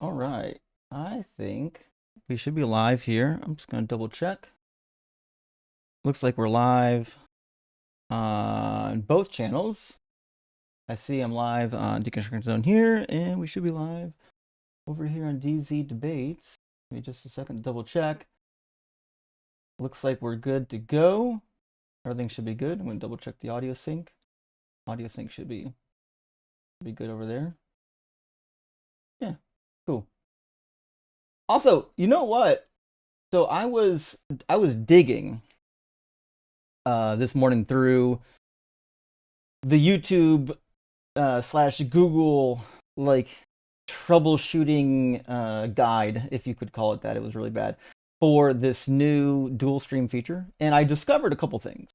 All right. I think we should be live here. I'm just going to double check. Looks like we're live on both channels. I see I'm live on Deconstruction Zone here, and we should be live over here on DZ Debates. Give me just a second to double check. Looks like we're good to go. Everything should be good. I'm going to double check the audio sync. Audio sync should be good over there. Yeah, cool. Also, you know what? So I was digging this morning through the YouTube slash Google like troubleshooting guide, if you could call it that. It was really bad for this new dual stream feature, and I discovered a couple things.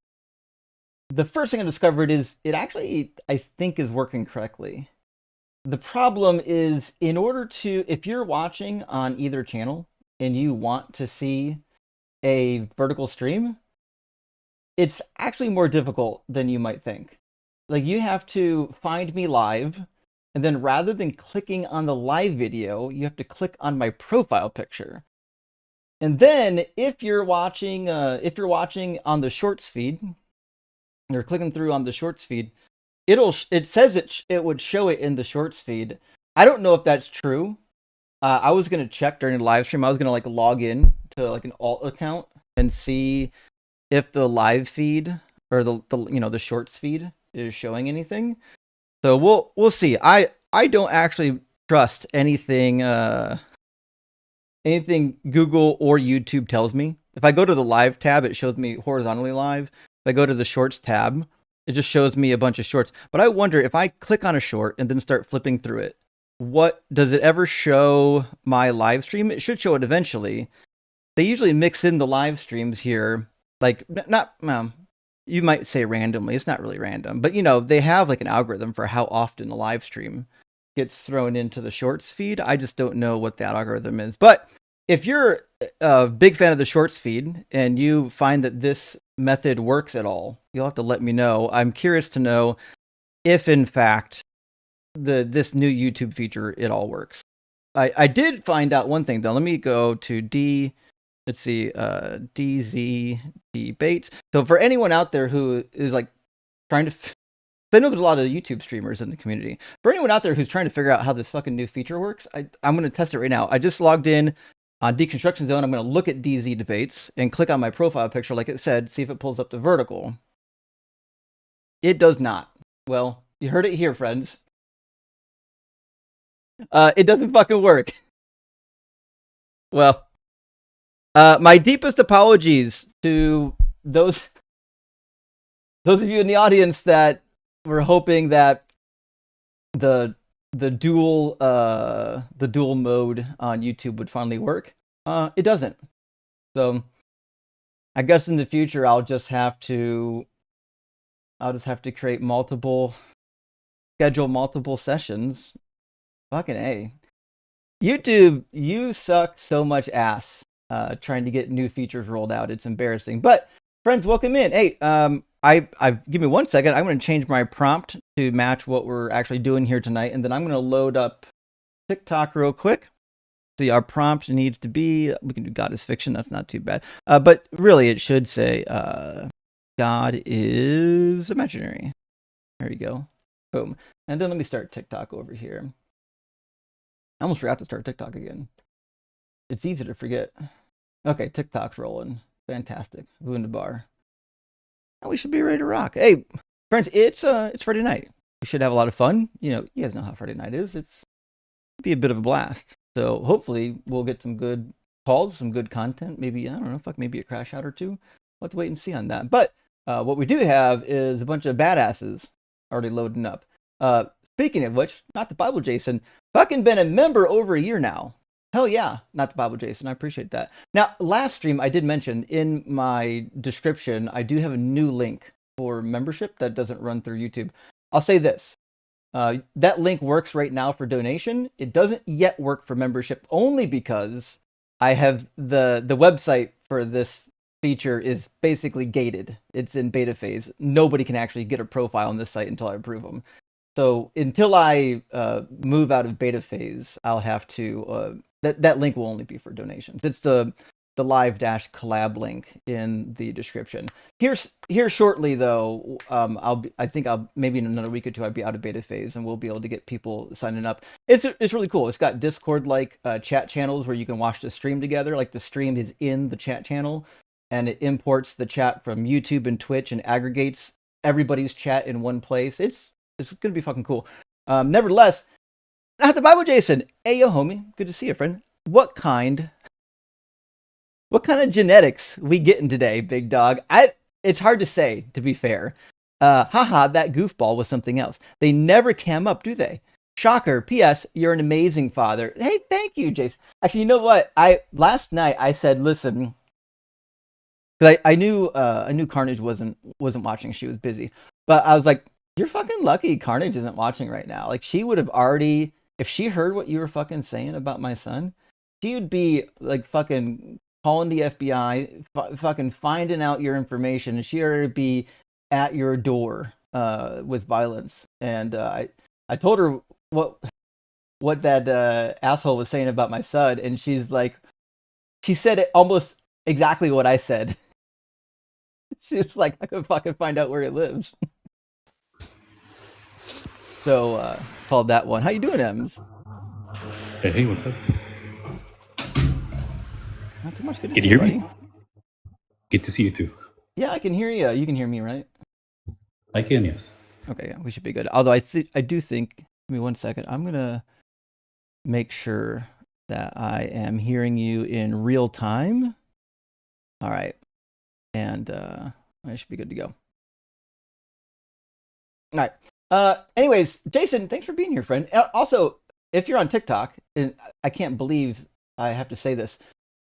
The first thing I discovered is it actually, I think, is working correctly. The problem is, in order to, if you're watching on either channel and you want to see a vertical stream, it's actually more difficult than you might think. Like, you have to find me live, and then rather than clicking on the live video, you have to click on my profile picture. And then if you're watching on the shorts feed, or clicking through on the shorts feed, it says it would show it in the shorts feed. I don't know if that's true. I was gonna check during the live stream. I was gonna like log in to like an alt account and see if the live feed or the shorts feed is showing anything. So we'll see. I don't actually trust anything Google or YouTube tells me. If I go to the live tab, it shows me horizontally live. If I go to the shorts tab, it just shows me a bunch of shorts. But I wonder if I click on a short and then start flipping through it, what does it ever show my live stream? It should show it eventually. They usually mix in the live streams here, like not you might say randomly. It's not really random, but they have like an algorithm for how often a live stream gets thrown into the shorts feed. I just don't know what that algorithm is. But if you're a big fan of the shorts feed and you find that this method works at all, you'll have to let me know. I'm curious to know if in fact this new YouTube feature, it all works. I did find out one thing though. Let me go to DZ Debates. So for anyone out there who is like trying to I know there's a lot of YouTube streamers in the community. For anyone out there who's trying to figure out how this fucking new feature works, I'm going to test it right now. I just logged in on Deconstruction Zone. I'm going to look at DZ Debates and click on my profile picture like it said, see if it pulls up the vertical. It does not. Well, you heard it here, friends. It doesn't fucking work. Well, my deepest apologies to those of you in the audience that were hoping that the dual mode on YouTube would finally work. It doesn't. So I guess in the future I'll just have to schedule multiple sessions. Fucking A. YouTube, you suck so much ass trying to get new features rolled out. It's embarrassing. But friends, welcome in. Hey, I give me 1 second. I'm going to change my prompt to match what we're actually doing here tonight, and then I'm going to load up TikTok real quick. See, our prompt needs to be, we can do God is fiction. That's not too bad. But really, it should say God is imaginary. There you go. Boom. And then let me start TikTok over here. I almost forgot to start TikTok again. It's easy to forget. Okay, TikTok's rolling. Fantastic. Wunderbar. And we should be ready to rock. Hey, friends, it's Friday night. We should have a lot of fun. You guys know how Friday night is. It'll be a bit of a blast. So hopefully we'll get some good calls, some good content. Maybe, I don't know, maybe a crash out or two. We'll have to wait and see on that. But what we do have is a bunch of badasses already loading up. Speaking of which, Not the Bible Jason, fucking been a member over a year now. Hell yeah, Not the Bible Jason. I appreciate that. Now, last stream I did mention in my description, I do have a new link for membership that doesn't run through YouTube. I'll say this. That link works right now for donation. It doesn't yet work for membership only because I have the website for this feature is basically gated. It's in beta phase. Nobody can actually get a profile on this site until I approve them. So until I move out of beta phase, I'll have to. That link will only be for donations. It's the live dash collab link in the description. Here shortly though, I think I'll maybe in another week or two I'll be out of beta phase and we'll be able to get people signing up. It's really cool. It's got Discord like chat channels where you can watch the stream together. Like the stream is in the chat channel, and it imports the chat from YouTube and Twitch and aggregates everybody's chat in one place. It's gonna be fucking cool. Nevertheless, at the Bible, Jason. Hey yo, homie. Good to see you, friend. What kind of genetics we getting today, big dog? It's hard to say, to be fair. Haha, that goofball was something else. They never cam up, do they? Shocker. P.S. You're an amazing father. Hey, thank you, Jason. Actually, you know what? Last night I said, listen, because I knew Carnage wasn't watching. She was busy, but I was like, you're fucking lucky Carnage isn't watching right now. Like she would have already, if she heard what you were fucking saying about my son, she would be like fucking calling the FBI, fucking finding out your information, and she would be at your door with violence. And I told her what that asshole was saying about my son, and she said it almost exactly what I said. She's like, I could fucking find out where he lives. So called that one. How you doing, Ems? Hey, what's up? Not too much. Good to Can see you you, hear buddy. me? Good to see you too. Yeah, I can hear you. You can hear me, right? I can, yes. Okay, yeah, we should be good. Although I do think. Give me 1 second. I'm gonna make sure that I am hearing you in real time. All right, and I should be good to go. All right. Anyways, Jason, thanks for being here, friend. Also, if you're on TikTok, and I can't believe I have to say this,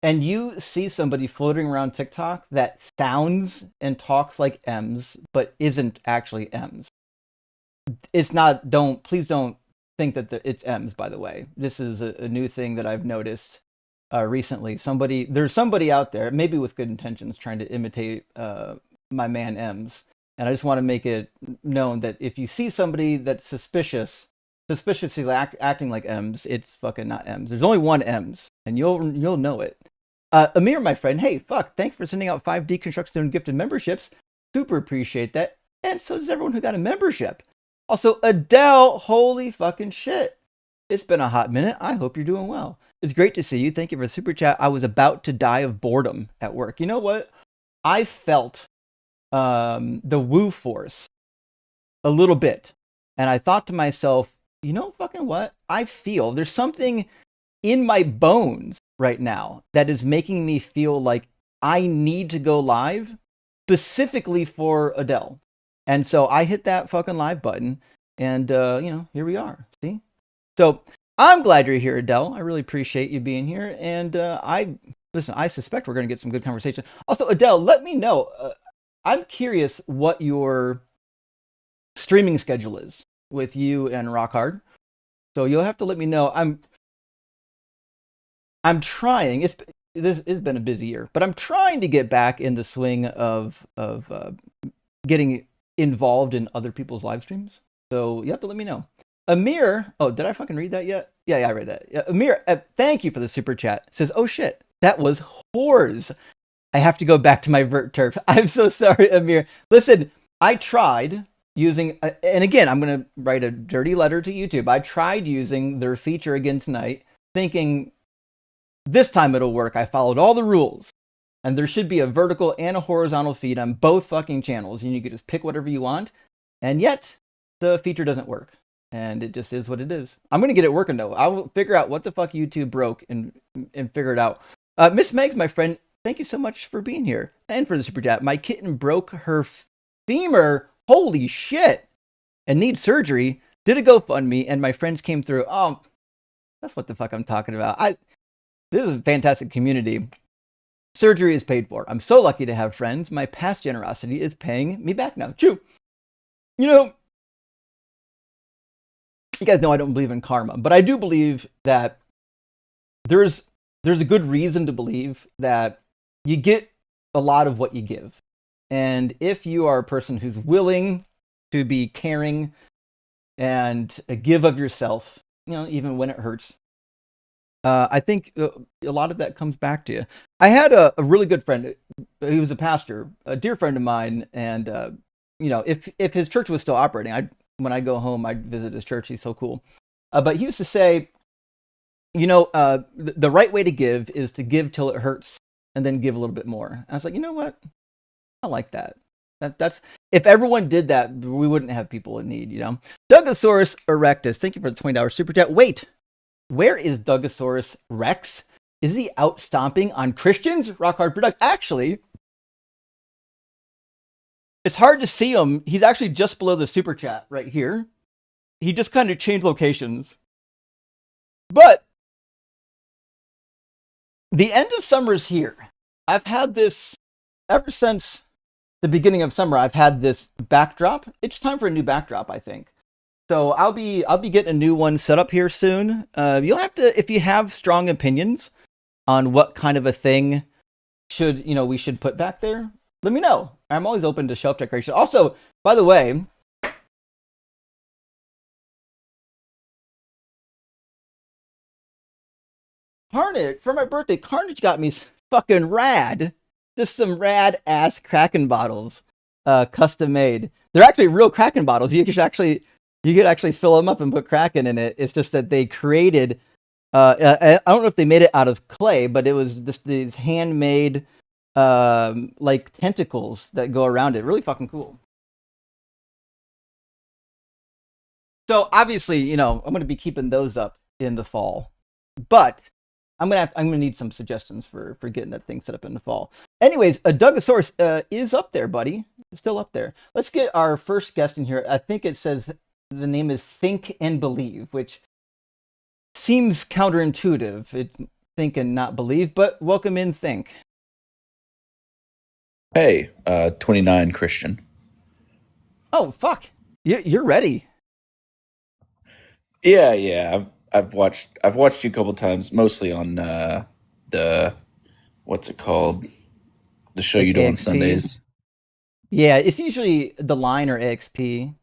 and you see somebody floating around TikTok that sounds and talks like Ems, but isn't actually Ems. It's not. Please don't think that it's Ems. By the way, this is a new thing that I've noticed recently. There's somebody out there, maybe with good intentions, trying to imitate my man Ems. And I just want to make it known that if you see somebody that's suspiciously acting like Ems, it's fucking not Ems. There's only one Ems, and you'll know it. Amir, my friend, hey, thanks for sending out 5 Deconstruction gifted memberships. Super appreciate that. And so does everyone who got a membership. Also, Adele, holy fucking shit. It's been a hot minute. I hope you're doing well. It's great to see you. Thank you for the super chat. I was about to die of boredom at work. You know what? I felt the woo force a little bit. And I thought to myself, you know fucking what? I feel there's something in my bones right now that is making me feel like I need to go live specifically for Adele. And so I hit that fucking live button and, here we are. See? So I'm glad you're here, Adele. I really appreciate you being here. And I suspect we're going to get some good conversation. Also, Adele, let me know. I'm curious what your streaming schedule is with you and Rockhard. So you'll have to let me know. I'm trying. This has been a busy year, but I'm trying to get back in the swing of getting involved in other people's live streams. So you have to let me know. Amir, oh, did I fucking read that yet? Yeah, I read that. Yeah, Amir, thank you for the super chat. It says, oh shit, that was whores. I have to go back to my vert turf. I'm so sorry, Amir. Listen, I tried using, and again, I'm going to write a dirty letter to YouTube. I tried using their feature again tonight, thinking this time it'll work. I followed all the rules. And there should be a vertical and a horizontal feed on both fucking channels. And you can just pick whatever you want. And yet, the feature doesn't work. And it just is what it is. I'm going to get it working, though. I will figure out what the fuck YouTube broke and figure it out. Miss Megs, my friend, thank you so much for being here. And for the super chat. My kitten broke her femur. Holy shit. And needs surgery. Did a GoFundMe. And my friends came through. Oh, that's what the fuck I'm talking about. This is a fantastic community. Surgery is paid for. I'm so lucky to have friends. My past generosity is paying me back now. True. You know, you guys know I don't believe in karma, but I do believe that there's a good reason to believe that you get a lot of what you give. And if you are a person who's willing to be caring and give of yourself, even when it hurts, I think a lot of that comes back to you. I had a really good friend. He was a pastor, a dear friend of mine, and if his church was still operating, when I go home, I'd visit his church. He's so cool. But he used to say, the right way to give is to give till it hurts, and then give a little bit more. And I was like, you know what? I like that. That's if everyone did that, we wouldn't have people in need. Dugosaurus erectus. Thank you for the $20 super chat. Wait, where is Dugosaurus Rex? Is he out stomping on Christians? Rock hard product. Actually, it's hard to see him. He's actually just below the super chat right here. He just kind of changed locations. But the end of summer is here. I've had this ever since the beginning of summer. I've had this backdrop. It's time for a new backdrop, I think. So I'll be getting a new one set up here soon. You'll have to, if you have strong opinions on what kind of a thing we should put back there, let me know. I'm always open to shelf decoration. Also, by the way, Carnage, for my birthday, Carnage got me fucking rad. Just some rad ass Kraken bottles, custom made. They're actually real Kraken bottles. You could actually fill them up and put Kraken in it. It's just that they created. I don't know if they made it out of clay, but it was just these handmade, like tentacles that go around it. Really fucking cool. So obviously, I'm going to be keeping those up in the fall, but I'm gonna need some suggestions for getting that thing set up in the fall. Anyways, a Dugosaurus is up there, buddy. It's still up there. Let's get our first guest in here. I think it says the name is Think and Believe, which seems counterintuitive. It's think and not believe, but welcome in, Think. Hey, 29 Christian. Oh fuck, you're ready. Yeah. I've watched you a couple times, mostly on the what's it called? The show Like you do on AXP? Sundays. Yeah, it's usually The Line or AXP.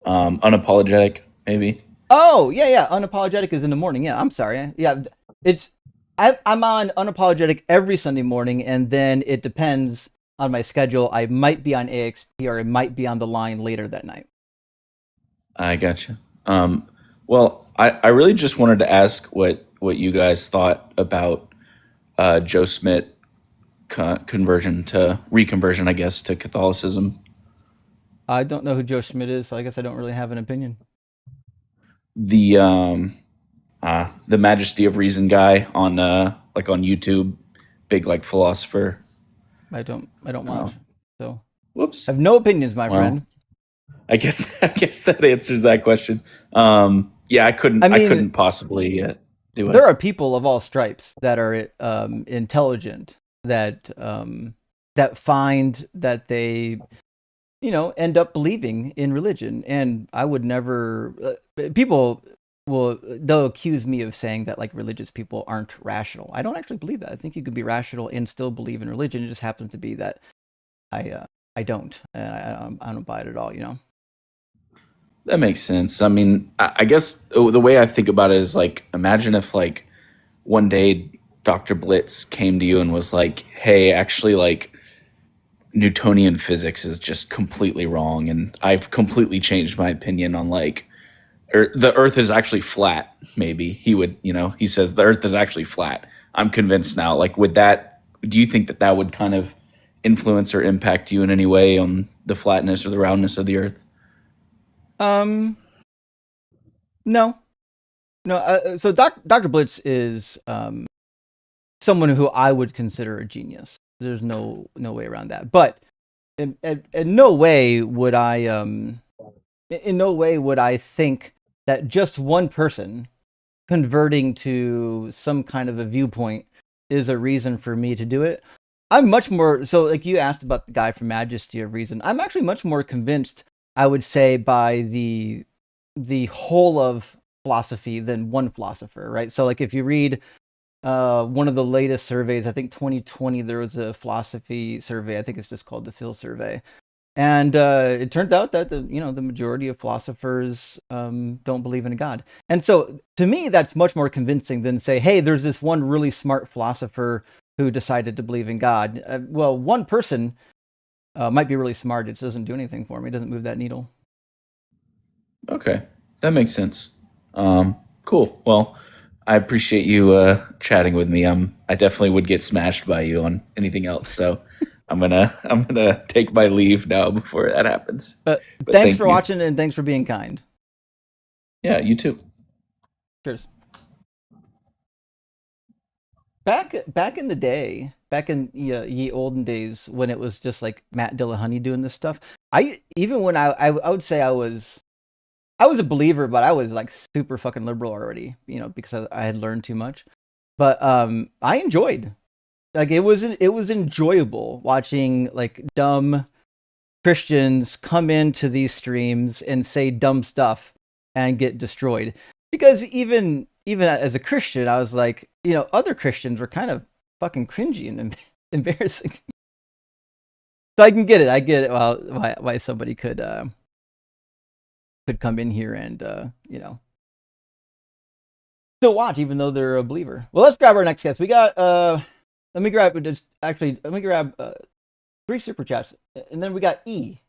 Unapologetic, maybe. Oh yeah. Unapologetic is in the morning. Yeah, I'm sorry. Yeah, I'm on Unapologetic every Sunday morning, and then it depends on my schedule. I might be on AXP or I might be on The Line later that night. I gotcha. Well, I really just wanted to ask what you guys thought about Joe Smith reconversion, I guess, to Catholicism. I don't know who Joe Schmidt is, so I guess I don't really have an opinion. The Majesty of Reason guy on like on YouTube, big like philosopher. I don't watch, so Whoops. I have no opinions, my friend. I guess that answers that question. Yeah, I couldn't possibly do it. There are people of all stripes that are intelligent, that find that they end up believing in religion, and I would never. They'll accuse me of saying that like religious people aren't rational. I don't actually believe that. I think you could be rational and still believe in religion. It just happens to be that I don't. I don't buy it at all. That makes sense. I mean, I guess the way I think about it is like, imagine if like one day Dr. Blitz came to you and was like, hey, actually like Newtonian physics is just completely wrong. And I've completely changed my opinion on like, or the earth is actually flat. Maybe he would, he says the earth is actually flat. I'm convinced now. Like, do you think that would kind of influence or impact you in any way on the flatness or the roundness of the earth? No. So Dr. Blitz is someone who I would consider a genius. There's no way around that. But in no way would I think that just one person converting to some kind of a viewpoint is a reason for me to do it. I'm much more so, like you asked about the guy from Majesty of Reason. I'm actually much more convinced, I would say, by the whole of philosophy than one philosopher, right? So like if you read one of the latest surveys. I think 2020 there was a philosophy survey. I think it's just called the Phil survey. And it turns out that the majority of philosophers don't believe in a God. And so to me, that's much more convincing than say, hey, there's this one really smart philosopher who decided to believe in God. Well, one person might be really smart. It just doesn't do anything for me. It doesn't move that needle. Okay, that makes sense. Cool. Well, I appreciate you chatting with me. I definitely would get smashed by you on anything else, so I'm gonna take my leave now before that happens. But But thanks thank for you. watching and thanks for being kind. Yeah, you too. Cheers. Back in the day, back in ye olden days when it was just like Matt Dillahunty doing this stuff, I even when I would say I was a believer, but I was like super fucking liberal already, because I had learned too much. But I enjoyed, like, it was enjoyable watching like dumb Christians come into these streams and say dumb stuff and get destroyed. Because even as a Christian, I was like, other Christians were kind of fucking cringy and embarrassing. So I can get it. I get it. Well, why somebody could come in here and still watch even though they're a believer. Well, let's grab our next guest. We got let me grab 3 super chats, and then we got E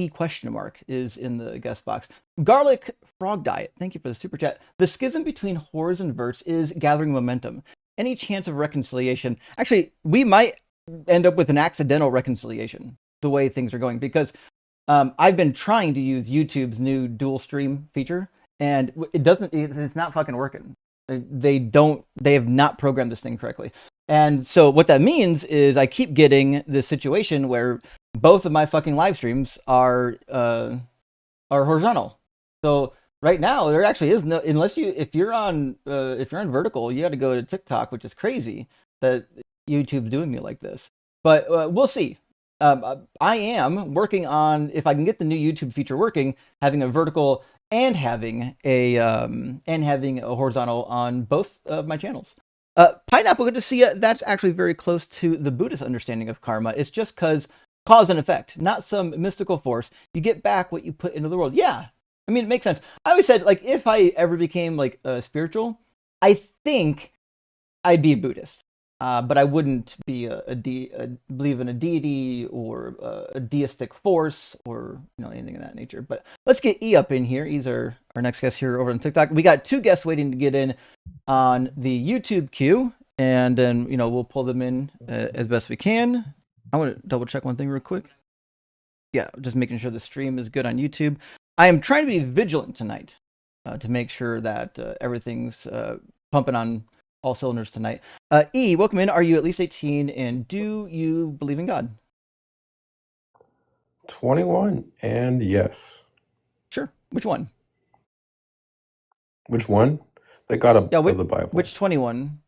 question mark is in the guest box. Garlic Frog Diet, thank you for the super chat. The schism between whores and verts is gathering momentum. Any chance of reconciliation? Actually, we might end up with an accidental reconciliation the way things are going, because I've been trying to use YouTube's new dual stream feature, and it's not fucking working. They have not programmed this thing correctly. And so what that means is I keep getting this situation where both of my fucking live streams are horizontal. So right now there actually is no, unless if you're on vertical, you got to go to TikTok, which is crazy that YouTube's doing me like this. But we'll see. I am working on, if I can get the new YouTube feature working, having a vertical and having a horizontal on both of my channels. Pineapple, good to see you. That's actually very close to the Buddhist understanding of karma. It's just because cause and effect, not some mystical force. You get back what you put into the world. Yeah, I mean, it makes sense. I always said, like, if I ever became like spiritual, I think I'd be a Buddhist. But I wouldn't be believe in a deity or a deistic force or anything of that nature. But let's get E up in here. E's our next guest here over on TikTok. We got 2 guests waiting to get in on the YouTube queue, and then we'll pull them in as best we can. I want to double check one thing real quick. Yeah, just making sure the stream is good on YouTube. I am trying to be vigilant tonight to make sure that everything's pumping on all cylinders tonight. E, welcome in. Are you at least 18, and do you believe in God? 21, and yes. Sure. Which one? Which one? The God of the Bible. Which 21?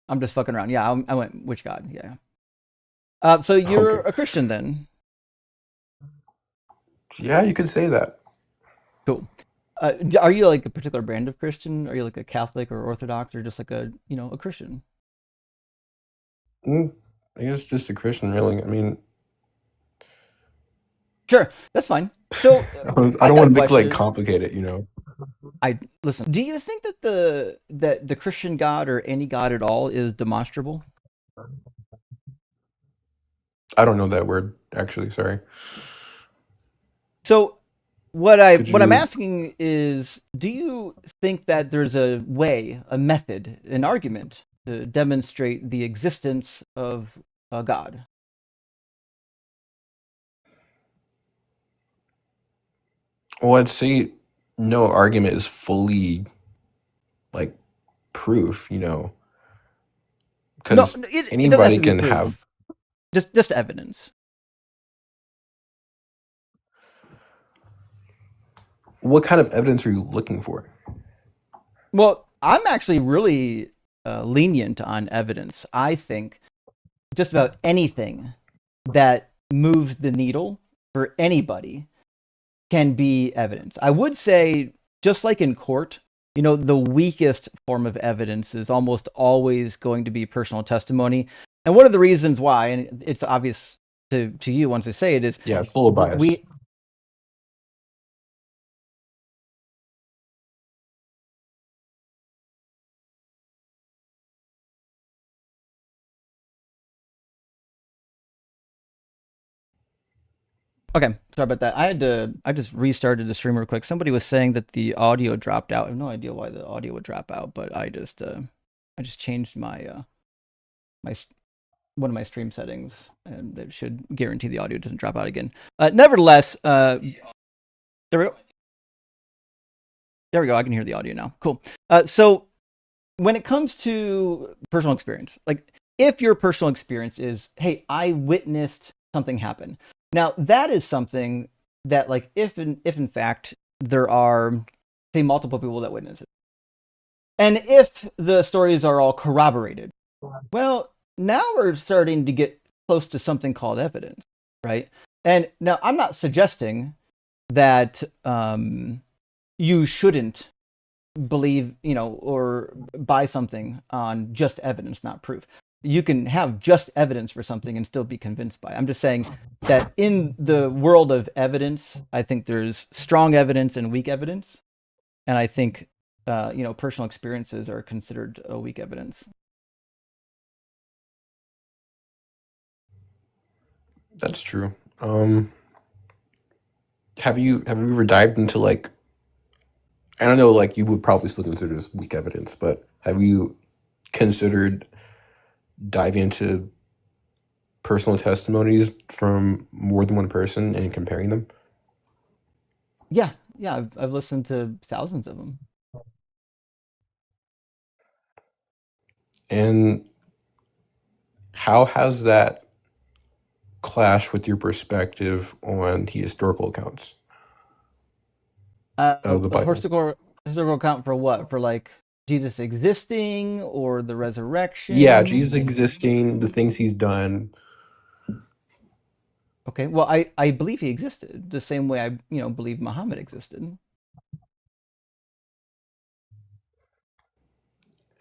I'm just fucking around. Yeah, I went which God? Yeah. So you're a Christian then? Yeah, you could say that. Cool. Are you like a particular brand of Christian? Are you like a Catholic or Orthodox, or just like a Christian? I guess just a Christian, really. I mean, sure, that's fine. So I don't want to make like complicated, listen. Do you think that the Christian God or any God at all is demonstrable? I don't know that word actually. Sorry. So what I'm asking is, do you think that there's a way, a method, an argument to demonstrate the existence of a God? Well, I'd say no argument is fully like proof, because anybody can have just evidence. What kind of evidence are you looking for? Well, I'm actually really lenient on evidence. I think just about anything that moves the needle for anybody can be evidence. I would say, just like in court, the weakest form of evidence is almost always going to be personal testimony. And one of the reasons why, and it's obvious to you once I say it, is Yeah, it's full of bias. Okay, sorry about that. I just restarted the stream real quick. Somebody was saying that the audio dropped out. I have no idea why the audio would drop out, but I just changed my one of my stream settings, and it should guarantee the audio doesn't drop out again. Nevertheless, there we go. There we go. I can hear the audio now. Cool. So when it comes to personal experience, like if your personal experience is, hey, I witnessed something happen. Now that is something that, like, if in fact there are, say, multiple people that witness it, and if the stories are all corroborated, well, now we're starting to get close to something called evidence, right? And now I'm not suggesting that you shouldn't believe, or buy something on just evidence, not proof. You can have just evidence for something and still be convinced by it. I'm just saying that in the world of evidence, I think there's strong evidence and weak evidence. And I think, personal experiences are considered a weak evidence. That's true. Have you ever dived into, like, I don't know, like, you would probably still consider this weak evidence, but have you considered diving into personal testimonies from more than one person and comparing them? Yeah, I've listened to thousands of them. And how has that clashed with your perspective on the historical accounts of the A Bible? historical account for what? For like Jesus existing or the resurrection? Yeah, Jesus existing, the things he's done. Okay, well, I believe he existed the same way I believe Muhammad existed.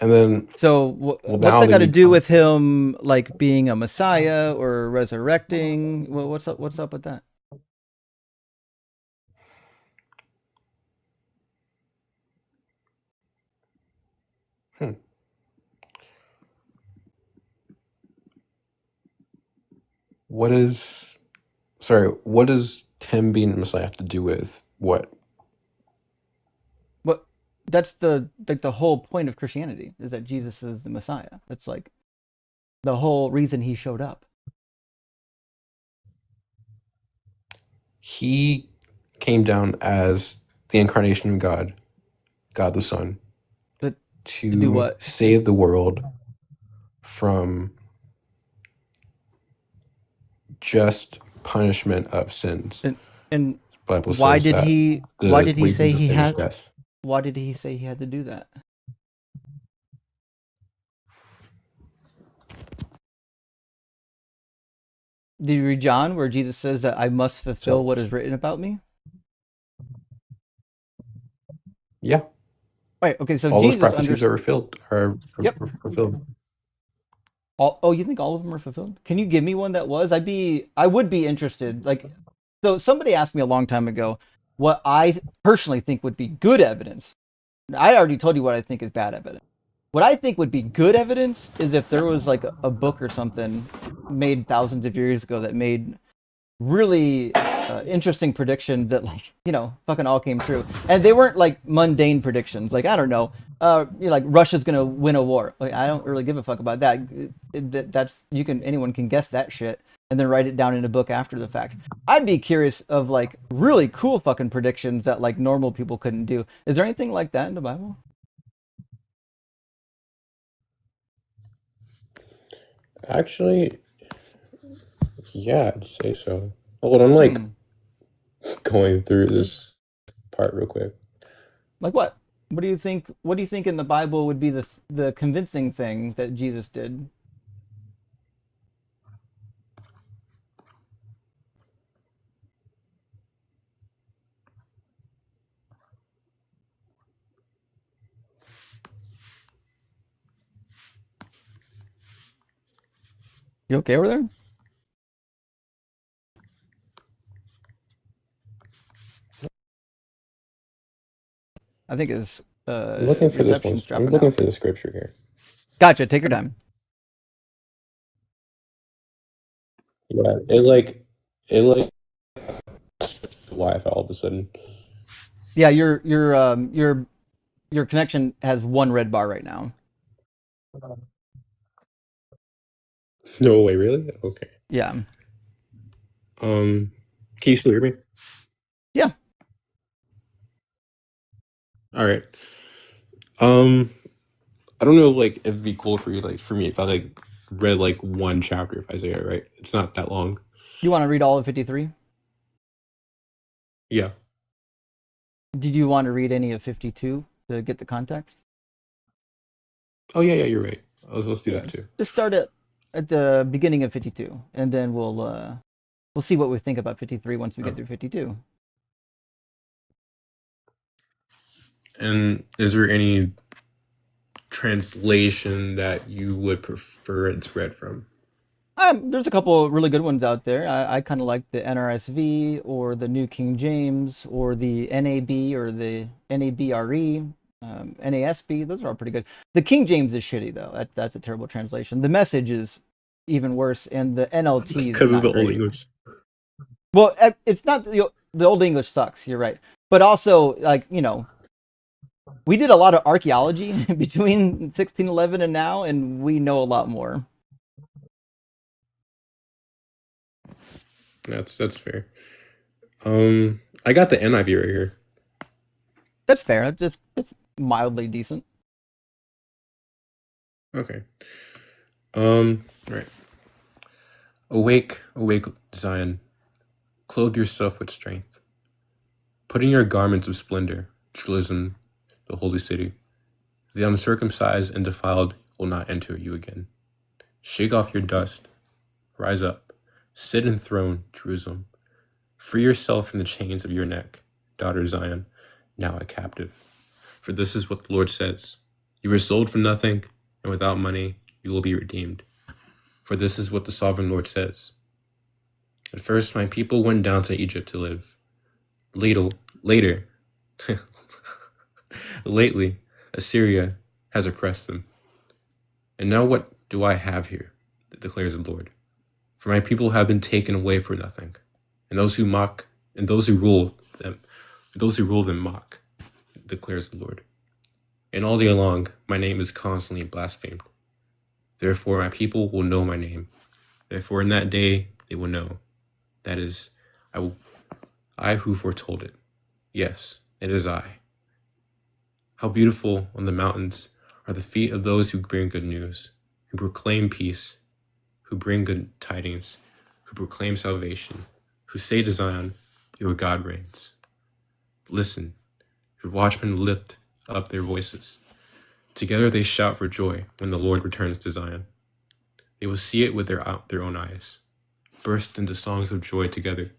And then, So well, what's now that that got to we do with him, like, being a Messiah or resurrecting? What's up? What's up with that? hmm, what does him being the Messiah have to do with what? But that's the whole point of Christianity, is that Jesus is the Messiah. That's like the whole reason he showed up. He came down as the incarnation of God the Son, But to do to what? save the world from just punishment of sins. And The Bible why says did that he the wages of sin is death. why did he say he had to do that? Did you read John where Jesus says that I must fulfill So, what is written about me? yeah, Right. Okay. So all those Jesus prophecies are fulfilled. Oh, you think all of them are fulfilled? Can you give me one that was? I would be interested. Like, so somebody asked me a long time ago what I personally think would be good evidence. I already told you what I think is bad evidence. What I think would be good evidence is if there was like a book or something made thousands of years ago that made really interesting predictions that, like, fucking all came true, and they weren't like mundane predictions, like, I don't know, like Russia's gonna win a war. Like, I don't really give a fuck about that. That's anyone can guess that shit and then write it down in a book after the fact. I'd be curious of like really cool fucking predictions that like normal people couldn't do. Is there anything like that in the Bible? Actually, yeah, I'd say so. Hold on, I'm like going through this part real quick. Like what? What do you think? What do you think in the Bible would be the convincing thing that Jesus did? You okay over there? I think his I'm looking for this one. reception's I'm dropping looking out. for the scripture here. Gotcha. Take your time. Yeah, Wi-Fi all of a sudden. Yeah, your connection has one red bar right now. No way, really? Okay. Yeah. Can you still hear me? Yeah. All right. Um, I don't know, like, if it'd be cool for you, like, for me, if I like read like one chapter of Isaiah, right? It's not that long. You want to read all of 53? Yeah. Did you want to read any of 52 to get the context? Oh yeah, you're right. Let's do Yeah. that too. Just start at the beginning of 52, and then we'll see what we think about 53 once we get through 52. And is there any translation that you would prefer it's read from? There's a couple of really good ones out there. I kind of like the NRSV or the New King James or the NAB or the NABRE, NASB. Those are all pretty good. The King James is shitty though. That's a terrible translation. The Message is even worse, and the NLT is Because of not the Old great. English. Well, it's not the Old English sucks. You're right, but also like we did a lot of archaeology between 1611 and now, and we know a lot more. That's fair. I got the NIV right here. That's fair. It's mildly decent. Okay. Right. Awake, awake, Zion. Clothe yourself with strength. Put in your garments of splendor, Jerusalem, the holy city. The uncircumcised and defiled will not enter you again. Shake off your dust. Rise up. Sit enthroned, Jerusalem. Free yourself from the chains of your neck, daughter Zion, now a captive. For this is what the Lord says. You were sold for nothing, and without money you will be redeemed. For this is what the sovereign Lord says. At first my people went down to Egypt to live. Later, lately, Assyria has oppressed them. And now what do I have here, declares the Lord? For my people have been taken away for nothing, and those who rule them mock, declares the Lord. And all day long my name is constantly blasphemed. Therefore my people will know my name. Therefore in that day they will know. That is, I who foretold it. Yes, it is I. How beautiful on the mountains are the feet of those who bring good news, who proclaim peace, who bring good tidings, who proclaim salvation, who say to Zion, your God reigns. Listen, your watchmen lift up their voices. Together they shout for joy when the Lord returns to Zion. They will see it with their own eyes. Burst into songs of joy together,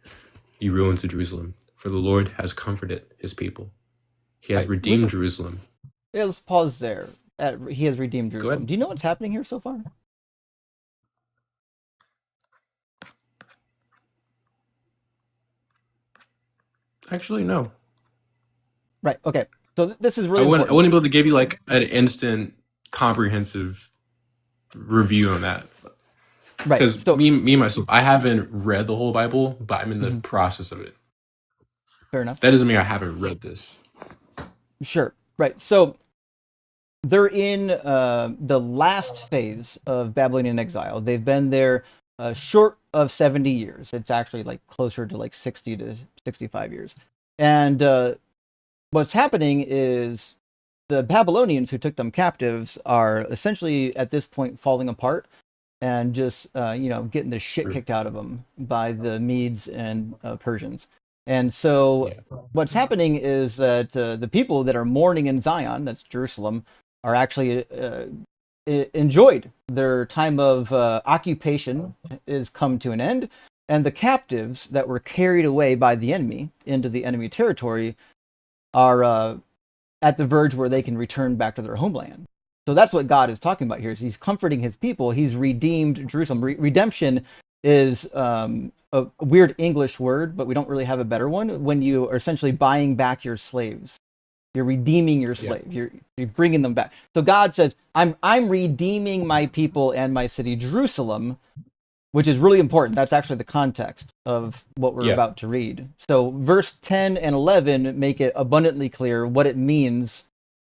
you ruins of Jerusalem, for the Lord has comforted his people. He has redeemed Jerusalem. Yeah, let's pause there. He has redeemed Go Jerusalem. ahead. Do you know what's happening here so far? Actually, no. Right. Okay. So this is I really wouldn't important. be able to give you like an instant, comprehensive review on that. Right. Because So me myself, I haven't read the whole Bible, but I'm in the process of it. fair enough. That doesn't mean I haven't read this. Sure. Right. So they're in the last phase of Babylonian exile. They've been there short of 70 years. It's actually like closer to like 60 to 65 years. And what's happening is the Babylonians who took them captives are essentially at this point falling apart and just getting the shit kicked out of them by the Medes and Persians. And so Yeah. what's happening is that the people that are mourning in Zion, that's Jerusalem, are actually enjoyed. Their time of occupation is come to an end, and the captives that were carried away by the enemy into the enemy territory are at the verge where they can return back to their homeland. So that's what God is talking about here. Is he's comforting his people. He's redeemed Jerusalem. Redemption is a weird English word, but we don't really have a better one. When you are essentially buying back your slaves, you're redeeming your slave. Yeah. You're bringing them back. So God says, I'm redeeming my people and my city, Jerusalem, which is really important. That's actually the context of what we're Yeah. about to read. So verse 10 and 11 make it abundantly clear what it means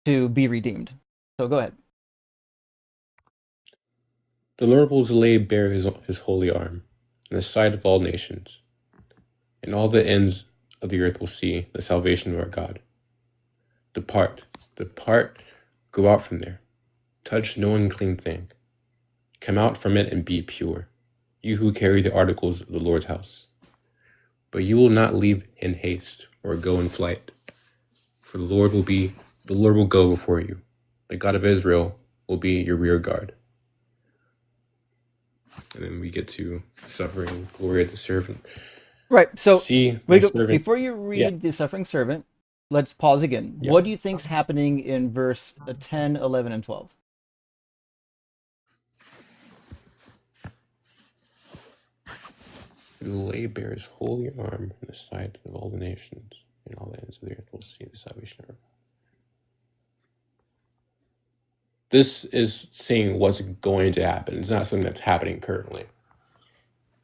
to be redeemed. So go ahead. The Lord will lay bare his holy arm in the sight of all nations, and all the ends of the earth will see the salvation of our God. Depart, go out from there. Touch no unclean thing. Come out from it and be pure, you who carry the articles of the Lord's house. But you will not leave in haste or go in flight, for the Lord will go before you. The God of Israel will be your rear guard. And then we get to suffering glory of the servant. Right. So See, my servant. before you read Yeah. the suffering servant, let's pause again. Yeah. What do you think's happening in verse 10, 11, and 12? He will lay bare his holy arm in the sight of all the nations, and all the ends of the earth will see the salvation of our God. This is saying what's going to happen. It's not something that's happening currently.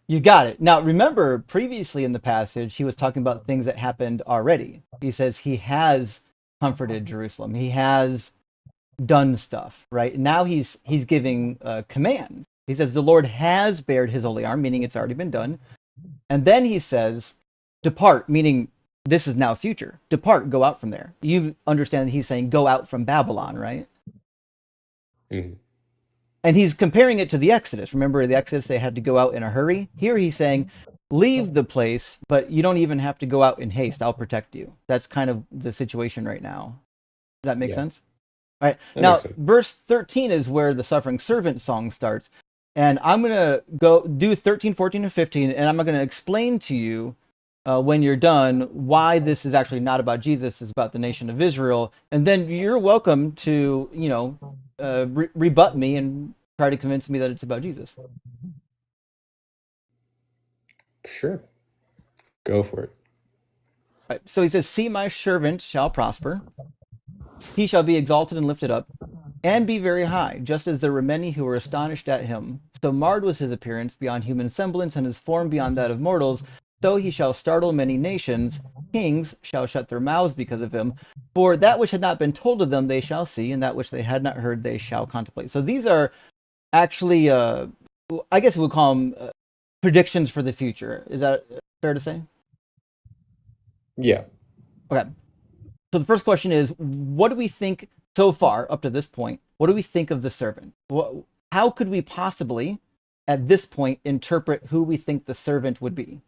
You got it. Now, remember, previously in the passage, he was talking about things that happened already. He says he has comforted Jerusalem. He has done stuff, right? Now he's giving commands. He says the Lord has bared his holy arm, meaning it's already been done. And then he says, depart, meaning this is now future. Depart, go out from there. You understand that he's saying go out from Babylon, right? Mhm. And he's comparing it to the Exodus. Remember the Exodus, they had to go out in a hurry. Here he's saying, leave the place, but you don't even have to go out in haste. I'll protect you. That's kind of the situation right now. Does that make Yeah. sense? All right. That Now, makes sense. verse 13 is where the suffering servant song starts. And I'm going to go do 13, 14, and 15, and I'm going to explain to you when you're done why this is actually not about Jesus, it's about the nation of Israel. And then you're welcome to, rebut me and try to convince me that it's about Jesus. Sure. Go for it. Right. So he says, see, my servant shall prosper. He shall be exalted and lifted up, and be very high, just as there were many who were astonished at him. So marred was his appearance beyond human semblance, and his form beyond that of mortals. So he shall startle many nations. Kings shall shut their mouths because of him. For that which had not been told of them they shall see, and that which they had not heard they shall contemplate. So these are actually, I guess we'll call them predictions for the future. Is that fair to say? Yeah. Okay. So the first question is, what do we think so far up to this point? What do we think of the servant? How could we possibly, at this point, interpret who we think the servant would be?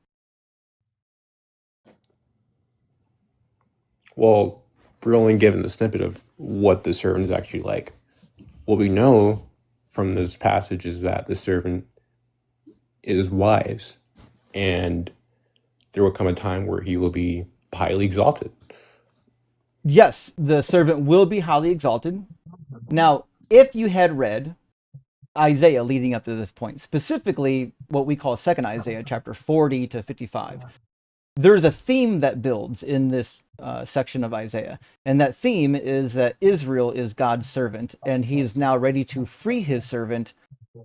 Well, we're only given the snippet of what the servant is actually like. What we know from this passage is that the servant is wise, and there will come a time where he will be highly exalted. Yes, the servant will be highly exalted. Now, if you had read Isaiah leading up to this point, specifically what we call second Isaiah, chapter 40 to 55, there's a theme that builds in this section of Isaiah. And that theme is that Israel is God's servant, and he is now ready to free his servant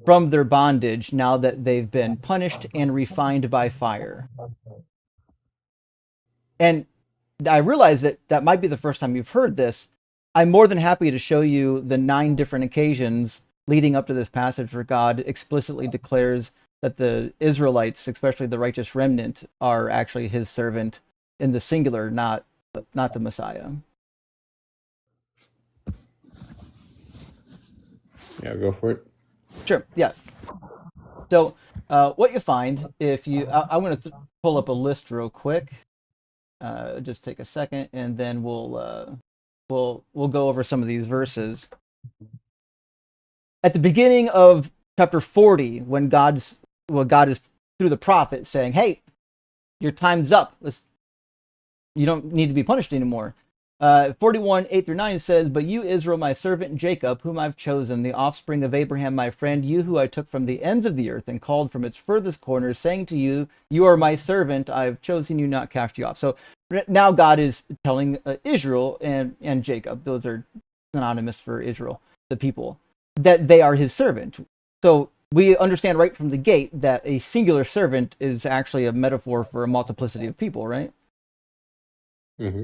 from their bondage now that they've been punished and refined by fire. And I realize that that might be the first time you've heard this. I'm more than happy to show you the 9 different occasions leading up to this passage where God explicitly declares that the Israelites, especially the righteous remnant, are actually his servant in the singular, not the Messiah. Yeah, go for it. Sure, yeah. So what you find if you, I'm going to pull up a list real quick. Just take a second, and then we'll go over some of these verses. At the beginning of chapter 40, when God is through the prophet saying, "Hey, your time's up. You don't need to be punished anymore." 41, 8 through 9 says, But you, Israel, my servant Jacob, whom I've chosen, the offspring of Abraham, my friend, you who I took from the ends of the earth and called from its furthest corners, saying to you, You are my servant, I have chosen you, not cast you off. So now God is telling Israel and Jacob, those are synonymous for Israel, the people, that they are his servant. So we understand right from the gate that a singular servant is actually a metaphor for a multiplicity of people, right? Mm-hmm.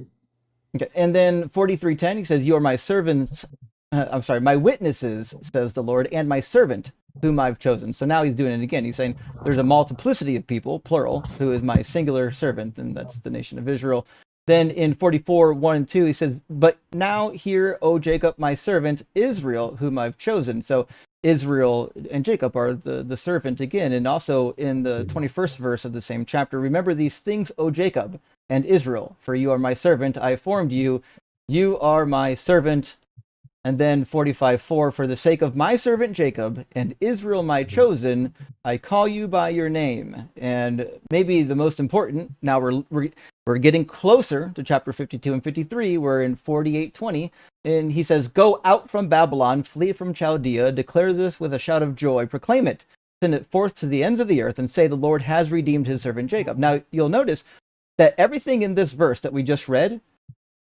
Okay. And then 43:10, he says, You are my servants, my witnesses, says the Lord, and my servant, whom I've chosen. So now he's doing it again. He's saying there's a multiplicity of people, plural, who is my singular servant, and that's the nation of Israel. Then in 44, 1 and 2, he says, But now hear, O Jacob, my servant, Israel, whom I've chosen. So Israel and Jacob are the servant again. And also in the 21st verse of the same chapter, remember these things, O Jacob and Israel, for you are my servant. I formed you. You are my servant. And then 45:4, for the sake of my servant Jacob and Israel my chosen, I call you by your name. And maybe the most important, now we're getting closer to chapter 52 and 53. We're in 48:20, and he says, Go out from Babylon, flee from Chaldea, declare this with a shout of joy, proclaim it, send it forth to the ends of the earth, and say the Lord has redeemed his servant Jacob. Now you'll notice that everything in this verse that we just read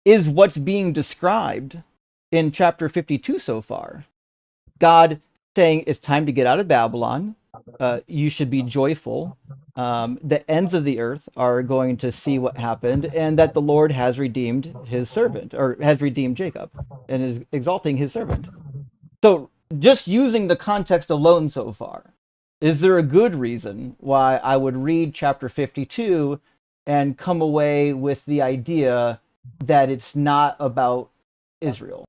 is what's being described in chapter 52 so far. God saying it's time to get out of Babylon. You should be joyful. The ends of the earth are going to see what happened, and that the Lord has redeemed his servant, or has redeemed Jacob, and is exalting his servant. So just using the context alone so far, is there a good reason why I would read chapter 52 and come away with the idea that it's not about Israel?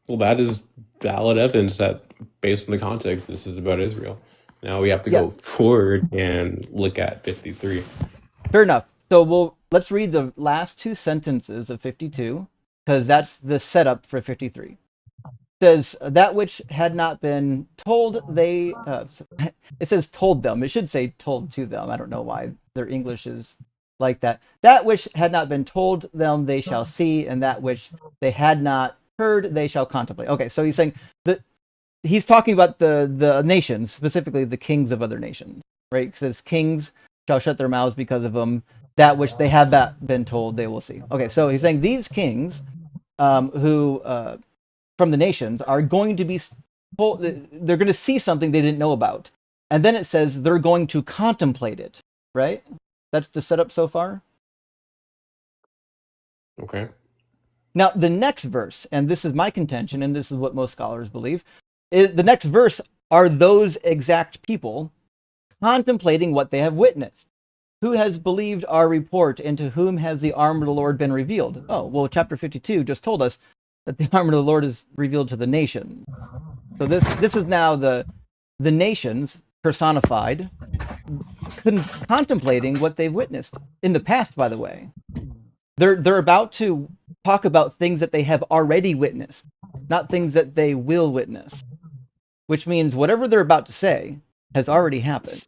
Well, that is valid evidence that, based on the context, this is about Israel. Now we have to go forward and look at 53. Fair enough. So let's read the last two sentences of 52, because that's the setup for 53. It says, that which had not been told, it says told them. It should say told to them. I don't know why their English is like that. That which had not been told them, they shall see, and that which they had not heard, they shall contemplate. Okay, so he's saying that he's talking about the nations, specifically the kings of other nations, right? It says kings shall shut their mouths because of them. That which they have not been told, they will see. Okay, so he's saying these kings who from the nations are going to be told, they're going to see something they didn't know about. And then it says they're going to contemplate it, right? That's the setup so far. Okay. Now, the next verse, and this is my contention, and this is what most scholars believe, is the next verse are those exact people contemplating what they have witnessed. Who has believed our report, and to whom has the arm of the Lord been revealed? Oh, well, chapter 52 just told us that the arm of the Lord is revealed to the nations. So this is now the nations personified, contemplating what they've witnessed in the past, by the way. They're about to talk about things that they have already witnessed, not things that they will witness, which means whatever they're about to say has already happened.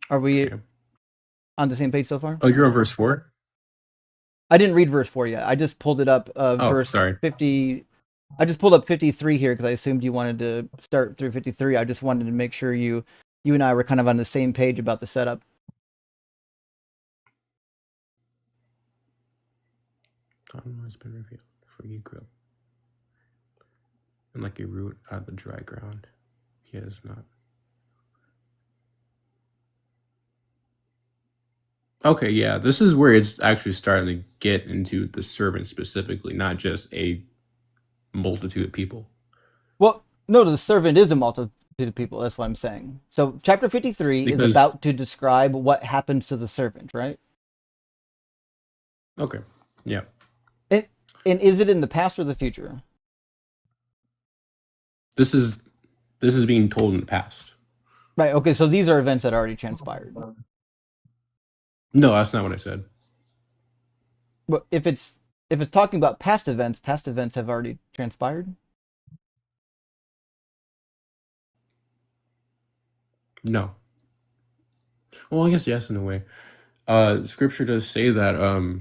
Are we on the same page so far? Oh, you're on verse 4? I didn't read verse 4 yet. I just pulled it up. Verse 50. I just pulled up 53 here because I assumed you wanted to start through 53. I just wanted to make sure you and I were kind of on the same page about the setup. Time has been revealed for you grow. And like a root out of the dry ground, he has not. Okay, yeah, this is where it's actually starting to get into the servant specifically, not just a multitude of people. Well, no, the servant is a multitude of people. That's what I'm saying. So chapter 53 is about to describe what happens to the servant, right? Okay, yeah. And is it in the past or the future? This is being told in the past. Right, okay, so these are events that already transpired. No, that's not what I said. But if it's talking about past events have already transpired? No. Well, I guess yes in a way. Scripture does say that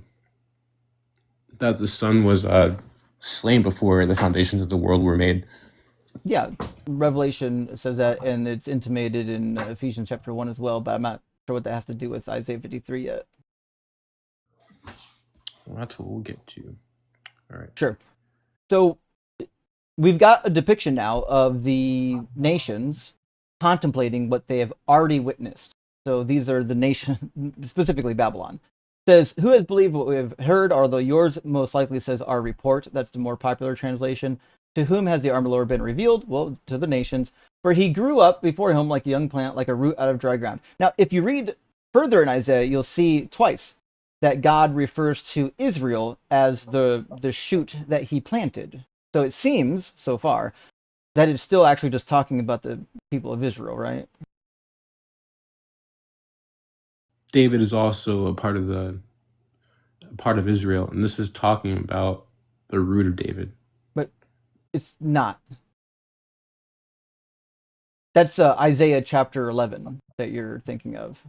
that the Son was slain before the foundations of the world were made. Yeah, Revelation says that, and it's intimated in Ephesians chapter 1 as well, but I'm not sure what that has to do with Isaiah 53 yet. Well, that's what we'll get to. All right. Sure. So we've got a depiction now of the nations contemplating what they have already witnessed. So these are the nation, specifically Babylon. It says, who has believed what we have heard, although yours most likely says our report. That's the more popular translation. To whom has the arm of the Lord been revealed? Well, to the nations. For he grew up before him like a young plant, like a root out of dry ground. Now, if you read further in Isaiah, you'll see twice that God refers to Israel as the shoot that he planted. So it seems, so far, that it's still actually just talking about the people of Israel, right? David is also a part of Israel, and this is talking about the root of David. But it's not. That's Isaiah chapter 11 that you're thinking of.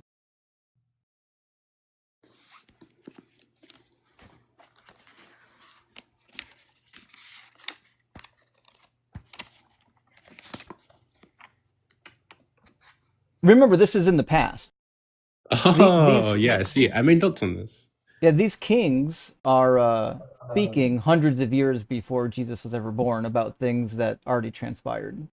Remember, this is in the past. Oh, yeah. See, I made notes on this. Yeah, these kings are speaking hundreds of years before Jesus was ever born about things that already transpired.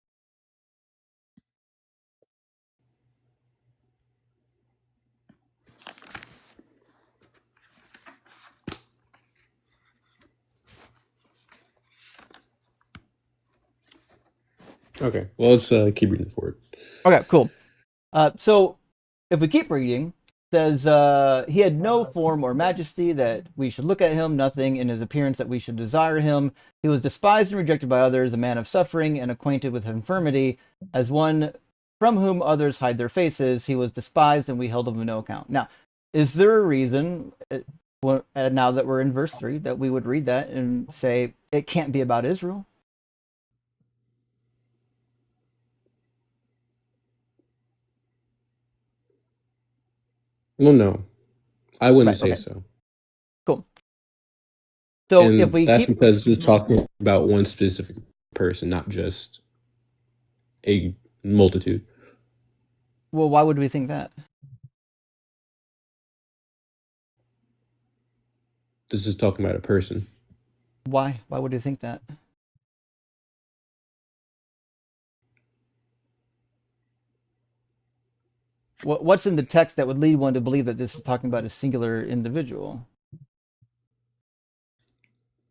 Okay. Well, let's keep reading forward. Okay, cool. So if we keep reading, it says he had no form or majesty that we should look at him, nothing in his appearance that we should desire him. He was despised and rejected by others, a man of suffering and acquainted with infirmity, as one from whom others hide their faces. He was despised and we held him of no account. Now, is there a reason, now that we're in verse 3, that we would read that and say it can't be about Israel? Well, no, I wouldn't Right, say okay. so. Cool. So And if we that's keep, because it's talking about one specific person, not just a multitude. well, why would we think that? This is talking about a person. Why? Why would you think that? What's in the text that would lead one to believe that this is talking about a singular individual?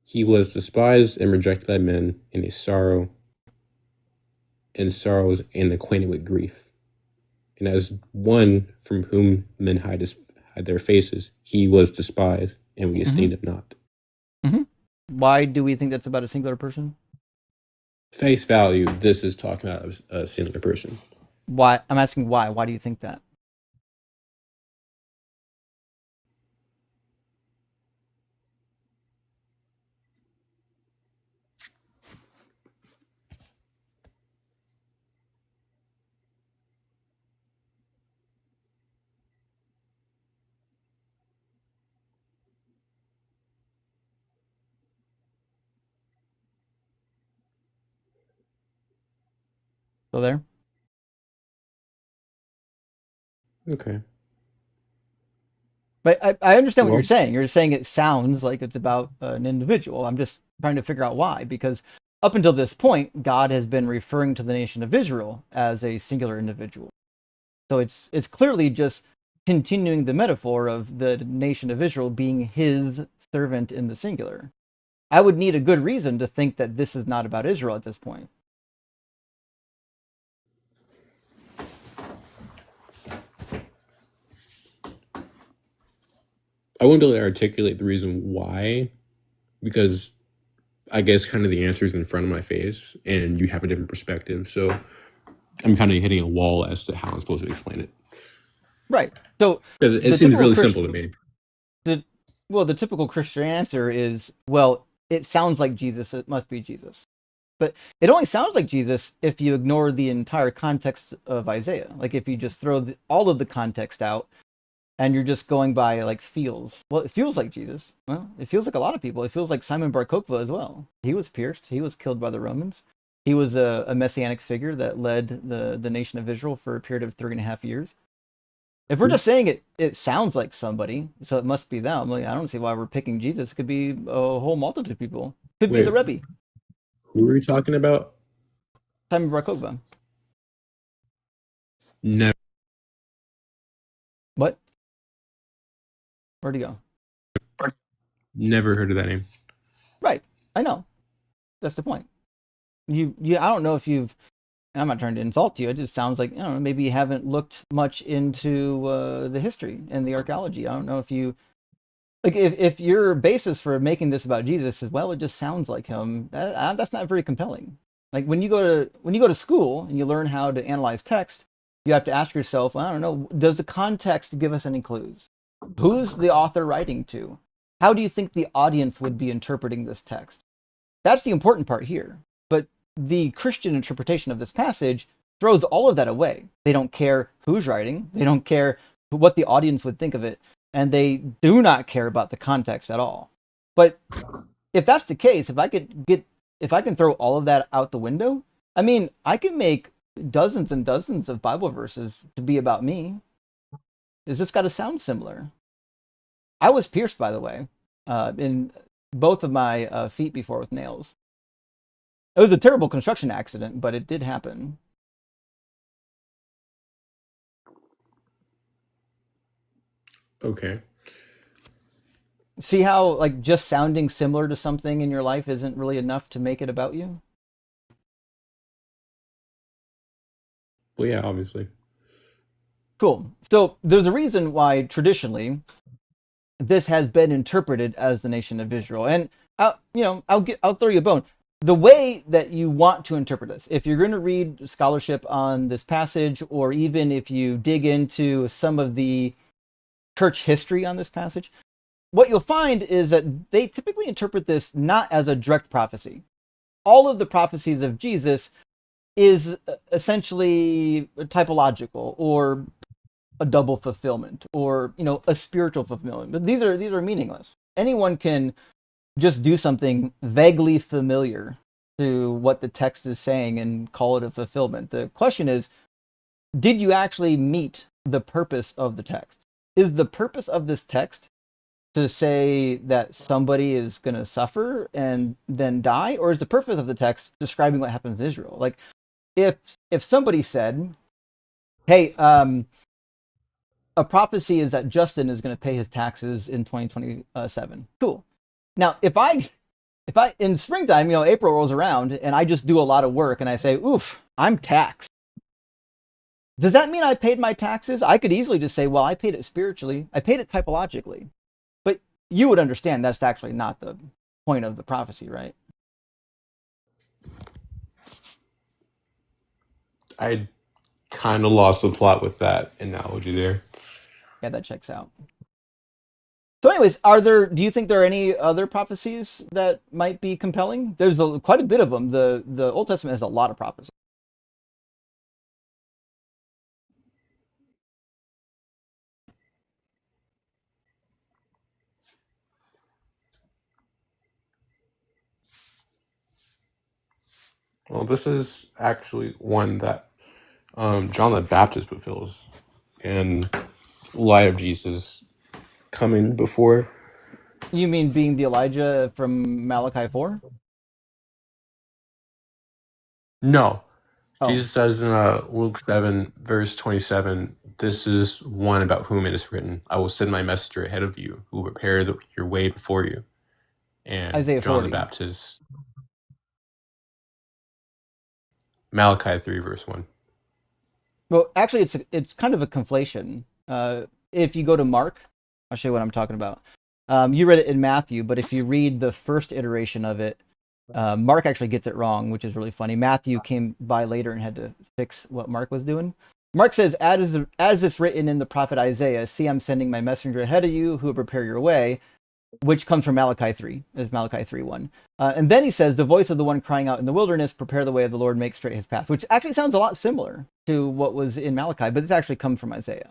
He was despised and rejected by men, and sorrows and acquainted with grief. And as one from whom men hide their faces, he was despised, and we esteemed him not. Mm-hmm. Why do we think that's about a singular person? Face value, this is talking about a singular person. Why? I'm asking why. Why do you think that? So there. Okay. But I understand what Well, you're saying. You're saying it sounds like it's about an individual. I'm just trying to figure out why, because up until this point, God has been referring to the nation of Israel as a singular individual. So it's clearly just continuing the metaphor of the nation of Israel being his servant in the singular. I would need a good reason to think that this is not about Israel at this point. I wouldn't be able to articulate the reason why, because I guess kind of the answer is in front of my face, and you have a different perspective. So I'm kind of hitting a wall as to how I'm supposed to explain it. Right. So Because it the seems typical really Christian, simple to me. the typical Christian answer is, well, it sounds like Jesus. It must be Jesus. But it only sounds like Jesus if you ignore the entire context of Isaiah. Like if you just throw all of the context out and you're just going by like feels. Well, it feels like Jesus. Well, it feels like a lot of people. It feels like Simon Bar Kokhba as well. He was pierced. He was killed by the Romans. He was a messianic figure that led the nation of Israel for a period of 3.5 years. If we're just saying it sounds like somebody, so it must be them. Like, I don't see why we're picking Jesus. It could be a whole multitude of people. Could be Wait, the Rebbe, who were you talking about? Simon Bar Kokhba. Never, What? Where'd he go? never heard of that name. Right. I know. That's the point. I don't know if you've. I'm not trying to insult you. It just sounds like, I don't know, maybe you haven't looked much into the history and the archaeology. I don't know if you like if your basis for making this about Jesus is, well, it just sounds like him. That's not very compelling. Like when you go to school and you learn how to analyze text, you have to ask yourself, I don't know, does the context give us any clues? Who's the author writing to? How do you think the audience would be interpreting this text? That's the important part here. But the Christian interpretation of this passage throws all of that away. They don't care who's writing. They don't care what the audience would think of it. And they do not care about the context at all. But if that's the case, if I can throw all of that out the window, I mean, I can make dozens and dozens of Bible verses to be about me. Is this got to sound similar? I was pierced, by the way, in both of my feet before with nails. It was a terrible construction accident, but it did happen. Okay. See how like just sounding similar to something in your life isn't really enough to make it about you? Well, yeah, obviously. Cool. So there's a reason why traditionally this has been interpreted as the nation of Israel. And I'll throw you a bone. The way that you want to interpret this, if you're going to read scholarship on this passage, or even if you dig into some of the church history on this passage, what you'll find is that they typically interpret this not as a direct prophecy. All of the prophecies of Jesus is essentially typological or a double fulfillment or a spiritual fulfillment. But these are meaningless. Anyone can just do something vaguely familiar to what the text is saying and call it a fulfillment. The question is, did you actually meet the purpose of the text? Is the purpose of this text to say that somebody is going to suffer and then die? Or is the purpose of the text describing what happens in Israel? Like if somebody said, hey, a prophecy is that Justin is going to pay his taxes in 2027. Cool. Now, if I in springtime, April rolls around and I just do a lot of work and I say, oof, I'm taxed. Does that mean I paid my taxes? I could easily just say, well, I paid it spiritually. I paid it typologically. But you would understand that's actually not the point of the prophecy, right? I kind of lost the plot with that analogy there. Yeah, that checks out. So anyways, do you think there are any other prophecies that might be compelling? There's quite a bit of them. The Old Testament has a lot of prophecies. Well, this is actually one that John the Baptist fulfills in light of Jesus coming before. You mean being the Elijah from Malachi 4? No. Oh, Jesus says in Luke 7, verse 27, this is one about whom it is written, I will send my messenger ahead of you, who will prepare your way before you. And Isaiah John 40. the Baptist, Malachi 3, verse 1. Well, actually, it's kind of a conflation. If you go to Mark, I'll show you what I'm talking about. You read it in Matthew, but if you read the first iteration of it, Mark actually gets it wrong, which is really funny. Matthew came by later and had to fix what Mark was doing. Mark says, as is written in the prophet Isaiah, see, I'm sending my messenger ahead of you who will prepare your way. which comes from Malachi 3, is Malachi 3:1. And then he says, the voice of the one crying out in the wilderness, prepare the way of the Lord, make straight his path, which actually sounds a lot similar to what was in Malachi, but this actually comes from Isaiah.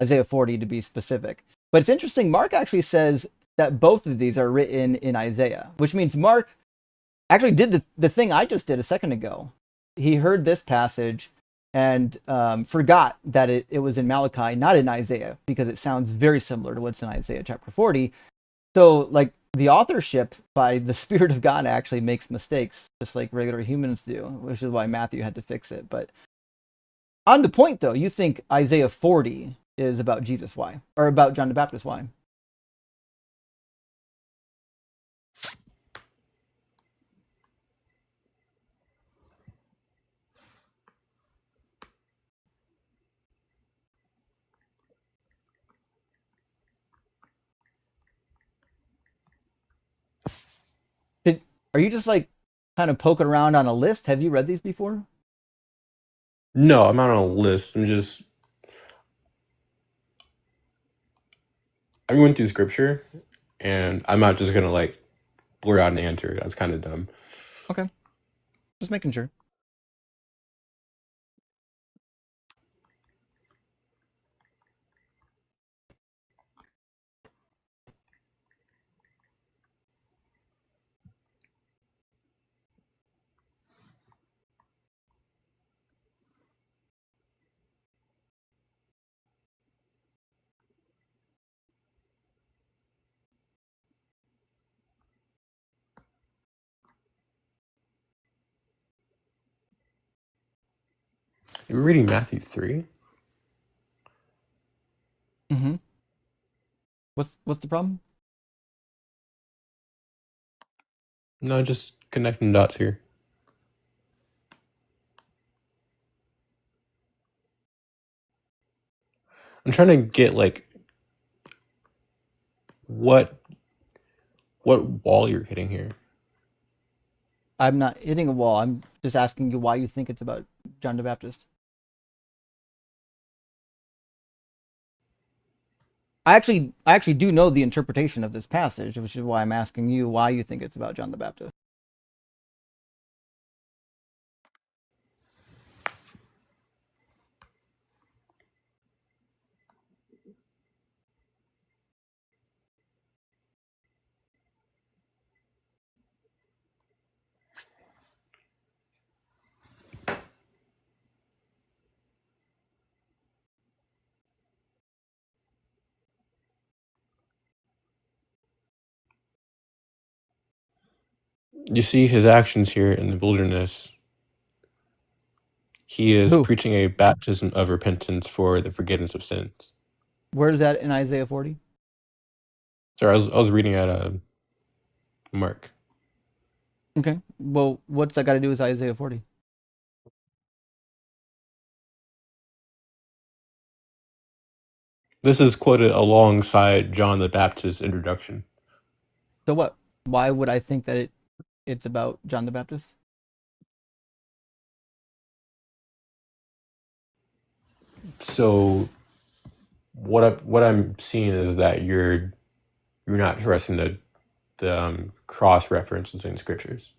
Isaiah 40 to be specific. But it's interesting, Mark actually says that both of these are written in Isaiah, which means Mark actually did the thing I just did a second ago. He heard this passage and forgot that it was in Malachi, not in Isaiah, because it sounds very similar to what's in Isaiah chapter 40. So, like, the authorship by the Spirit of God actually makes mistakes, just like regular humans do, which is why Matthew had to fix it. But on the point, though, you think Isaiah 40 is about Jesus. Why? Or about John the Baptist. Why? Did, are you just like kind of poking around on a list? Have you read these before? No, I'm not on a list. I'm going through scripture, and I'm not just gonna like blur out an answer. That's kind of dumb. Okay, just making sure. You're reading Matthew 3? Mm-hmm. What's the problem? No, just connecting dots here. I'm trying to get like what wall you're hitting here. I'm not hitting a wall. I'm just asking you why you think it's about John the Baptist. I actually do know the interpretation of this passage, which is why I'm asking you why you think it's about John the Baptist. You see his actions here in the wilderness. He is Who? preaching a baptism of repentance for the forgiveness of sins. Where is that in Isaiah 40? Sorry, I was reading at Mark. Okay. Well, what's that got to do with Isaiah 40? This is quoted alongside John the Baptist's introduction. So what? Why would I think that it's about John the Baptist? So what I'm seeing is that you're not trusting the cross references in scriptures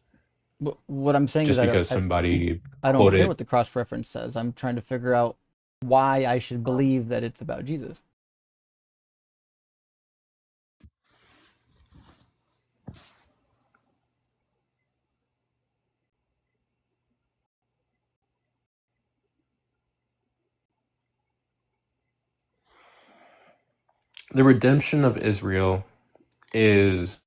What I'm saying is just because somebody I don't care quoted. what the cross reference says. I'm trying to figure out why I should believe that it's about Jesus. The redemption of Israel is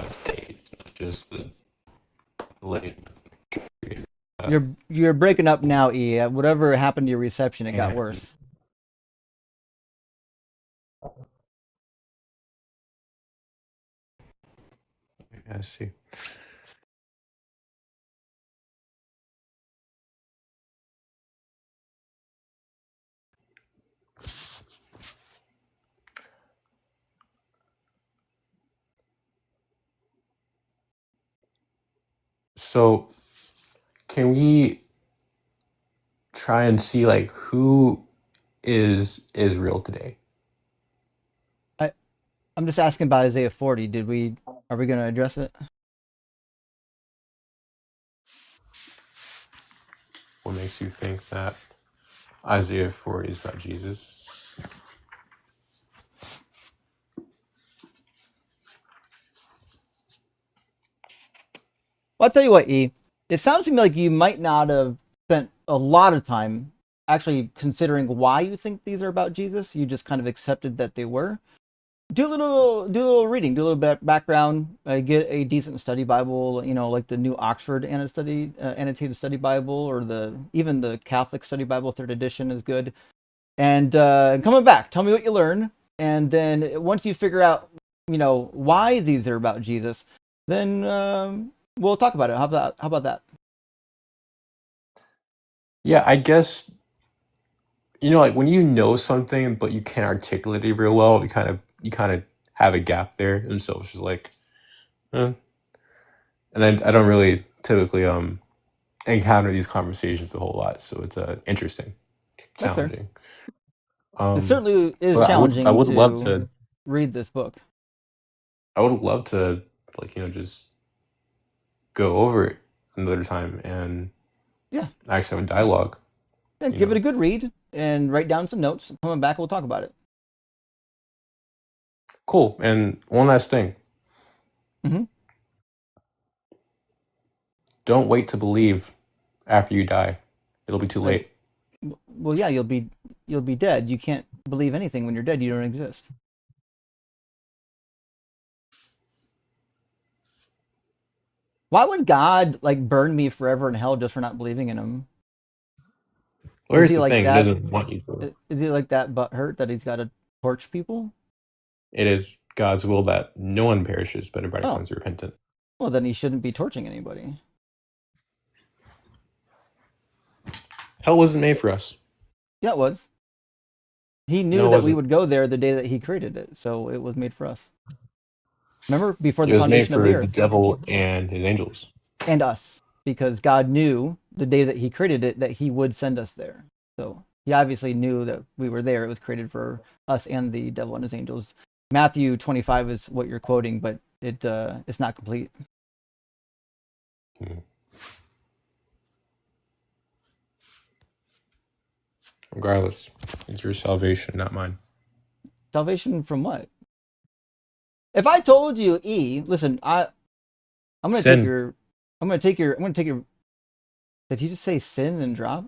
stage, not just the late. You're breaking up now, E. Whatever happened to your reception, it got And worse. I see. So can we try and see like who is Israel today. I'm just asking about Isaiah 40. Are we going to address it? What makes you think that Isaiah 40 is about Jesus? Well, I'll tell you what, E. It sounds to me like you might not have spent a lot of time actually considering why you think these are about Jesus. You just kind of accepted that they were. Do a little reading, do a little bit background. Get a decent study Bible, like the New Oxford Annotated Study Bible, or even the Catholic Study Bible, third edition is good. And coming back, tell me what you learn, and then once you figure out, why these are about Jesus, then we'll talk about it. How about that? Yeah, I guess like when you know something but you can't articulate it real well, you kind of have a gap there, and so it's just like, eh. And I don't really typically encounter these conversations a whole lot, so it's interesting, That's fair. challenging. It certainly is But I challenging would love to to read this book. I would love to just go over it another time and Yeah, actually have a dialogue. and give it a good read and write down some notes. Coming back, we'll talk about it. Cool. And one last thing. Mm-hmm. Don't wait to believe after you die. It'll be too late. Well, yeah, you'll be dead. You can't believe anything when you're dead. You don't exist. Why would God burn me forever in hell just for not believing in him? Well, Is here's he the like thing. He that? doesn't want you to. Is he like that butthurt that he's got to torch people? It is God's will that no one perishes, but everybody comes repentant. Well, then he shouldn't be torching anybody. Hell wasn't made for us. Yeah, it was. He knew that we would go there the day that he created it, so it was made for us. Remember, before the foundation of the earth. It was made for the devil and his angels. And us, because God knew the day that he created it that he would send us there. So he obviously knew that we were there. It was created for us and the devil and his angels. Matthew 25 is what you're quoting, but it's not complete. Regardless, it's your salvation, not mine. Salvation from what? If I told you, listen, I'm gonna take your. Did you just say sin and drop?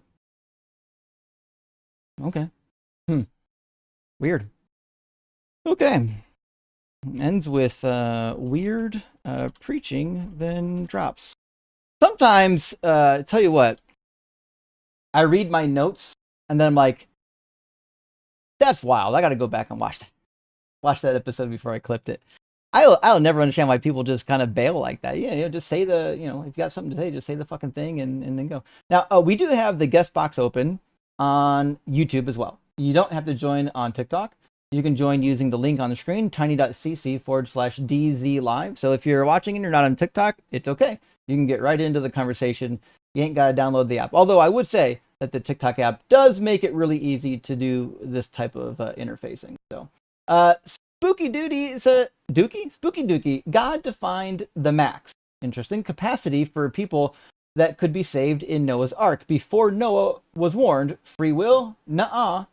Okay. Weird. Okay. Ends with weird preaching, then drops. Sometimes, tell you what, I read my notes and then I'm like, that's wild. I got to go back and watch that episode before I clipped it. I'll never understand why people just kind of bail like that. Yeah, just say if you got something to say, just say the fucking thing and then go. Now, we do have the guest box open on YouTube as well. You don't have to join on TikTok. You can join using the link on the screen, tiny.cc/DZ live. So if you're watching and you're not on TikTok, it's okay. You can get right into the conversation. You ain't got to download the app. Although I would say that the TikTok app does make it really easy to do this type of interfacing. So, Spooky Dookie. God defined the max. Interesting capacity for people that could be saved in Noah's Ark before Noah was warned. Free will? Nuh-uh.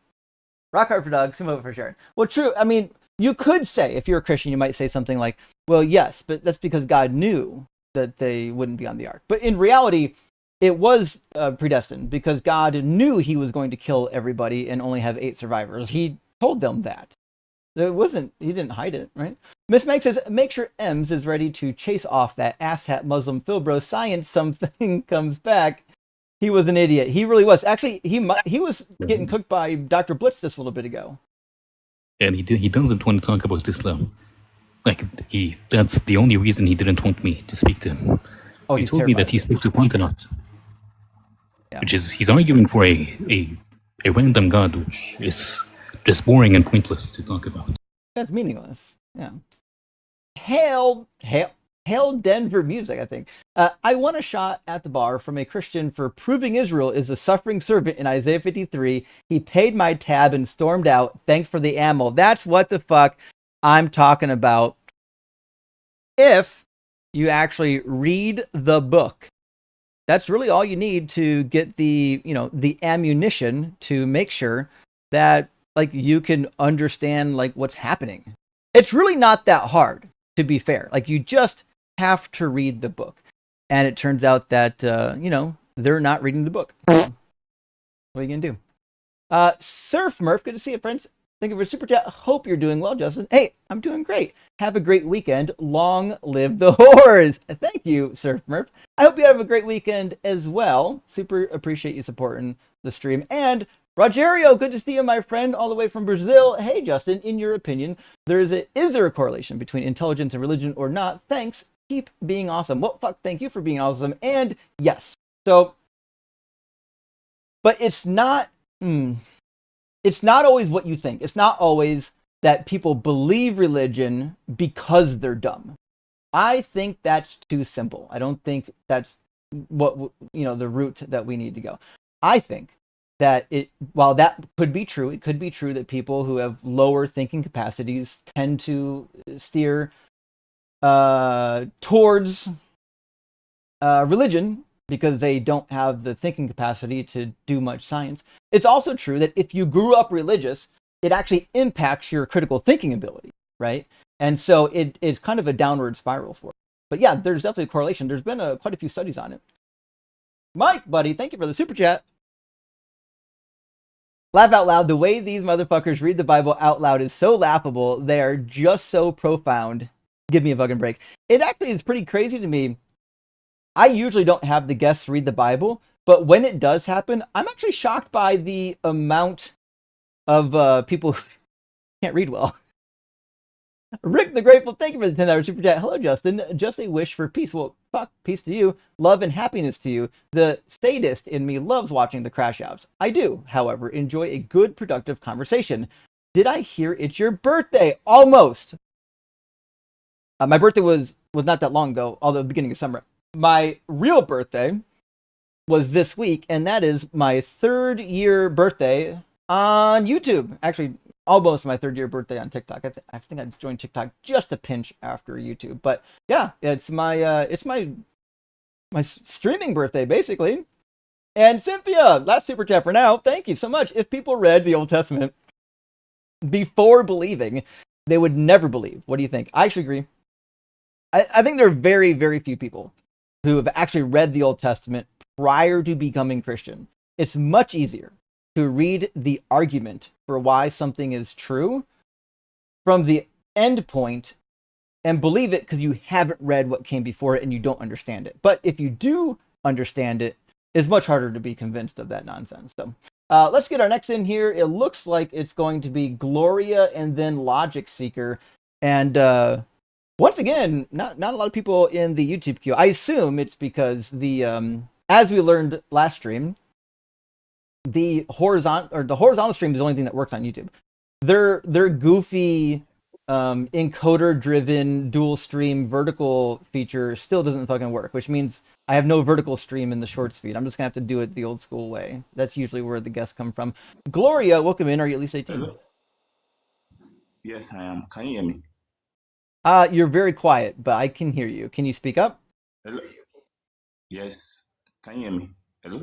Rock hard for Doug, some of it for Sharon. Well, true. I mean, you could say, if you're a Christian, you might say something like, well, yes, but that's because God knew that they wouldn't be on the ark. But in reality, it was predestined because God knew he was going to kill everybody and only have 8 survivors. He told them that. He didn't hide it, right? Miss Meg says, make sure Ems is ready to chase off that asshat Muslim Philbro science something comes back. He was an idiot. He really was. Actually, he was getting cooked by Dr. Blitz just a little bit ago. And he doesn't want to talk about Islam. That's the only reason he didn't want me to speak to him. Oh, he told me that he spoke to Pontanot. Yeah. Which is, he's arguing for a random god, which is just boring and pointless to talk about. That's meaningless. Yeah. Hail. Hail Denver Music, I think. I won a shot at the bar from a Christian for proving Israel is a suffering servant in Isaiah 53. He paid my tab and stormed out. Thanks for the ammo. That's what the fuck I'm talking about. If you actually read the book, that's really all you need to get the, the ammunition to make sure that like you can understand like what's happening. It's really not that hard, to be fair. Like you just have to read the book. And it turns out that, they're not reading the book. What are you going to do? Surf Murph, good to see you, friends. Thank you for super chat. Hope you're doing well, Justin. Hey, I'm doing great. Have a great weekend. Long live the whores. Thank you, Surf Murph. I hope you have a great weekend as well. Super appreciate you supporting the stream. And Rogerio, good to see you, my friend, all the way from Brazil. Hey, Justin, in your opinion, is there a correlation between intelligence and religion or not? Thanks. Keep being awesome. Well, fuck, thank you for being awesome. And yes. So, but it's not always what you think. It's not always that people believe religion because they're dumb. I think that's too simple. I don't think that's what, the route that we need to go. I think that while that could be true, it could be true that people who have lower thinking capacities tend to steer towards religion because they don't have the thinking capacity to do much science. It's also true that if you grew up religious, it actually impacts your critical thinking ability, right? And so it's kind of a downward spiral for it. But yeah, there's definitely a correlation. There's been quite a few studies on it. Mike, buddy, thank you for the super chat. Laugh out loud. The way these motherfuckers read the Bible out loud is so laughable. They are just so profound. Give me a fucking break. It actually is pretty crazy to me. I usually don't have the guests read the Bible, but when it does happen, I'm actually shocked by the amount of people who can't read well. Rick the Grateful, thank you for the $10 super chat. Hello, Justin. Just a wish for peace. Well, fuck, peace to you. Love and happiness to you. The sadist in me loves watching the crash outs. I do, however, enjoy a good, productive conversation. Did I hear it's your birthday? Almost. My birthday was not that long ago, although beginning of summer. My real birthday was this week, and that is my 3rd year birthday on YouTube. Actually, almost my 3rd year birthday on TikTok. I think I joined TikTok just a pinch after YouTube, but yeah, it's my streaming birthday basically. And Cynthia, last super chat for now. Thank you so much. If people read the Old Testament before believing, they would never believe. What do you think? I actually agree. I think there are very, very few people who have actually read the Old Testament prior to becoming Christian. It's much easier to read the argument for why something is true from the end point and believe it because you haven't read what came before it and you don't understand it. But if you do understand it, it's much harder to be convinced of that nonsense. So let's get our next in here. It looks like it's going to be Gloria and then Logic Seeker. And once again, not a lot of people in the YouTube queue. I assume it's because the as we learned last stream, the horizontal stream is the only thing that works on YouTube. Their goofy encoder driven dual stream vertical feature still doesn't fucking work, which means I have no vertical stream in the shorts feed. I'm just gonna have to do it the old school way. That's usually where the guests come from. Gloria, welcome in. Are you at least 18? Hello? Yes, I am. Can you hear me? You're very quiet, but I can hear you. Can you speak up? Hello? Yes. Can you hear me? Hello?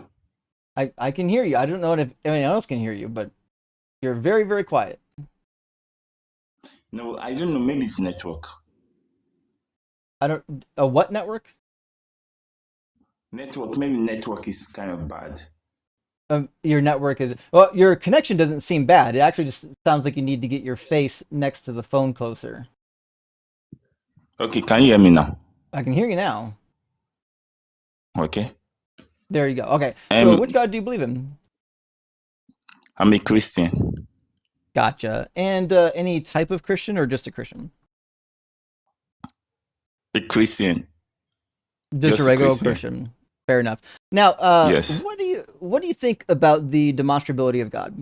I can hear you. I don't know if anyone else can hear you, but you're very, very quiet. No, I don't know. Maybe it's network. A what network? Network. Maybe network is kind of bad. Your network is... Well, your connection doesn't seem bad. It actually just sounds like you need to get your face next to the phone closer. Okay, can you hear me now? I can hear you now. Okay. There you go. Okay. So which God do you believe in? I'm a Christian. Gotcha. And any type of Christian or just a Christian? A Christian. Just a regular Christian. Fair enough. Now, yes. What do you think about the demonstrability of God?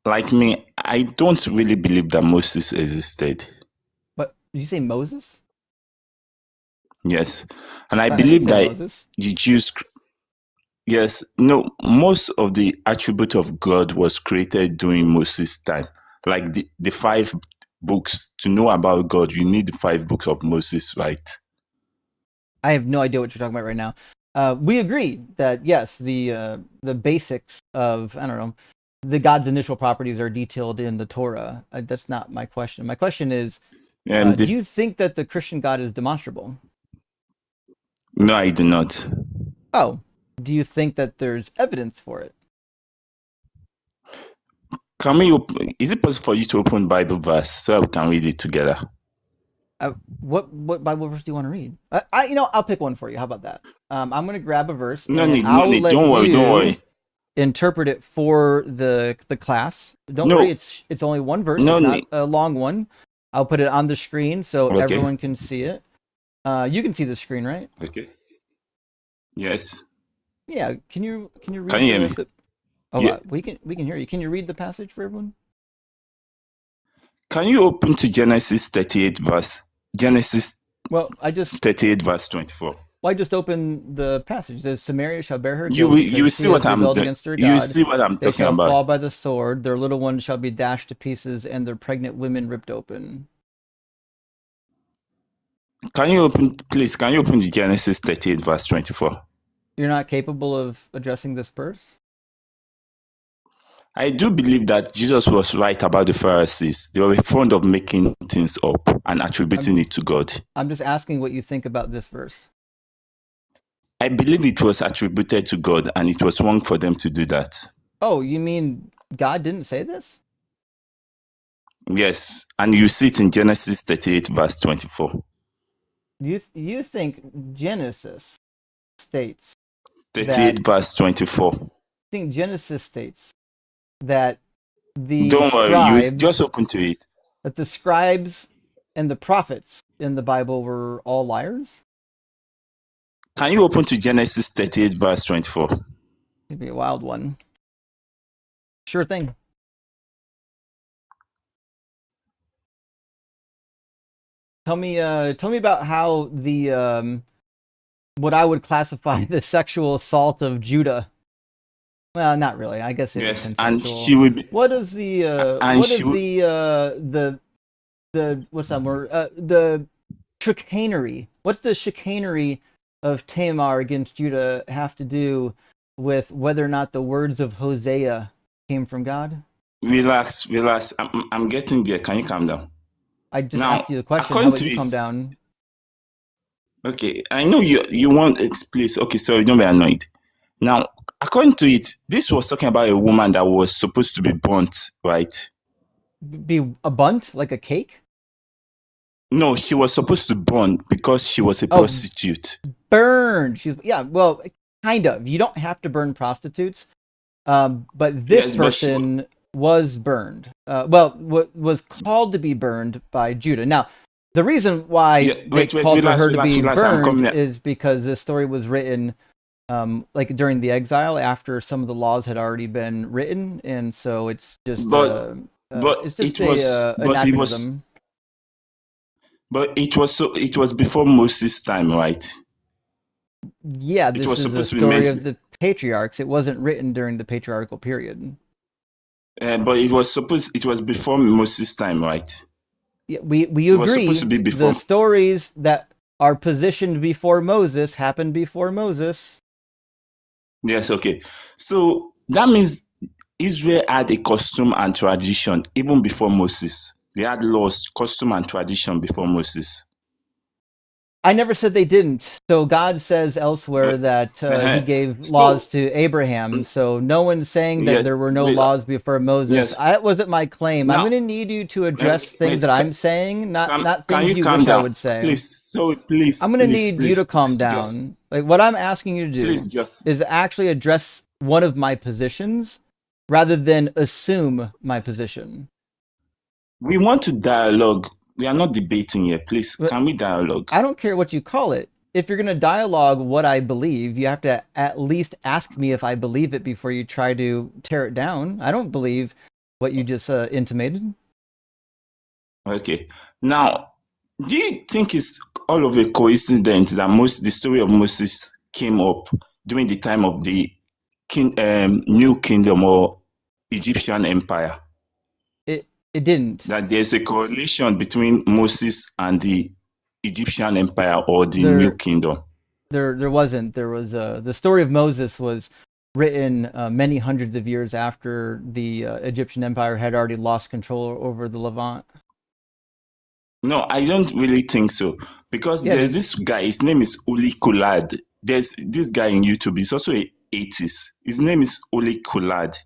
Like me, I don't really believe that Moses existed. Did you say Moses? Yes. And I I didn't believe say that Moses. the Jews, yes, no, most of the attribute of God was created during Moses' time. Like the five books, to know about God, you need the 5 books of Moses, right? I have no idea what you're talking about right now. We agree that yes, the basics of, I don't know, the God's initial properties are detailed in the Torah. That's not my question. My question is, do The, you think that the Christian God is demonstrable? no, I do not. Oh, do you think that there's evidence for it? Can we is it possible for you to open Bible verse so we can read it together? What Bible verse do you want to read? I'll pick one for you. How about that? I'm gonna grab a verse No and need, no I'll need. let Don't worry, don't you worry. interpret it for the class. Don't worry, No, it's only one verse. no It's not need. a long one. I'll put it on the screen so Okay, everyone can see it. You can see the screen, right? okay. Yes. Yeah. Can you Can read you hear me? the Yeah. we can hear you. Can you read the passage for everyone? Can you open to Genesis 38 verse? Genesis Well, 38 verse 24. I just opened the passage. It says, Samaria shall bear her You guilt will, you will because see she has what I'm rebelled doing. against her You will God. see what I'm They talking shall about. fall by the sword. Their little ones shall be dashed to pieces, and their pregnant women ripped open. Can you open, please? Can you open to Genesis 38 verse 24? You're not capable of addressing this verse? I do believe that Jesus was right about the Pharisees. They were fond of making things up and attributing it to God. I'm just asking what you think about this verse. I believe it was attributed to God and it was wrong for them to do that. Oh, you mean God didn't say this? Yes, and you see it in Genesis 38 verse 24. You think Genesis states that 38 verse 24. Genesis states that the Don't worry, you just scribes open to it. and the prophets in the Bible were all liars? Can you open to Genesis 38 verse 24? It'd be a wild one. Sure thing. Tell me about how the what I would classify the sexual assault of Judah. Well, not really. I guess it was Yes, consensual. and she will be, What is the and what she is will, the what's that word? The chicanery. What's the chicanery of Tamar against Judah have to do with whether or not the words of Hosea came from God? relax, relax. I'm getting there. Can you calm down? I just Now, asked you the question. How according about to you calm it, down? okay, I know you want it, please. Okay, sorry, don't be annoyed. Now, according to it, this was talking about a woman that was supposed to be burnt, right? Be a bunt like a cake? No, she was supposed to burn because she was a Oh, prostitute. burned. Well, kind of. You don't have to burn prostitutes, but this Yes, but she, person was burned. Was called to be burned by Judah. Now, the reason why yeah, they wait, called for relax, her to relax, be relax. I'm burned coming there. is because this story was written like during the exile after some of the laws had already been written, and so it's just But it was, anachronism. it was before Moses' time, right? Yeah, It this was is a supposed to be story meant, of the patriarchs. It wasn't written during the patriarchal period. but it was before Moses' time, right? Yeah, we It was supposed to agree. be The before. stories that are positioned before Moses happened before Moses. Yes, okay. So that means Israel had a custom and tradition even before Moses. They had laws, custom, and tradition before Moses. I never said they didn't. So God says elsewhere But, that he gave laws so, to Abraham. So no one's saying that yes, there were no wait, laws before Moses. yes. That wasn't my claim. I'm Now, going to need you to address things wait, that I'm saying, not can things you you calm wish I down? would say. Please, so please, I'm going to please, need you to please, calm just, down. Like what I'm asking you to please, do just. is actually address one of my positions rather than assume my position. We want to dialogue. We are not debating here. Please, But can we dialogue? I don't care what you call it. If you're going to dialogue what I believe, you have to at least ask me if I believe it before you try to tear it down. I don't believe what you just intimated. Okay. Now, Do you think it's all of a coincidence that the story of Moses came up during the time of the New Kingdom or Egyptian Empire? It didn't. That there's a correlation between Moses and the Egyptian Empire or the New There Kingdom? there wasn't. There was the story of Moses was written many hundreds of years after the Egyptian Empire had already lost control over the Levant. No, I don't really think so. Because Yeah, there's this guy, his name is Uli Kulad. There's this guy in YouTube, he's also a atheist. His name is Uli Kulad.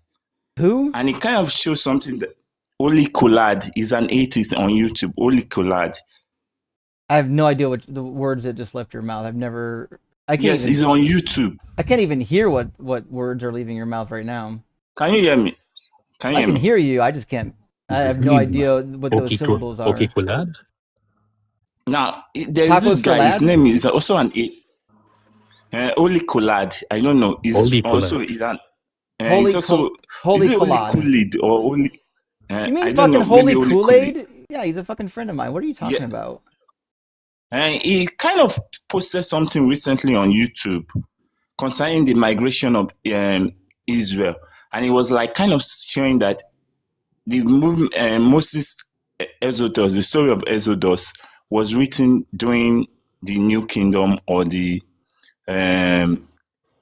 who? And it kind of shows something that Uli Kulad is an atheist on YouTube. Uli Kulad. I have no idea what the words that just left your mouth. I've never. I can't Yes, even. he's on YouTube. I can't even hear what words are leaving your mouth right now. Can you hear me? Can you I hear can me? hear you. I just can't. I Is his have no name idea what those syllables are. Okikulad? Now, there's this Tacos for guy, his lad? name is also an Uli Kulad. I don't know. He's Oli also Kulad. is an Holy he's also Kol- Holy is it Uli Kolad. Kulid or Uli You mean I don't fucking know, Holy maybe Uli Kulid. Kool-Aid? Yeah, he's a fucking friend of mine. What are you talking Yeah. about? And he kind of posted something recently on YouTube concerning the migration of Israel, and he was like kind of showing that the movement, Moses Exodus, the story of Exodus, was written during the New Kingdom or the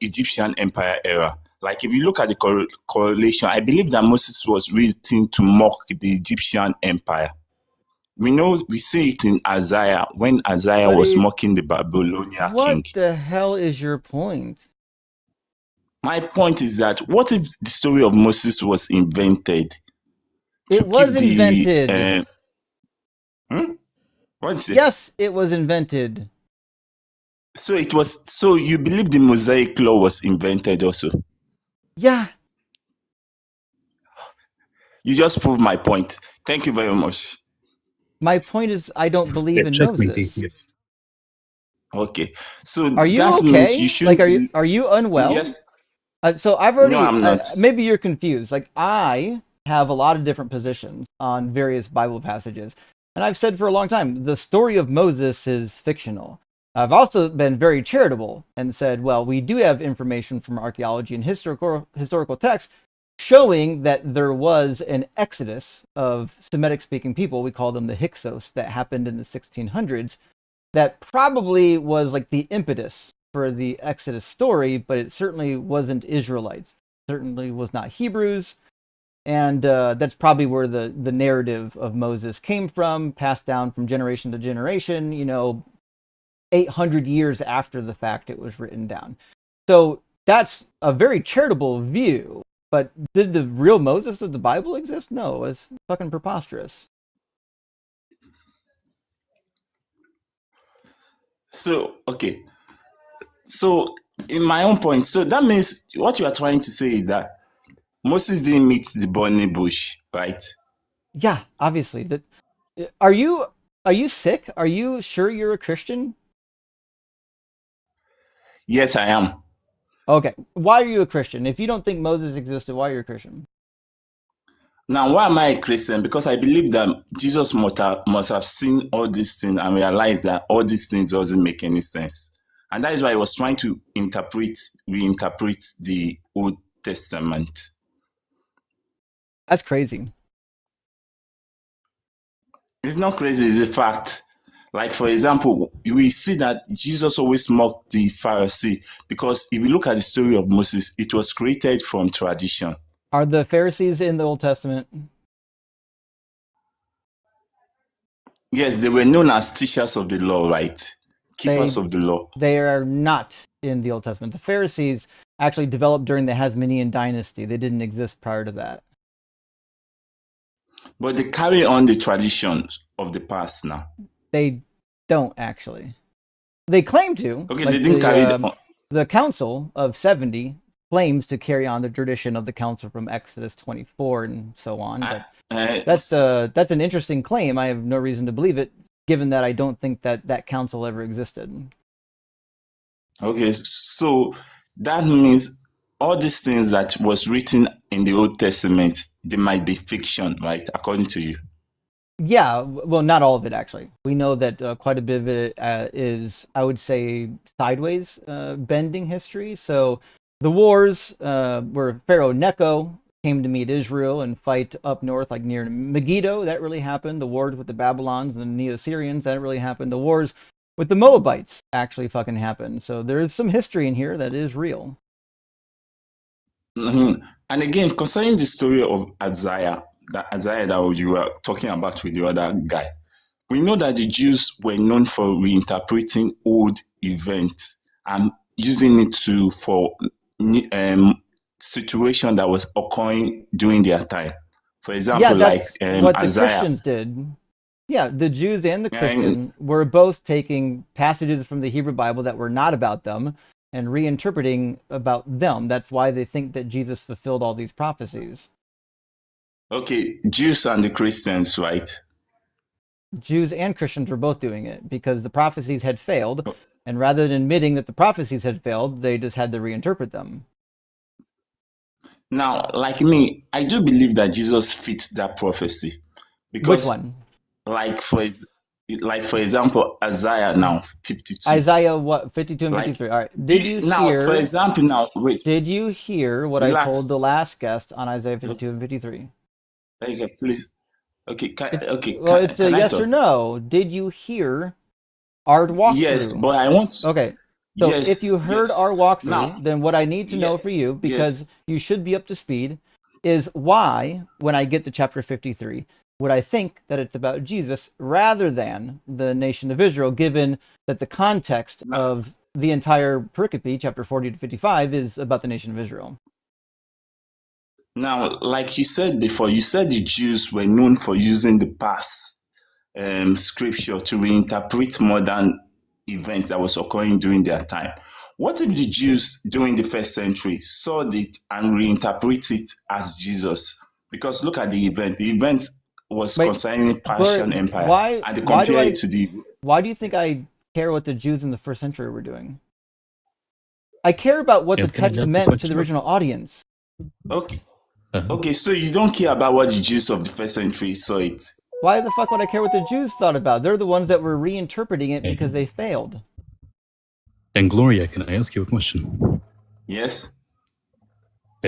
Egyptian Empire era. Like if you look at the correlation, I believe that Moses was written to mock the Egyptian Empire. We know, we see it in Isaiah when Isaiah was mocking the Babylonian king. What the hell is your point? My point is that what if the story of Moses was invented? It was invented. What is it? Yes, it was invented. So it was. So you believe the Mosaic law was invented also? Yeah. You just proved my point. Thank you very much. My point is, I don't believe in Checkmate Moses. atheist. Okay. So Are you that okay? means you should. Like, are you unwell? Yes. So I've already. No, I'm not. Maybe you're confused. Like I have a lot of different positions on various Bible passages, and I've said for a long time the story of Moses is fictional. I've also been very charitable and said, well, we do have information from archaeology and historical texts showing that there was an exodus of Semitic-speaking people. We call them the Hyksos that happened in the 1600s. That probably was like the impetus for the Exodus story, but it certainly wasn't Israelites. It certainly was not Hebrews. And that's probably where the narrative of Moses came from, passed down from generation to generation, 800 years after the fact it was written down. So that's a very charitable view. But did the real Moses of the Bible exist? No, it's fucking preposterous. So, okay. So, in my own point, so that means what you are trying to say is that Moses didn't meet the burning bush, right? Yeah, obviously. Are you sick? Are you sure you're a Christian? Yes, I am. Okay. Why are you a Christian? If you don't think Moses existed, why are you a Christian? Now, why am I a Christian? Because I believe that Jesus must have seen all these things and realized that all these things doesn't make any sense. And that is why he was trying to reinterpret the Old Testament. That's crazy. It's not crazy, it's a fact. Like, for example, we see that Jesus always mocked the Pharisee because if you look at the story of Moses, it was created from tradition. Are the Pharisees in the Old Testament? Yes, they were known as teachers of the law, right? Keepers of the law. They are not in the Old Testament. The Pharisees actually developed during the Hasmonean dynasty. They didn't exist prior to that. But they carry on the traditions of the past now. They don't actually. They claim to. Okay, like they didn't carry on. The Council of 70 claims to carry on the tradition of the council from Exodus 24 and so on. But that's an interesting claim. I have no reason to believe it, given that I don't think that council ever existed. Okay, so that means all these things that was written in the Old Testament, they might be fiction, right? According to you. Yeah, well, not all of it actually. We know that quite a bit of it is, I would say, sideways bending history. So the wars where Pharaoh Necho came to meet Israel and fight up north, like near Megiddo, that really happened. The wars with the Babylons and the Neo-Assyrians, that really happened. The wars with the Moabites actually fucking happened. So there is some history in here that is real. And again, concerning the story of Isaiah that you were talking about with the other guy, we know that the Jews were known for reinterpreting old events and using it for situation that was occurring during their time. For example, Yeah, like that's what the Isaiah. Christians did. Yeah, the Jews and the And Christian were both taking passages from the Hebrew Bible that were not about them and reinterpreting about them. That's why they think that Jesus fulfilled all these prophecies. okay, Jews and the Christians, right? Jews and Christians were both doing it because the prophecies had failed, and rather than admitting that the prophecies had failed, they just had to reinterpret them. Now, like me, I do believe that Jesus fits that prophecy Which because, one? like for example, Isaiah now 52. Isaiah what 52 and Like 53. All right. Did you now, for hear example, now wait, did you hear what I relax. told the last guest on Isaiah 52 Okay, and 53? okay, please. Okay, It's a can I yes or talk? no. Did you hear our Yes, walkthrough? but I want. Okay. So if you Yes, heard yes. our walkthrough, Now, then what I need to yeah, know for you, yes. because you should be up to speed, is why, when I get to chapter 53, would I think that it's about Jesus rather than the nation of Israel, given that the context Now, of the entire pericope, chapter 40 to 55, is about the nation of Israel? now, like you said before, you said the Jews were known for using the past scripture to reinterpret modern event that was occurring during their time. What if the Jews during the first century saw it and reinterpreted it as Jesus? Because look at the event. The event was Wait, concerning Gloria, Persian Empire, why and they why do compare it I to the. why do you think I care what the Jews in the first century were doing? I care about what the And can I text ask the meant to the question? original audience. Okay, Uh-huh. okay. So you don't care about what the Jews of the first century saw it. Why the fuck would I care what the Jews thought about? They're the ones that were reinterpreting it because they failed. And Gloria, can I ask you a question? Yes.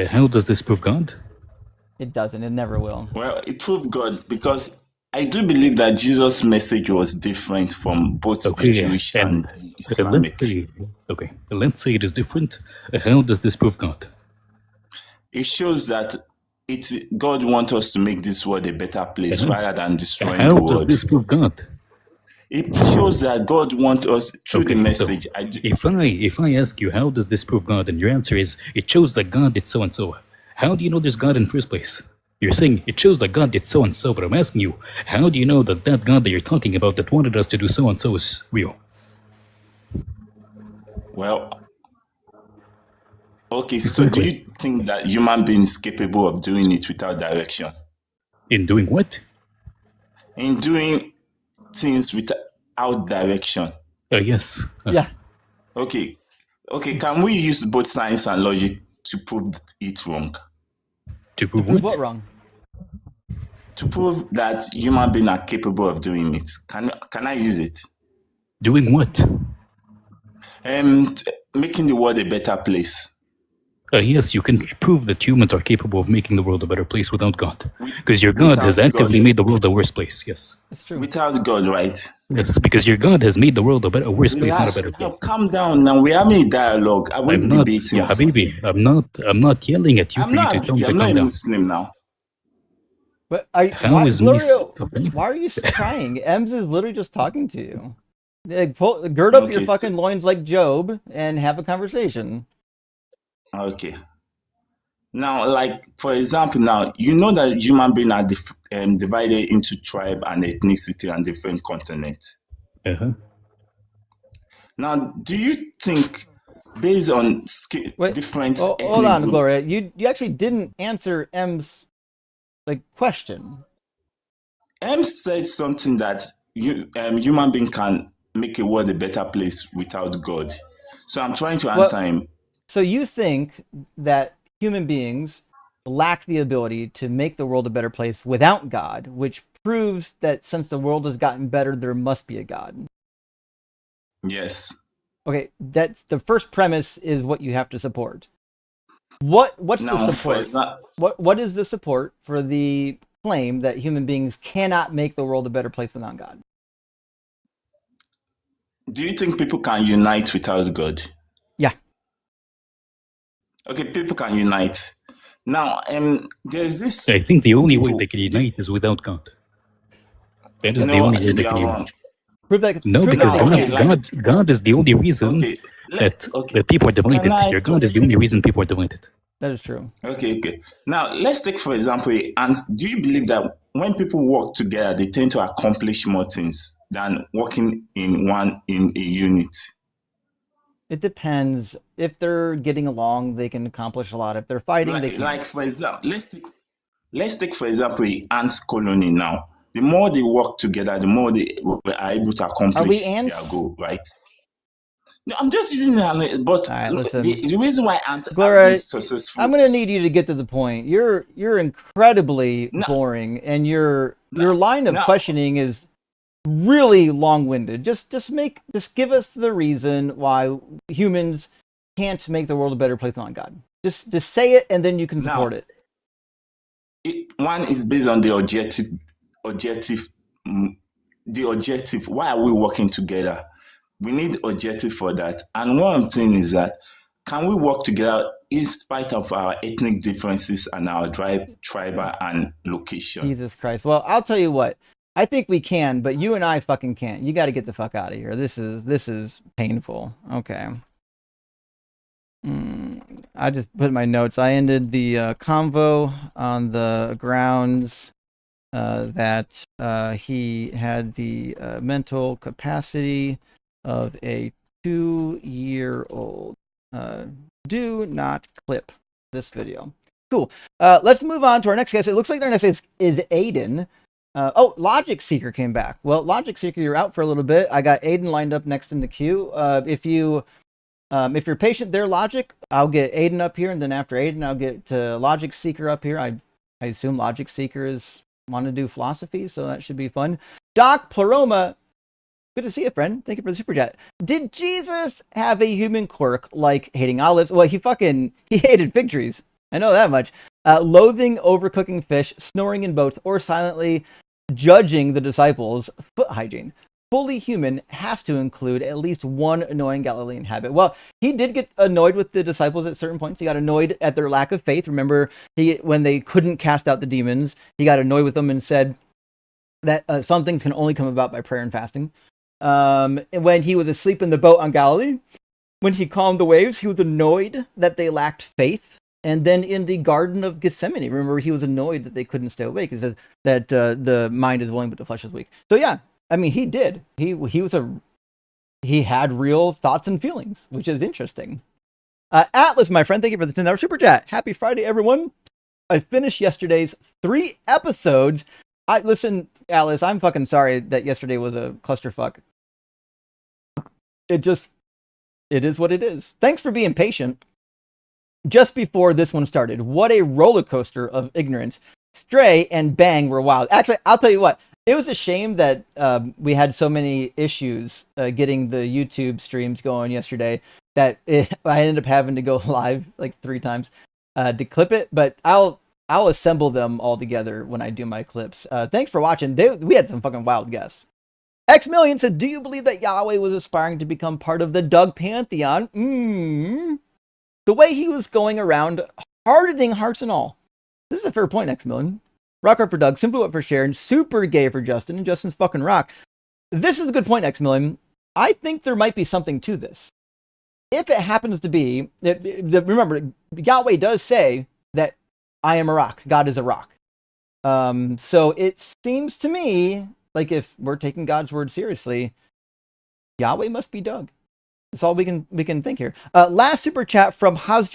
How does this prove God? It doesn't. It never will. Well, it proved God because I do believe that Jesus' message was different from both the Okay, Jewish and and the let's Islamic. say, okay, let's say it is different. How does this prove God? It shows that God wants us to make this world a better place Uh-huh. rather than destroying the How does world. this prove God? It shows that God wants us through the Okay, so message. if I ask you how does this prove God, and your answer is it shows that God did so and so, how do you know there's God in the first place? You're saying it shows that God did so and so, but I'm asking you, how do you know that that God that you're talking about that wanted us to do so and so is real? Well, okay, so do Exactly. you think that human beings capable of doing it without direction? In doing what? In doing things without direction? Yes. Yeah. Okay, can we use both science and logic to prove it wrong? To To prove prove what? what wrong? To prove that human beings are capable of doing it. Can I use it? Doing what? Making the world a better place. Yes, you can prove that humans are capable of making the world a better place without God. Because your God has Without actively God. made the world a worse place, yes. It's true. Without God, right? Yes, because your God has made the world a worse place, not a Relax. better Now place. calm down. Now we are having a dialogue. Are we I'm not, debating? yeah, Habibi, I'm not yelling at you for you to tell me to I'm not calm a down. Muslim now. But How is me? Gloria, Okay. why are you crying? Ems is literally just talking to you. Like, gird up your Okay, fucking loins like Job and have a conversation. okay. Now, like for example, now you know that human beings are divided into tribe and ethnicity and different continents. Uh-huh. Now, do you think, based on Wait, different hold ethnic on, groups, Gloria. You actually didn't answer M's like question. M said something that human being can make a world a better place without God. So I'm trying to Well, answer him. so you think that human beings lack the ability to make the world a better place without God, which proves that since the world has gotten better, there must be a God. Yes. Okay, that's the first premise is what you have to support. What's the Now, for support? example, What is the support for the claim that human beings cannot make the world a better place without God? do you think people can unite without God? Yeah. Okay, people can unite. Now, there's this I think the only way they people. can unite is without God. That is the No, only way they you can are wrong. unite. Prove No, that because they Now, okay, can't. like God is the only reason okay, okay. that people are Can divided. I Your talk? God is the only reason people are divided. That is true. Okay. Now, let's take for example, and do you believe that when people work together, they tend to accomplish more things than working in a unit? It depends. If they're getting along, they can accomplish a lot. If they're fighting, they Like can't. for example, let's take for example a ant colony now. The more they work together, the more they are able to Are we accomplish their ants? goal, right? No, I'm just using it, but All right, look, listen. the reason why ant has been Gloria, successful. I'm gonna need you to get to the point. You're incredibly No, boring, and your no, line of no. questioning is really long-winded. Just give us the reason why humans can't make the world a better place on God. Just say it, and then you can support Now, it. one is based on the objective, mm, the objective. Why are we working together? We need objective for that. And one thing is that can we work together in spite of our ethnic differences and our tribal and location? Jesus Christ. Well, I'll tell you what. I think we can, but you and I fucking can't. You got to get the fuck out of here. This is painful. Okay. I just put in my notes. I ended the convo on the grounds that he had the mental capacity of a 2-year-old. Do not clip this video. Cool. Let's move on to our next guest. It looks like our next guest is Aiden. Logic Seeker came back. Well, Logic Seeker, you're out for a little bit. I got Aiden lined up next in the queue. If you're patient there, Logic, I'll get Aiden up here, and then after Aiden, I'll get Logic Seeker up here. I assume Logic Seeker is want to do philosophy, so that should be fun. Doc Pleroma, good to see you, friend. Thank you for the super chat. Did Jesus have a human quirk like hating olives? Well, he hated fig trees. I know that much. Loathing overcooking fish, snoring in boats, or silently judging the disciples' foot hygiene. Fully human has to include at least one annoying Galilean habit. Well, he did get annoyed with the disciples at certain points. He got annoyed at their lack of faith. Remember, when they couldn't cast out the demons, he got annoyed with them and said that some things can only come about by prayer and fasting. And when he was asleep in the boat on Galilee, when he calmed the waves, he was annoyed that they lacked faith. And then in the Garden of Gethsemane, remember, he was annoyed that they couldn't stay awake. He said that the mind is willing, but the flesh is weak. So yeah, I mean, he did. He had real thoughts and feelings, which is interesting. Atlas, my friend, thank you for the $10 super chat. Happy Friday, everyone. I finished yesterday's 3 episodes. Listen, Atlas, I'm fucking sorry that yesterday was a clusterfuck. It is what it is. Thanks for being patient. Just before this one started, what a roller coaster of ignorance. Stray and Bang were wild. Actually, I'll tell you what. It was a shame that we had so many issues getting the YouTube streams going yesterday that I ended up having to go live like 3 times to clip it. But I'll assemble them all together when I do my clips. Thanks for watching. We had some fucking wild guests. X Million said, "Do you believe that Yahweh was aspiring to become part of the Doug Pantheon?" The way he was going around hardening hearts and all. This is a fair point, X Million. Rock hard for Doug, simply what for Sharon, super gay for Justin, and Justin's fucking rock. This is a good point, X Million. I think there might be something to this. If it happens to be, remember, Yahweh does say that I am a rock. God is a rock. So it seems to me like if we're taking God's word seriously, Yahweh must be Doug. That's all we can think here. Last super chat from Hazj.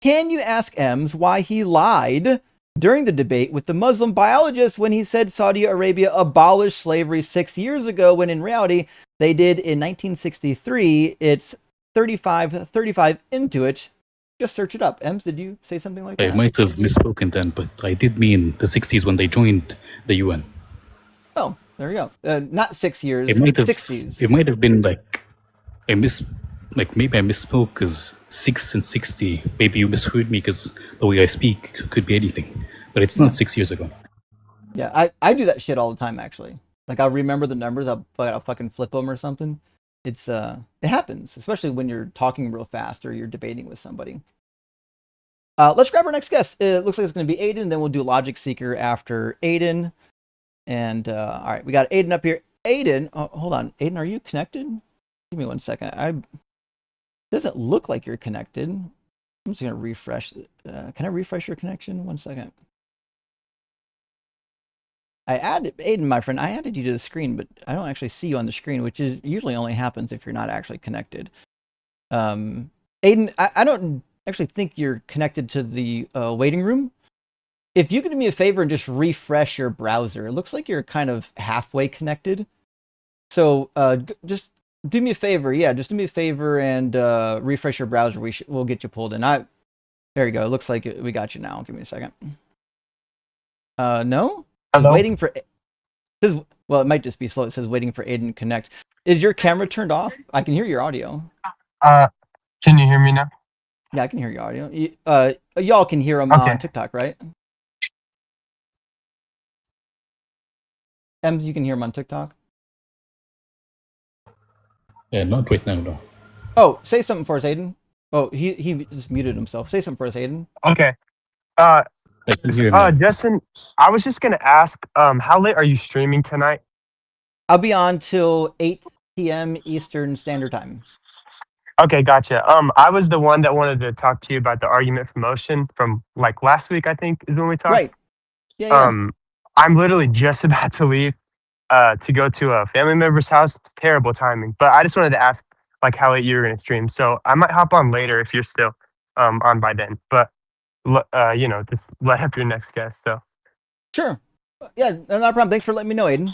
Can you ask Ems why he lied during the debate with the Muslim biologist when he said Saudi Arabia abolished slavery 6 years ago, when in reality they did in 1963? It's 35 into it. Just search it up. Ems, did you say something like I that? might have misspoken then, but I did mean the 60s when they joined the UN. Oh, there you go. Not 6 years. It might have 60s. It might have been like maybe I misspoke because 6 and 60. Maybe you misheard me because the way I speak could be anything, but it's not 6 years ago. Yeah, I do that shit all the time actually. Like I'll remember the numbers, I'll fucking flip them or something. It happens, especially when you're talking real fast or you're debating with somebody. Let's grab our next guest. It looks like it's going to be Aiden. Then we'll do Logic Seeker after Aiden. And all right, we got Aiden up here. Aiden, hold on. Aiden, are you connected? Give me 1 second. Doesn't look like you're connected. I'm just going to refresh. Can I refresh your connection? 1 second. I added Aiden, my friend. I added you to the screen, but I don't actually see you on the screen, which is usually only happens if you're not actually connected. Aiden, I don't actually think you're connected to the waiting room. If you could do me a favor and just refresh your browser, it looks like you're kind of halfway connected. So just do me a favor. Yeah, just do me a favor and refresh your browser. We'll get you pulled in. There you go. It looks like we got you now. Give me a second. No? Hello? Waiting for. Well, it might just be slow. It says waiting for Aiden to connect. Is your camera turned off? I can hear your audio. Can you hear me now? Yeah, I can hear your audio. Y'all can hear him Okay. on TikTok, right? Ems, you can hear him on TikTok. Yeah, not right now, no. Oh, say something for us, Aiden. Oh, he just muted himself. Say something for us, Aiden. Okay. I can hear him now. Justin, I was just gonna ask, how late are you streaming tonight? I'll be on till 8 p.m. Eastern Standard Time. Okay, gotcha. I was the one that wanted to talk to you about the argument for motion from like last week, I think is when we talked. Right. Yeah. I'm literally just about to leave to go to a family member's house. It's terrible timing, but I just wanted to ask like how late you were gonna stream. So I might hop on later if you're still on by then. But just let up your next guest. So Sure. Yeah, no problem. Thanks for letting me know, Aiden.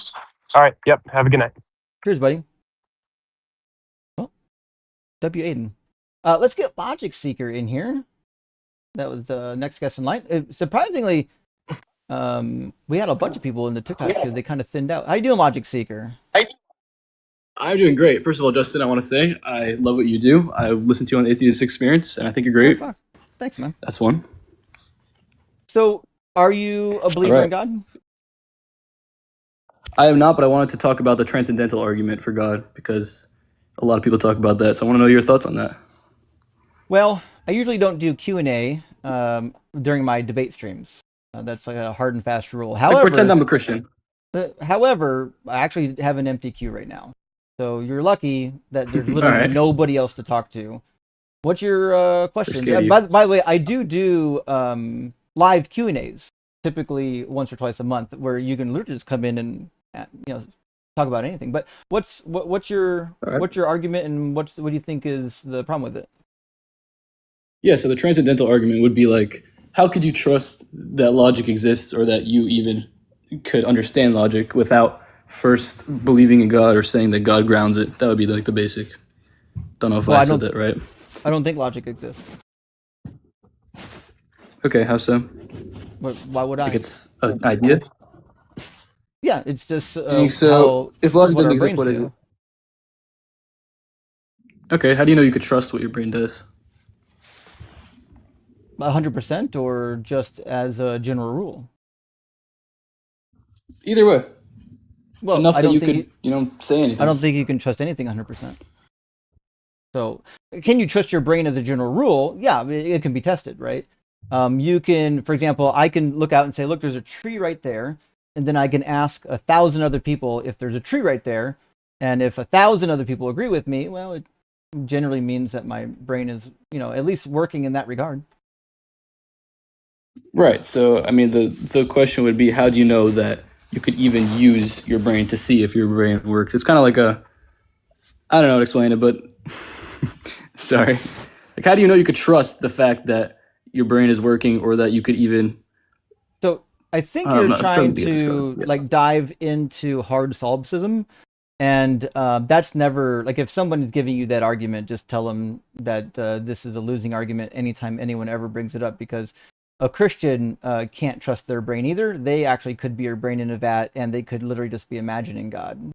all right, yep. Have a good night. Cheers, buddy. Oh, W. Aiden. Let's get Logic Seeker in here. That was the next guest in line. Surprisingly, we had a bunch of people in the TikTok queue. They kind of thinned out. How you doing, Logic Seeker? I'm doing great. First of all, Justin, I want to say I love what you do. I listened to you on Atheist Experience, and I think you're great. Oh, fuck. Thanks, man. That's one. So, are you a believer in God? I am not, but I wanted to talk about the transcendental argument for God because a lot of people talk about that. So I want to know your thoughts on that. Well, I usually don't do Q&A during my debate streams. That's like a hard and fast rule. However, Pretend I'm a Christian. However, I actually have an empty queue right now. So you're lucky that there's literally right. nobody else to talk to. What's your question? scared of you. By the way, I do live Q&As, typically once or twice a month, where you can literally just come in and talk about anything. But what's your argument, and what do you think is the problem with it? Yeah, so the transcendental argument would be like, how could you trust that logic exists or that you even could understand logic without first believing in God or saying that God grounds it? That would be like the basic. Don't know if I said that right. I don't think logic exists. Okay, how so? Why would I? Like it's an idea? Yeah, it's just so if logic doesn't exist, what is it? it? Okay, how do you know you could trust what your brain does? 100%, or just as a general rule? Either way. Well, enough I that don't you think could, say anything. I don't think you can trust anything 100%. So, can you trust your brain as a general rule? Yeah, it can be tested, right? You can, for example, I can look out and say, look, there's a tree right there. And then I can ask 1,000 other people if there's a tree right there. And if 1,000 other people agree with me, well, it generally means that my brain is, at least working in that regard. Right. So, I mean, the question would be, how do you know that you could even use your brain to see if your brain works? It's kind of like I don't know how to explain it, but sorry. Like, how do you know you could trust the fact that your brain is working or that you could even... So I think you're trying to dive into hard solipsism. And that's never like if someone is giving you that argument, just tell them that this is a losing argument anytime anyone ever brings it up, because a Christian can't trust their brain either. They actually could be your brain in a vat, and they could literally just be imagining God.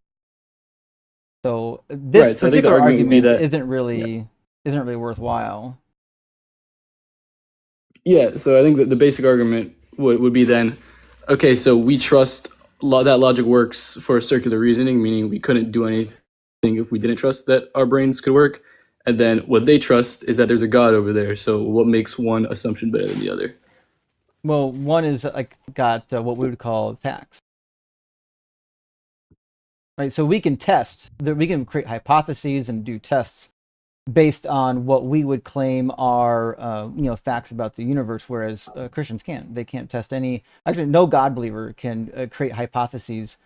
So this Right. So I think the particular argument would be argument that isn't really worthwhile. yeah. So I think that the basic argument would be then, okay, so we trust that logic works for circular reasoning, meaning we couldn't do anything if we didn't trust that our brains could work. And then what they trust is that there's a God over there. So what makes one assumption better than the other? Well, one is like got what we would call facts, right? So we can test that, we can create hypotheses and do tests based on what we would claim are facts about the universe, whereas Christians can't. They can't test any. Actually, no God believer can create hypotheses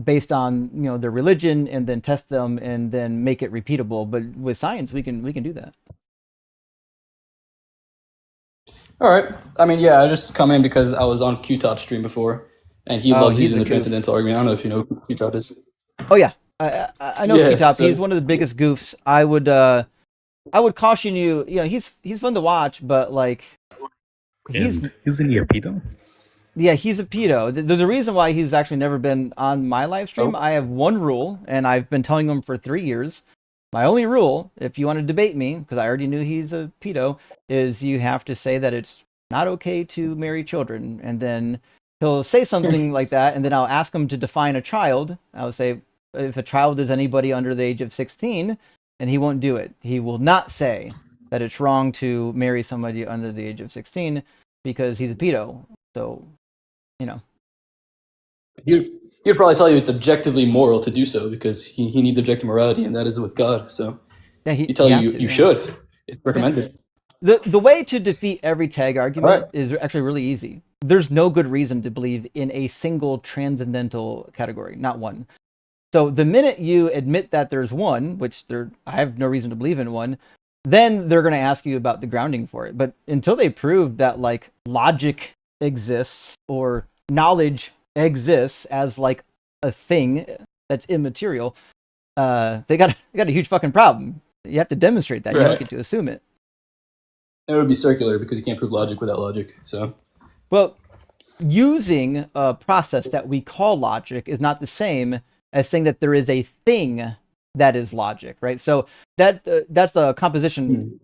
based on their religion and then test them and then make it repeatable. But with science, we can do that. All right. I mean, yeah, I just come in because I was on Q-Top's stream before, and he loves he's using a the goof. transcendental argument. I don't know if you know who Q-Top is. Oh yeah, I know Yeah, Q-Top. so- He's one of the biggest goofs. I would caution you. He's fun to watch, but like And isn't he a pedo? yeah, he's a pedo. There's a reason why he's actually never been on my live stream. Oh. I have one rule, and I've been telling him for 3 years. My only rule, if you want to debate me, because I already knew he's a pedo, is you have to say that it's not okay to marry children. And then he'll say something like that, and then I'll ask him to define a child. I'll say, if a child is anybody under the age of 16, and he won't do it. He will not say that it's wrong to marry somebody under the age of 16 because he's a pedo. So, He'd probably tell you it's objectively moral to do so because he needs objective morality, and that is with God. So yeah, he tell has you to, you yeah. should. It's recommended. The way to defeat every tag argument Right. is actually really easy. There's no good reason to believe in a single transcendental category, not one. So the minute you admit that there's one, which I have no reason to believe in one, then they're going to ask you about the grounding for it. But until they prove that like logic exists or knowledge exists as like a thing that's immaterial, they got a huge fucking problem. You have to demonstrate that. You don't Right. get to assume it. It would be circular because you can't prove logic without logic. So Well, using a process that we call logic is not the same as saying that there is a thing that is logic, right? So that's a composition.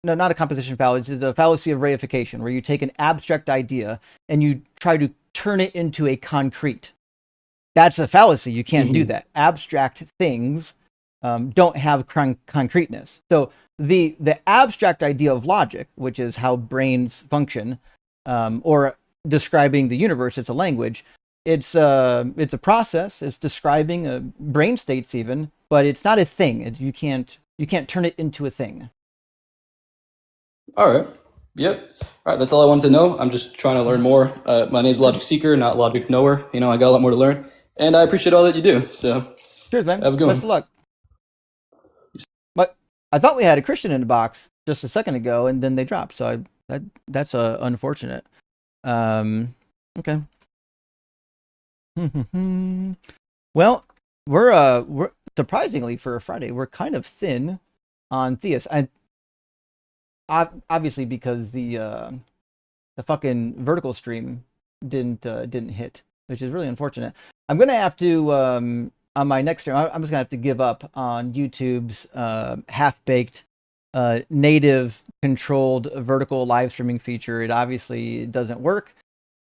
No, not a composition fallacy. It's a fallacy of reification, where you take an abstract idea and you try to turn it into a concrete. That's a fallacy. You can't do that. Abstract things don't have concreteness. So the abstract idea of logic, which is how brains function, or describing the universe, it's a language. It's a process. It's describing brain states even, but it's not a thing. You can't turn it into a thing. all right. Yep. All right. That's all I wanted to know. I'm just trying to learn more. My name's Logic Seeker, not Logic Knower. I got a lot more to learn, and I appreciate all that you do. So Cheers, man. have a good Best one. of luck. But I thought we had a Christian in the box just a second ago, and then they dropped. So that's unfortunate. Okay. Well, we're surprisingly for a Friday, we're kind of thin on theists. Obviously because the fucking vertical stream didn't hit, which is really unfortunate. I'm gonna have to on my next stream. I'm just gonna have to give up on YouTube's half-baked native controlled vertical live streaming feature. It obviously doesn't work,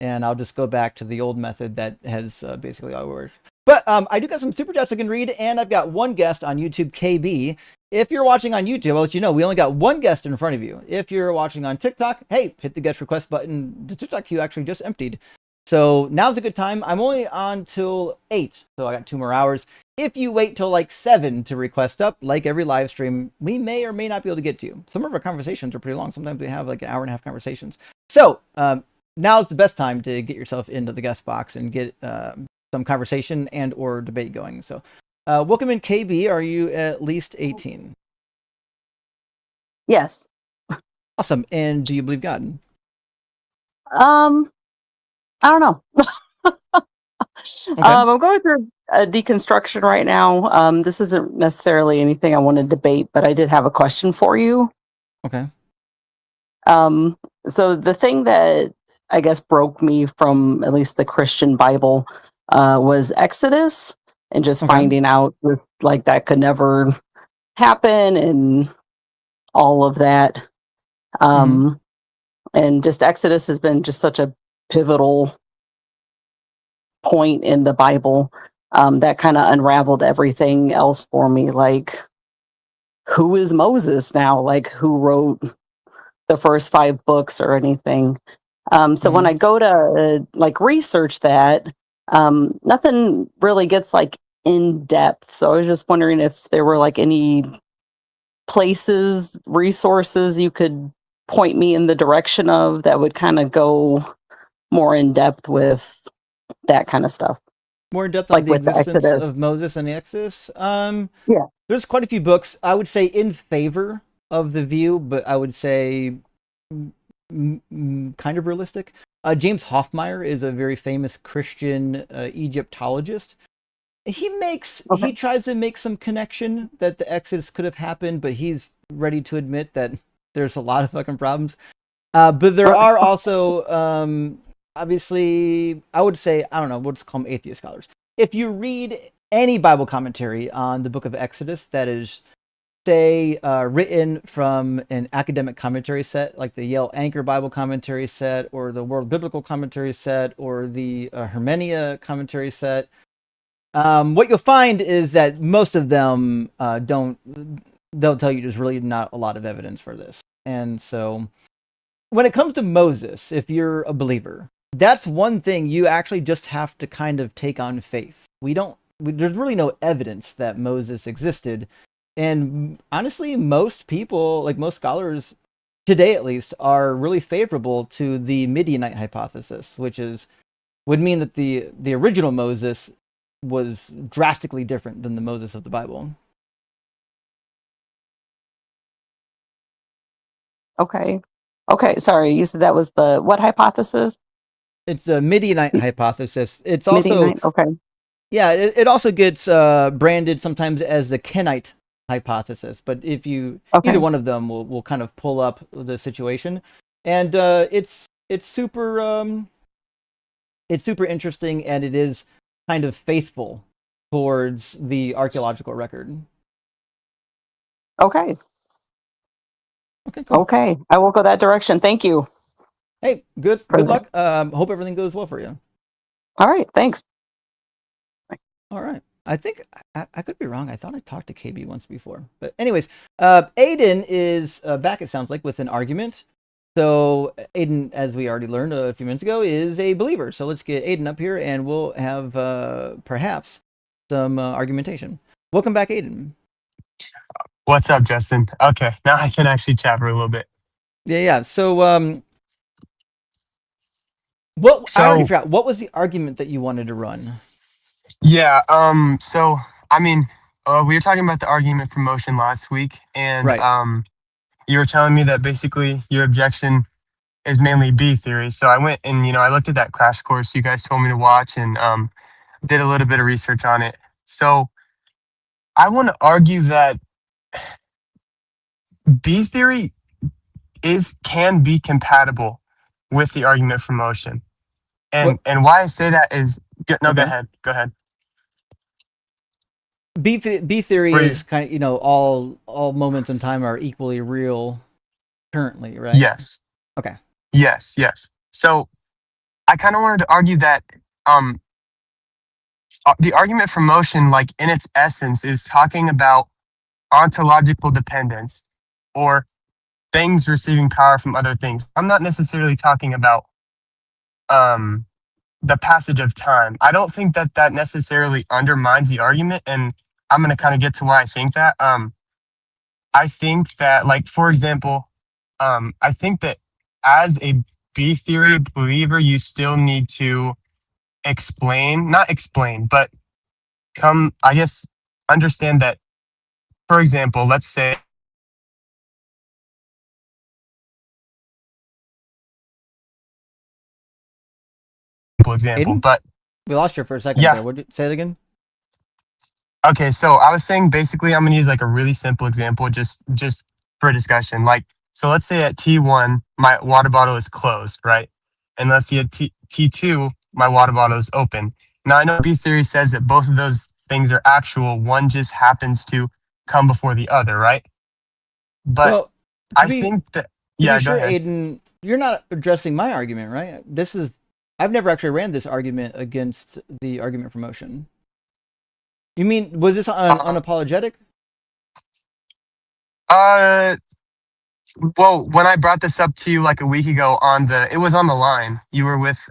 and I'll just go back to the old method that has basically all worked. But I do got some super chats I can read, and I've got one guest on YouTube, KB. If you're watching on YouTube, I'll let you know we only got one guest in front of you. If you're watching on TikTok, hey, hit the guest request button. The TikTok queue actually just emptied. So now's a good time. I'm only on till 8, so I got 2 more hours. If you wait till like 7 to request up, like every live stream, we may or may not be able to get to you. Some of our conversations are pretty long. Sometimes we have like an hour and a half conversations. So now's the best time to get yourself into the guest box and get some conversation and or debate going. So welcome in, KB. Are you at least 18? Yes. Awesome. And do you believe God? I don't know. I'm going through a deconstruction right now. This isn't necessarily anything I want to debate, but I did have a question for you. Okay. So the thing that I guess broke me from at least the Christian Bible was Exodus, and just Okay. finding out was like that could never happen and all of that. And just Exodus has been just such a pivotal point in the Bible that kind of unraveled everything else for me. Like, who is Moses now? Like, who wrote the first 5 books or anything? So when I go to like research that, nothing really gets like in depth. So I was just wondering if there were like any places, resources you could point me in the direction of that would kind of go more in depth with that kind of stuff. More in depth on Like the with the existence Exodus. of Moses and the Exodus. Yeah. There's quite a few books. I would say in favor of the view, but I would say kind of realistic. James Hoffmeyer is a very famous Christian Egyptologist. He tries to make some connection that the Exodus could have happened, but he's ready to admit that there's a lot of fucking problems. But there are also obviously, I would say, I don't know, we'll just call them atheist scholars. If you read any Bible commentary on the book of Exodus that is, say, written from an academic commentary set, like the Yale Anchor Bible commentary set, or the World Biblical Commentary set, or the Hermenia commentary set, what you'll find is that most of them they'll tell you there's really not a lot of evidence for this. And so when it comes to Moses, if you're a believer, that's one thing you actually just have to kind of take on faith. There's really no evidence that Moses existed. And honestly, most people, like most scholars today at least, are really favorable to the Midianite hypothesis, which would mean that the original Moses was drastically different than the Moses of the Bible. Okay. Sorry, you said that was the what hypothesis? It's a Midianite hypothesis. It's also Midianite. Okay. Yeah, it also gets branded sometimes as the Kenite hypothesis. But if you either one of them will kind of pull up the situation, and it's super interesting, and it is kind of faithful towards the archaeological record. Okay. Okay, cool. Okay, I will go that direction. Thank you. Hey, good luck. Hope everything goes well for you. All right, thanks. All right. I think I could be wrong. I thought I talked to KB once before. But anyways, Aiden is back, it sounds like, with an argument. So Aiden, as we already learned a few minutes ago, is a believer. So let's get Aiden up here and we'll have perhaps some argumentation. Welcome back, Aiden. What's up, Justin? Okay, now I can actually chat for a little bit. Yeah. So I already forgot. What was the argument that you wanted to run? Yeah. So I mean, we were talking about the argument for motion last week, and you were telling me that basically your objection is mainly B theory. So I went and I looked at that crash course you guys told me to watch, and did a little bit of research on it. So I want to argue that B theory can be compatible with the argument for motion, and why I say that is go ahead. B theory is kind of all moments in time are equally real currently, right? Yes. Okay. Yes. So I kind of wanted to argue that the argument for motion, like in its essence, is talking about ontological dependence or things receiving power from other things. I'm not necessarily talking about the passage of time. I don't think that necessarily undermines the argument, and I'm going to kind of get to why I think that. I think that, like, for example, I think that as a B theory believer, you still need to not explain, but understand that, for example, let's say example, Aiden? but we lost you for a second there. Would you say it again? Okay, so I was saying basically I'm gonna use like a really simple example just for discussion. Like, so let's say at T1 my water bottle is closed, right? And let's see at T2 my water bottle is open. Now I know B theory says that both of those things are actual. One just happens to come before the other, right? But Well, to I be think that to be yeah, go sure, ahead. Aiden, you're not addressing my argument, right? I've never actually ran this argument against the argument for motion. You mean was this Uh, unapologetic? uh well, when I brought this up to you like a week ago it was on the line. You were with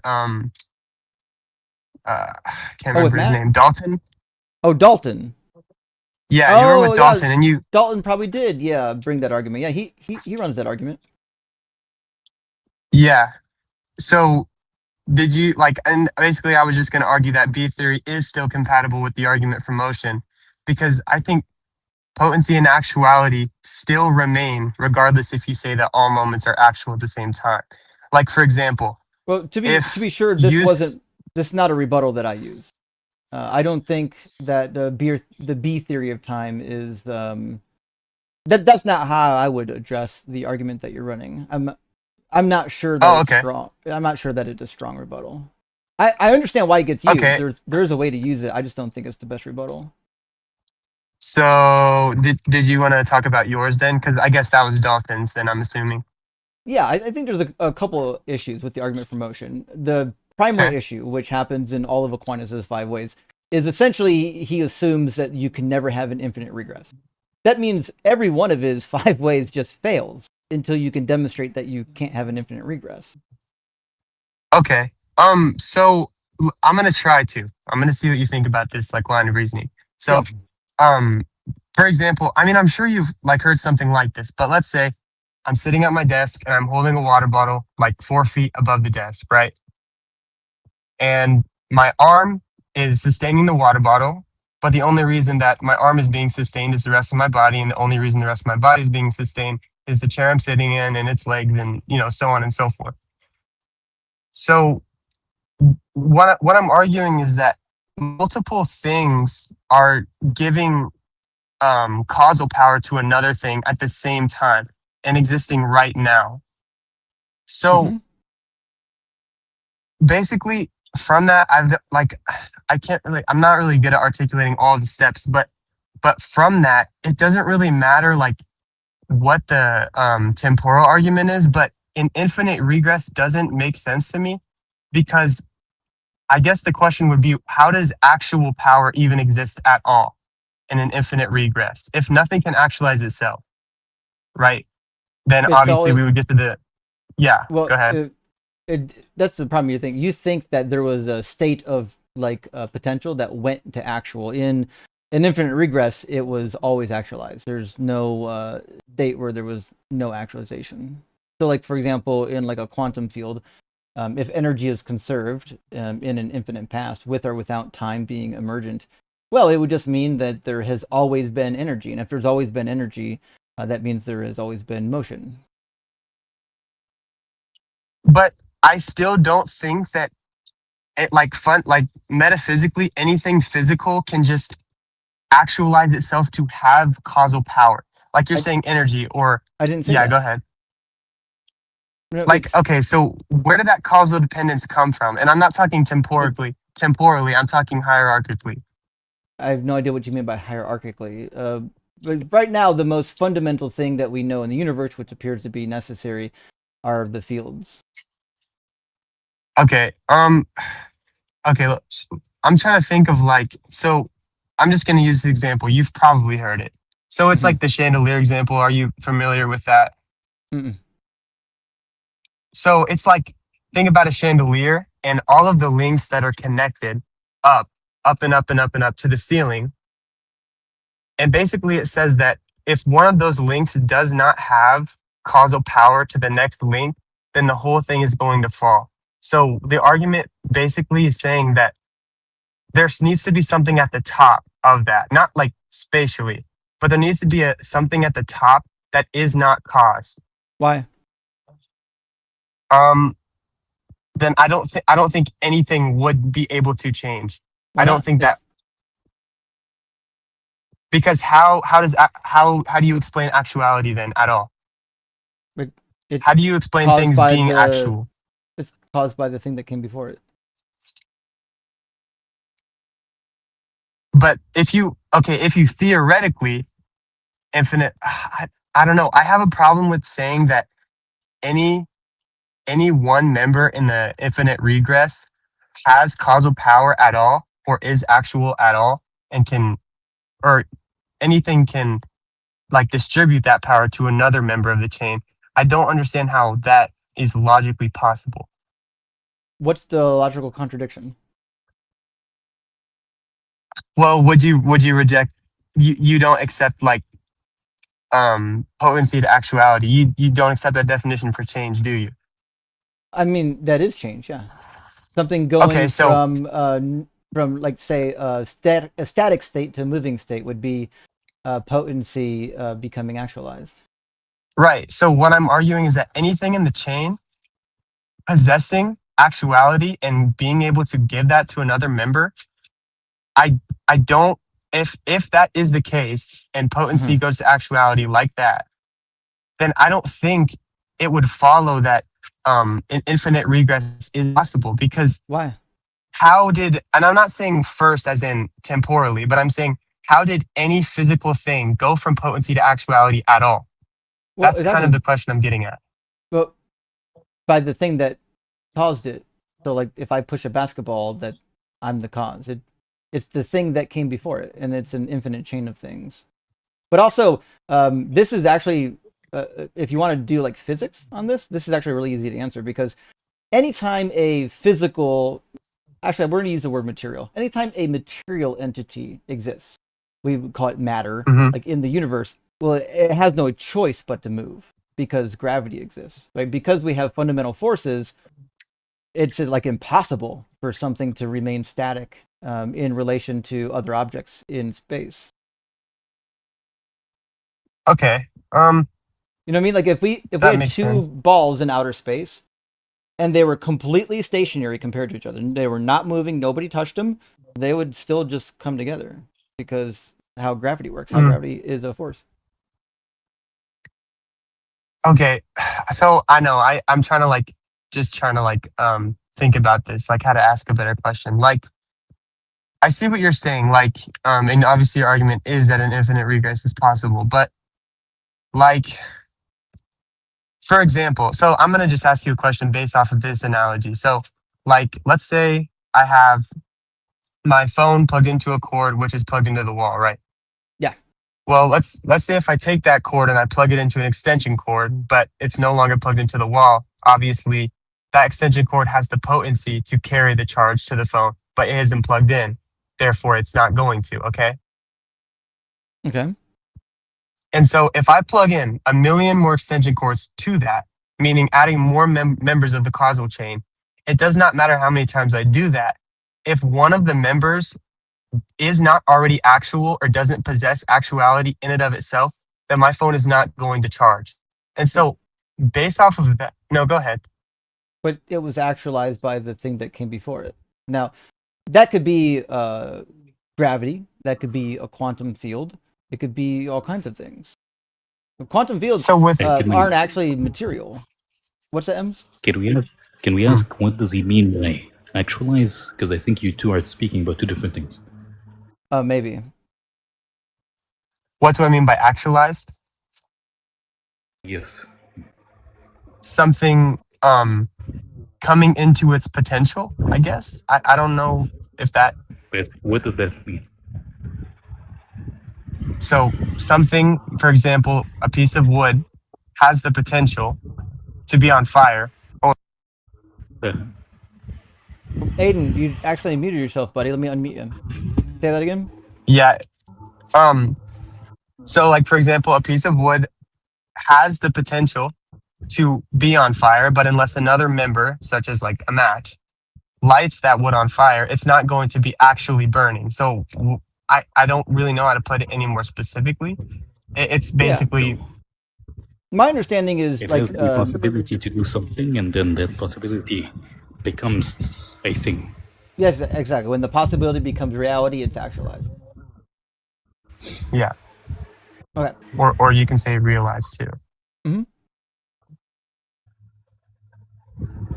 I can't Oh, with remember his Matt? name. Dalton? Oh, Dalton. Yeah, you were Oh, with yeah. Dalton and you Dalton probably did. Yeah, bring that argument. Yeah, he runs that argument. yeah. So did you like and basically I was just gonna argue that B theory is still compatible with the argument for motion because I think potency and actuality still remain regardless if you say that all moments are actual at the same time. Like for example, Well, to if be sure, you this is not a rebuttal that I use. I don't think that the B theory of time is that's not how I would address the argument that you're running. I'm not sure that oh it's okay. strong. I'm not sure that it's a strong rebuttal. I understand why it gets used. Okay. There's a way to use it. I just don't think it's the best rebuttal. So did you want to talk about yours then? Because I guess that was Dalton's then I'm assuming. Yeah, I think there's a couple of issues with the argument for motion. The primary Okay. issue, which happens in all of Aquinas' five ways, is essentially he assumes that you can never have an infinite regress. That means every one of his five ways just fails until you can demonstrate that you can't have an infinite regress. Okay. So I'm gonna try to. I'm gonna see what you think about this like line of reasoning. So, Yep. um, for example, I mean, I'm sure you've like heard something like this, but let's say I'm sitting at my desk and I'm holding a water bottle like 4 feet above the desk, right? And my arm is sustaining the water bottle, but the only reason that my arm is being sustained is the rest of my body, and the only reason the rest of my body is being sustained is the chair I'm sitting in and its legs, and so on and so forth. So what I'm arguing is that multiple things are giving causal power to another thing at the same time and existing right now. So Mm-hmm. basically, from that, I'm not really good at articulating all the steps, but from that, it doesn't really matter like what the temporal argument is, but an infinite regress doesn't make sense to me because I guess the question would be how does actual power even exist at all in an infinite regress? If nothing can actualize itself, right? Then It's obviously all we would get to yeah, well. go ahead. That's the problem. You think that there was a state of like potential that went to actual in an infinite regress. It was always actualized. There's no state where there was no actualization. So, like for example, in like a quantum field, if energy is conserved in an infinite past, with or without time being emergent, well, it would just mean that there has always been energy, and if there's always been energy, that means there has always been motion. But I still don't think that it like metaphysically anything physical can just actualize itself to have causal power. Like you're I saying energy or I didn't say yeah, go that. ahead. No, Like okay, so where did that causal dependence come from? And I'm not talking it, temporally, I'm talking hierarchically. I have no idea what you mean by hierarchically. But right now, the most fundamental thing that we know in the universe, which appears to be necessary, are the fields. Okay. Okay, look, I'm trying to think of like so I'm just going to use the example. You've probably heard it. So it's Mm-hmm. like the chandelier example. Are you familiar with that? Mm-mm. So it's like think about a chandelier and all of the links that are connected up, up and up and up and up to the ceiling. And basically it says that if one of those links does not have causal power to the next link, then the whole thing is going to fall. So the argument basically is saying that there needs to be something at the top of that, not like spatially, but there needs to be something at the top that is not caused. Why? Um, then I don't think anything would be able to change. Why I don't not? think that Because how do you explain actuality then at all? It's How do you explain caused things by being actual? It's caused by the thing that came before it. But if you theoretically infinite, I don't know. I have a problem with saying that any any one member in the infinite regress has causal power at all or is actual at all and can or anything can like distribute that power to another member of the chain. I don't understand how that is logically possible. What's the logical contradiction? Well, would you reject you don't accept like potency to actuality. You don't accept that definition for change, do you? I mean, that is change, yeah. Something Okay, going so from like say a static state to a moving state would be potency becoming actualized. right. So what I'm arguing is that anything in the chain possessing actuality and being able to give that to another member, I don't if that is the case and potency goes to actuality like that, then I don't think it would follow that an infinite regress is possible because Why? how did, and I'm not saying first as in temporally, but I'm saying how did any physical thing go from potency to actuality at all? Well, That's kind exactly. of the question I'm getting at. Well, by the thing that caused it. So, like, if I push a basketball, that I'm the cause. It's the thing that came before it, and it's an infinite chain of things. But also, this is actually, if you want to do like physics on this is actually really easy to answer because anytime a physical, actually, we're going to use the word material. Anytime a material entity exists, we would call it matter, Mhm. like in the universe. Well, it has no choice but to move because gravity exists, right? Because we have fundamental forces, it's like impossible for something to remain static in relation to other objects in space. Okay. You know what I mean? Like if we That had makes two sense. balls in outer space and they were completely stationary compared to each other, they were not moving, nobody touched them, they would still just come together because how gravity works. How Mhm. gravity is a force. Okay. So I know I'm trying to like just trying to like think about this, like how to ask a better question. Like I see what you're saying, like and obviously your argument is that an infinite regress is possible, but like for example, so I'm gonna just ask you a question based off of this analogy. So like let's say I have my phone plugged into a cord which is plugged into the wall, right? Yeah. Well, let's say if I take that cord and I plug it into an extension cord, but it's no longer plugged into the wall, obviously that extension cord has the potency to carry the charge to the phone, but it isn't plugged in. Therefore, it's not going to, okay? Okay. And so if I plug in a million more extension cords to that, meaning adding more members of the causal chain, it does not matter how many times I do that. If one of the members is not already actual or doesn't possess actuality in and of itself, then my phone is not going to charge. And so, based off of that, no, go ahead. But it was actualized by the thing that came before it. Now, that could be gravity, that could be a quantum field, it could be all kinds of things. Quantum fields So with aren't actually material. What's that, Ems? Can we ask what does he mean by actualize? Because I think you two are speaking about two different things. Maybe. what do I mean by actualized? Yes. Something coming into its potential, I guess. I don't know if that. But what does that mean? So something, for example, a piece of wood has the potential to be on fire. Uh, Aiden, you accidentally muted yourself, buddy. Let me unmute you. Say that again. Yeah. So like for example, a piece of wood has the potential to be on fire, but unless another member, such as like a match, lights that wood on fire, it's not going to be actually burning. So I don't really know how to put it any more specifically. It's basically so My understanding is it like has the possibility to do something, and then that possibility becomes a thing. yes, exactly. When the possibility becomes reality, it's actualized. Yeah. Okay. Or you can say realize too.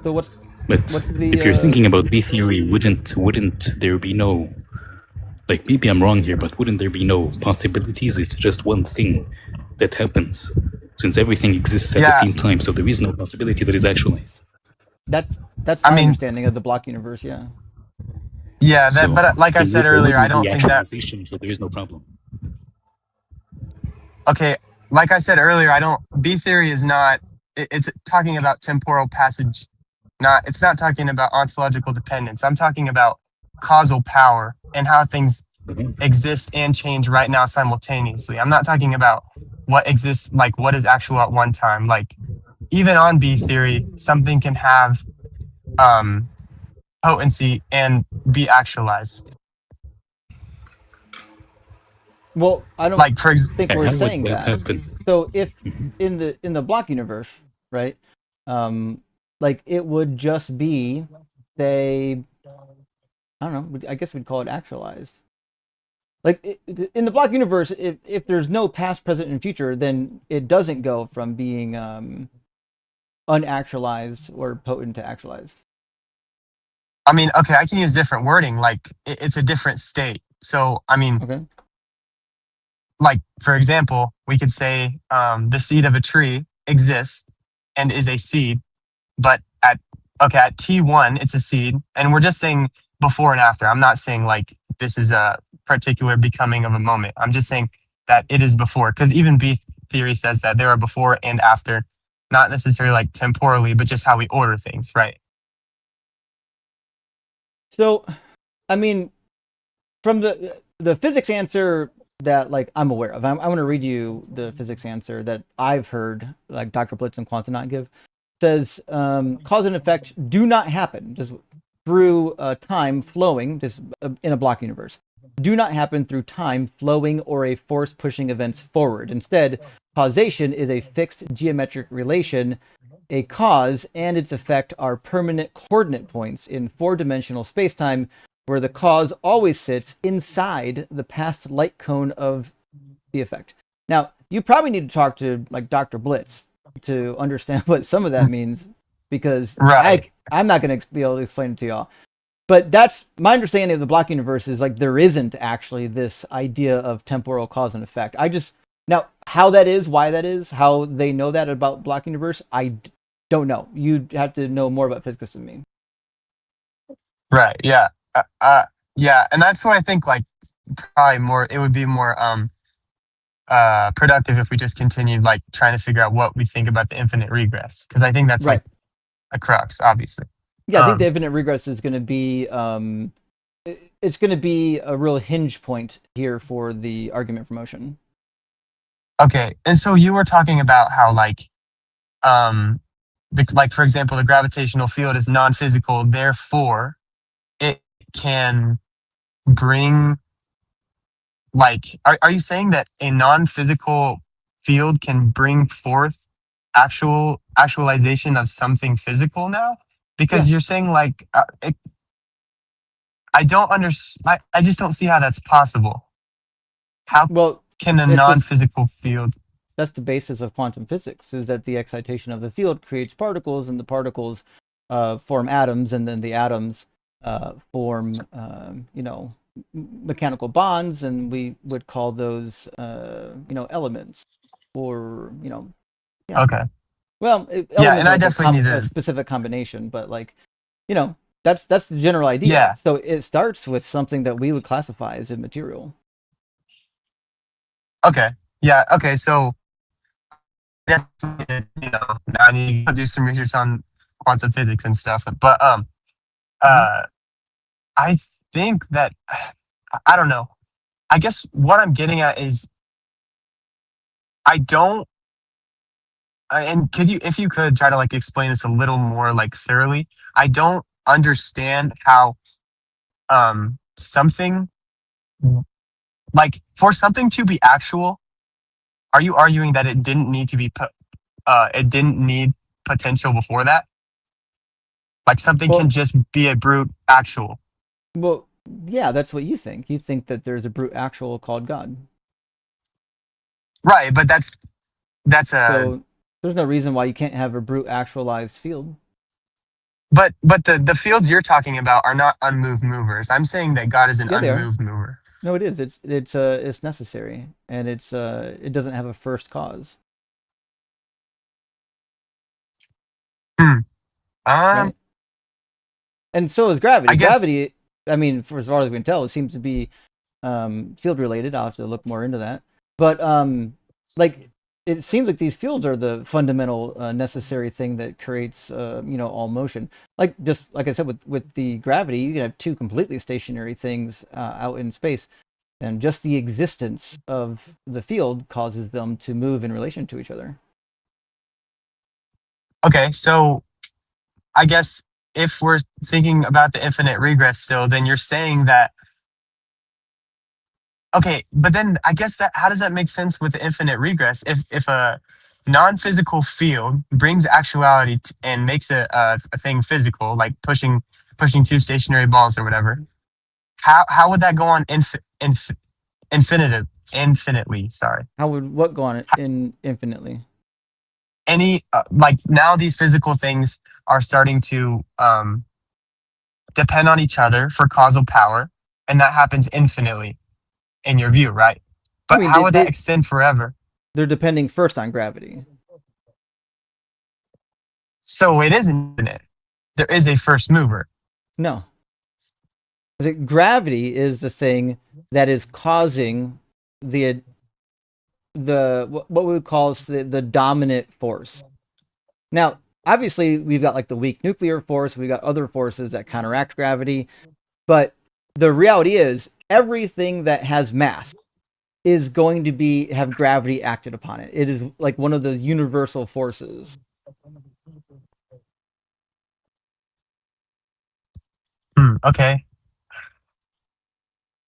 So what's But the if you're thinking about B theory, wouldn't there be no, like, maybe I'm wrong here, but wouldn't there be no possibilities? It's just one thing that happens, since everything exists at the Yeah. same time, so there is no possibility that is actualized. that's I my mean, understanding of the block universe, yeah. yeah, that So but like I said there earlier, I wouldn't be don't think that actualization, so there is no problem. okay, like I said earlier, I don't B theory is not it's talking about temporal passage. It's not talking about ontological dependence. I'm talking about causal power and how things exist and change right now simultaneously. I'm not talking about what exists, like what is actual at one time. Like even on B theory, something can have um, potency and be actualized. Well, I don't Like think And we're how would saying that that. happen? So if in the block universe, right? Like it would just be, say, I don't know. I guess we'd call it actualized. Like in the block universe, if there's no past, present, and future, then it doesn't go from being unactualized or potent to actualized. I mean, okay, I can use different wording. Like it's a different state. So I mean, Okay. like for example, we could say the seed of a tree exists and is a seed, but at T1 it's a seed, and we're just saying before and after. I'm not saying like this is a particular becoming of a moment. I'm just saying that it is before, because even B theory says that there are before and after, not necessarily like temporally, but just how we order things, right? So, I mean, from the physics answer that like I'm aware of, I'm going to read you the physics answer that I've heard like Dr. Blitz and Quantonaut give. Says cause and effect do not happen just through time flowing. This in a block universe do not happen through time flowing or a force pushing events forward. Instead, causation is a fixed geometric relation. A cause and its effect are permanent coordinate points in four-dimensional spacetime where the cause always sits inside the past light cone of the effect. Now, you probably need to talk to like Dr. Blitz to understand what some of that means, because Right. I'm not going to be able to explain it to y'all. But that's my understanding of the block universe is like there isn't actually this idea of temporal cause and effect. I just now how that is, why that is, how they know that about block universe, don't know. You'd have to know more about physics than me. Right. Yeah. Yeah. And that's why I think like probably more, it would be more productive if we just continued like trying to figure out what we think about the infinite regress. Cause I think that's Right. like a crux, obviously. Yeah, I think the infinite regress is going to be it's going to be a real hinge point here for the argument for motion. Okay. And so you were talking about how like like for example, the gravitational field is non-physical, therefore it can bring like are you saying that a non-physical field can bring forth actualization of something physical now? Because Yeah. you're saying like I don't understand. I just don't see how that's possible. How Well, can a it's just non-physical field? that's the basis of quantum physics is that the excitation of the field creates particles, and the particles form atoms, and then the atoms form mechanical bonds, and we would call those elements, or yeah. Okay. Well, Yeah, elements and are I like definitely need a to. specific combination, but like that's the general idea. Yeah. So it starts with something that we would classify as immaterial. Okay. Yeah. Okay. So definitely, now I need to do some research on quantum physics and stuff. But Mm-hmm. uh, I think that I don't know. I guess what I'm getting at is I don't. And could you, if you could, try to like explain this a little more like thoroughly? I don't understand how something like for something to be actual. Are you arguing that it didn't need to be put? It didn't need potential before that. Like something can Well, just be a brute actual. well, yeah, that's what you think. You think that there's a brute actual called God. Right, but that's a So there's no reason why you can't have a brute actualized field. but the fields you're talking about are not unmoved movers. I'm saying that God is an Yeah, they are. unmoved mover. No, it is. It's necessary, and it doesn't have a first cause, Hmm. right? And so is gravity. I guess Gravity, I mean, for as far as we can tell, it seems to be field related. I'll have to look more into that. But like it seems like these fields are the fundamental necessary thing that creates all motion. Like just like I said with the gravity, you can have two completely stationary things out in space, and just the existence of the field causes them to move in relation to each other. okay, so I guess if we're thinking about the infinite regress still, then you're saying that okay, but then I guess that how does that make sense with the infinite regress? If a non-physical field brings actuality and makes a thing physical, like pushing two stationary balls or whatever, how would that go on infinitely? Sorry. How would what go on it in infinitely? Any like now these physical things are starting to depend on each other for causal power, and that happens infinitely in your view, right? I But mean, how would that extend forever? they're depending first on gravity. So it is infinite. There is a first mover. No, gravity is the thing that is causing the what we would call the dominant force. Now, obviously, we've got like the weak nuclear force. We've got other forces that counteract gravity, but the reality is everything that has mass is going to have gravity acted upon it. It is like one of those universal forces. Okay.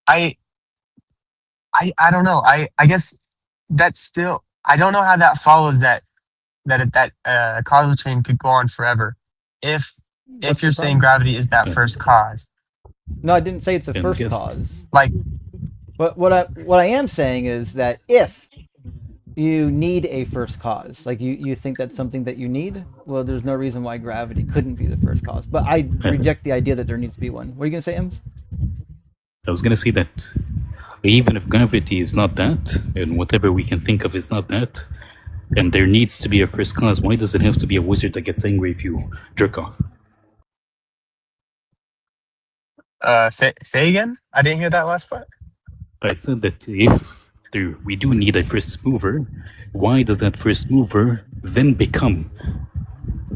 I I don't know. I guess that's still I don't know how that follows that causal chain could go on forever. If What's you're the saying problem? gravity is that first cause. No, I didn't say it's a And first guessed. cause. Like But what I am saying is that if you need a first cause, like you think that's something that you need, well, there's no reason why gravity couldn't be the first cause. But I reject the idea that there needs to be one. What are you gonna say, Ems? I was gonna say that even if gravity is not that, and whatever we can think of is not that, and there needs to be a first cause, why does it have to be a wizard that gets angry if you jerk off? say again? I didn't hear that last part. I said that if we do need a first mover, why does that first mover then become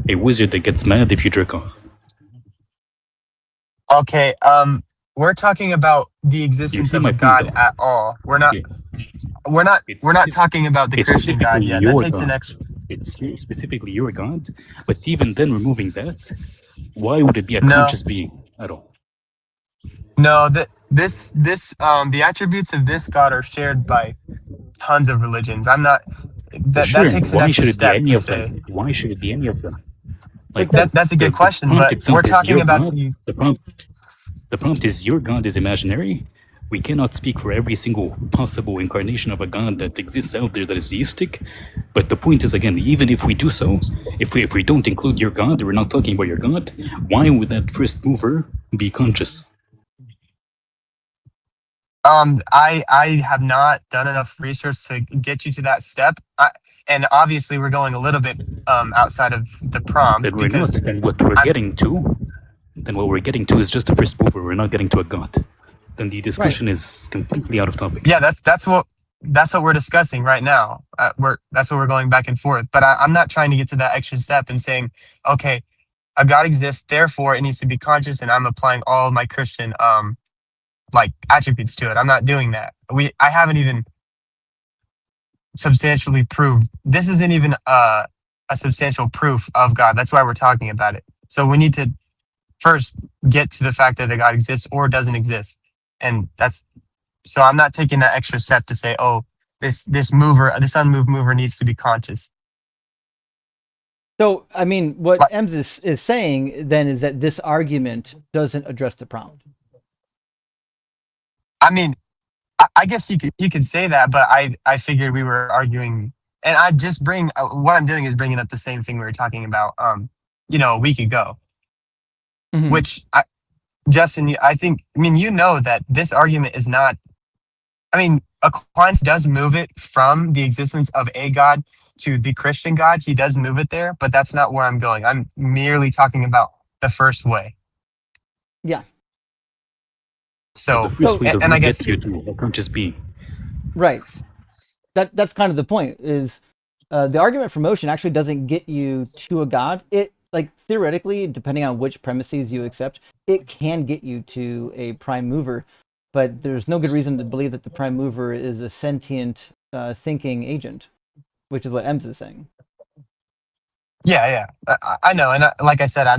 a wizard that gets mad if you jerk off? Okay, we're talking about the existence see of my a point, God though. at all. We're not Yeah. we're not talking about the It's Christian God specifically yet. your That takes an God. ex It's specifically your God, but even then removing that, why would it be a No. conscious being at all? No, this the attributes of this God are shared by tons of religions. I'm not that Sure, takes an why extra should it be step any to of say them? Why should it be any of them? But Like that's a good the question, prompt but we're itself is talking your about God. The prompt is your God is imaginary. We cannot speak for every single possible incarnation of a God that exists out there that is deistic. But the point is, again, even if we do so, if we don't include your God, we're not talking about your God, why would that first mover be conscious? I have not done enough research to get you to that step. And obviously we're going a little bit outside of the prompt Then we're not. because Then what we're I'm getting to, then what we're getting to is just a first mover. We're not getting to a God. Then the right, discussion is completely out of topic. yeah, that's what we're discussing right now. That's what we're going back and forth. But I'm not trying to get to that extra step and saying, okay, a God exists, therefore it needs to be conscious, and I'm applying all of my Christian like attributes to it. I'm not doing that. I haven't even substantially proved this isn't even a substantial proof of God. That's why we're talking about it. So we need to first get to the fact that a God exists or doesn't exist. And that's so I'm not taking that extra step to say, oh, this unmoved mover needs to be conscious. so I mean, what Like, Ems is saying then is that this argument doesn't address the prompt. I mean, I guess you could say that, but I figured we were arguing, and I just bring what I'm doing is bringing up the same thing we were talking about, a week ago. Mhm. Which Justin, I mean, you know that this argument is not. I mean, Aquinas does move it from the existence of a God to the Christian God. He does move it there, but that's not where I'm going. I'm merely talking about the first way. Yeah. But the So, first So way does and I not guess get you to a conscious being. right. That's kind of the point. Is the argument for motion actually doesn't get you to a god. It like theoretically, depending on which premises you accept, it can get you to a prime mover, but there's no good reason to believe that the prime mover is a sentient thinking agent, which is what Ems is saying. yeah, I know, and like I said, I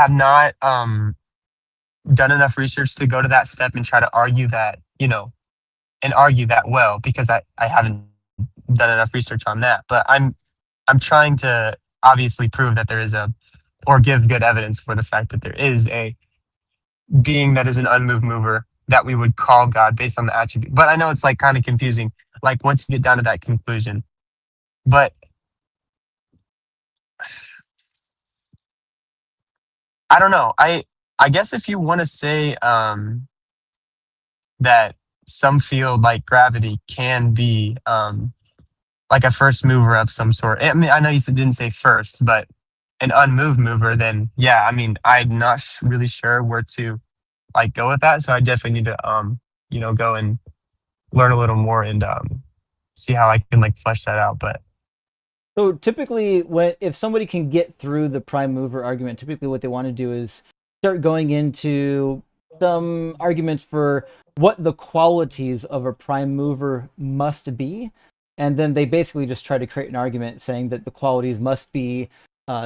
have not done enough research to go to that step and try to argue that, and argue that well because I haven't done enough research on that. But I'm trying to obviously prove that there is or give good evidence for the fact that there is a being that is an unmoved mover that we would call God based on the attribute. But I know it's like kind of confusing, like once you get down to that conclusion. But I don't know. I guess if you want to say that some field like gravity can be like a first mover of some sort. I mean, I know didn't say first, but an unmoved mover, then yeah, I mean, I'm not really sure where to like go with that. So I definitely need to, go and learn a little more and see how I can like flesh that out. But So typically, if somebody can get through the prime mover argument, typically what they want to do is start going into some arguments for what the qualities of a prime mover must be, and then they basically just try to create an argument saying that the qualities must be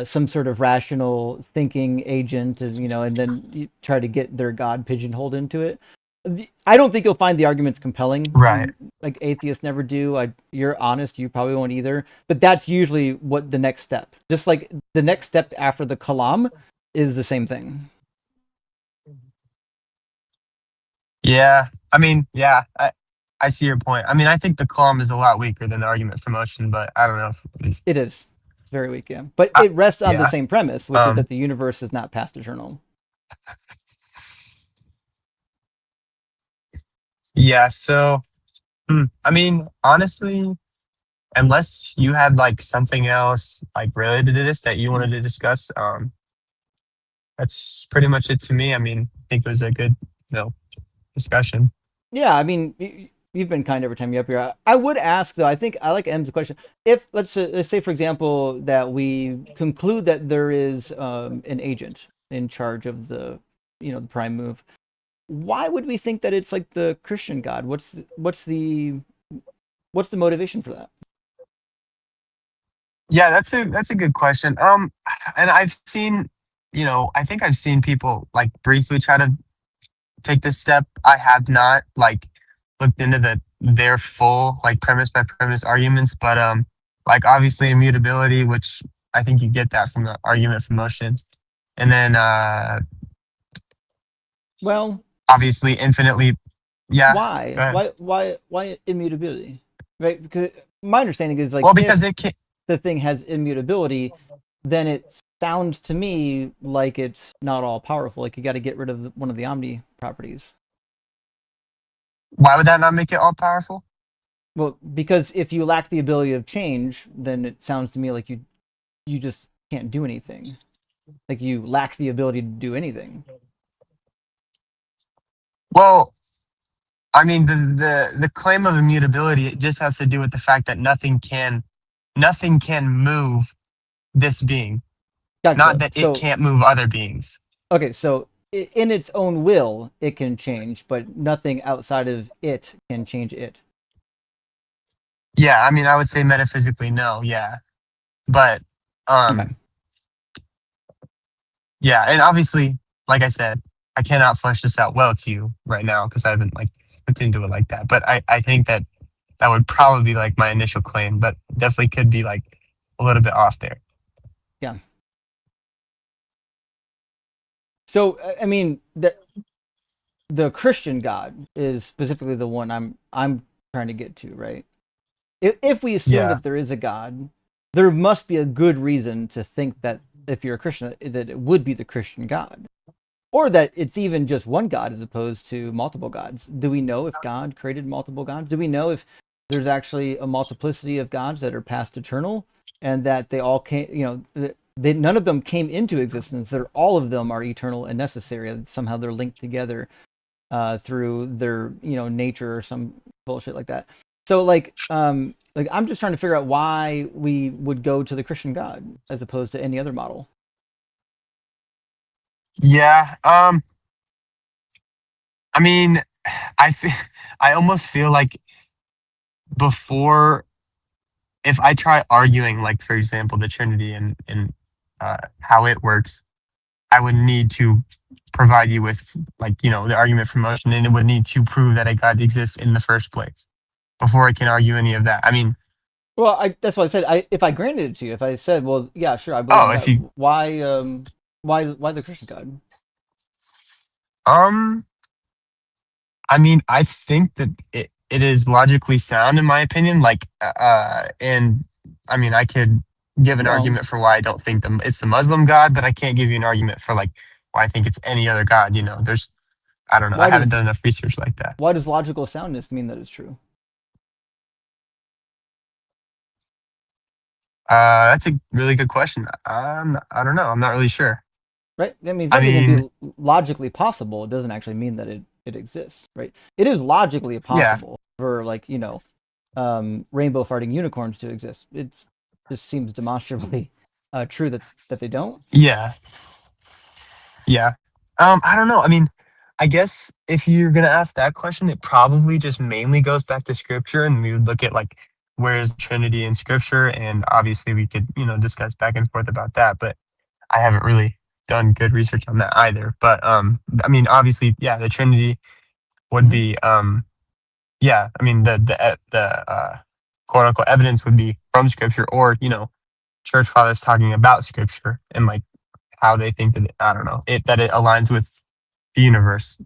some sort of rational thinking agent, and and then you try to get their god pigeonholed into it. I don't think you'll find the arguments compelling. right. Like atheists never do. You're honest, you probably won't either. But that's usually what the next step. Just like the next step after the kalam is the same thing. Yeah. I mean, yeah, I see your point. I mean, I think the column is a lot weaker than the argument for motion, but I don't know if It is very weak, yeah. But uh, it rests on the yeah. same premise, which is Um, that the universe is not past eternal. yeah. So, I mean, honestly, unless you had like something else like related to this that you wanted to discuss, that's pretty much it to me. I mean, I think it was a good, discussion. Yeah, I mean, you've been kind every time you're up here. I would ask though. I think I like M's question. If let's say for example that we conclude that there is an agent in charge of the prime move, why would we think that it's like the Christian God? What's the motivation for that? Yeah, that's a good question. And I've seen, I think I've seen people like briefly try to take this step. I have not like looked into their full like premise by premise arguments, but like obviously immutability, which I think you get that from the argument for motion, and then Well, obviously infinitely. Yeah, go why? ahead. Why immutability? Right? Because my understanding is like Well, if because it can. the thing has immutability, then it sounds to me like it's not all powerful. Like you got to get rid of one of the omni properties. Why would that not make it all powerful? Well, because if you lack the ability of change, then it sounds to me like you just can't do anything. Like you lack the ability to do anything. Well, I mean the claim of immutability it just has to do with the fact that nothing can move this being, not Gotcha. that it So can't move other beings. okay, so in its own will, it can change, but nothing outside of it can change it. Yeah, I mean I would say metaphysically no, yeah. But Okay. um yeah, and obviously, like I said, I cannot flesh this out well to you right now because I haven't like looked into it like that. But I think that that would probably be like my initial claim, but definitely could be like a little bit off there. Yeah. So I mean that the Christian God is specifically the one I'm trying to get to, right? If we assume Yeah. that there is a God, there must be a good reason to think that if you're a Christian, that it would be the Christian God, or that it's even just one God as opposed to multiple gods. Do we know if God created multiple gods? Do we know if there's actually a multiplicity of gods that are past eternal, and that they all came, none of them came into existence. That all of them are eternal and necessary. And somehow they're linked together through their nature or some bullshit like that. So like I'm just trying to figure out why we would go to the Christian God as opposed to any other model. Yeah. I mean, I feel, I almost feel like before, if I try arguing, like for example, the Trinity and how it works, I would need to provide you with like the argument for motion, and it would need to prove that a God exists in the first place before I can argue any of that. I mean, Well, that's what I said. If I granted it to you, if I said, well, yeah, sure, I believe oh, in if you God, why the Christian God? um, I mean, I think that it is logically sound in my opinion. Like, and I mean, I could give an Well, argument for why I don't think it's the Muslim God, but I can't give you an argument for like why I think it's any other God. There's I don't know. I why haven't does done enough research like that. why does logical soundness mean that it's true? That's a really good question. I don't know. I'm not really sure. Right? I mean, I something can mean, be logically possible. It doesn't actually mean that it exists, right? It is logically yeah, possible for rainbow farting unicorns to exist. It just seems demonstrably true that they don't. yeah, yeah. I don't know. I mean, I guess if you're gonna ask that question, it probably just mainly goes back to scripture, and we would look at like where is the Trinity in scripture, and obviously we could discuss back and forth about that. But I haven't really done good research on that either. But I mean, obviously, yeah, the Trinity would Hmm. be yeah. I mean, the quote unquote evidence would be from scripture, or church fathers talking about scripture and like how they think that I don't know that it aligns with the universe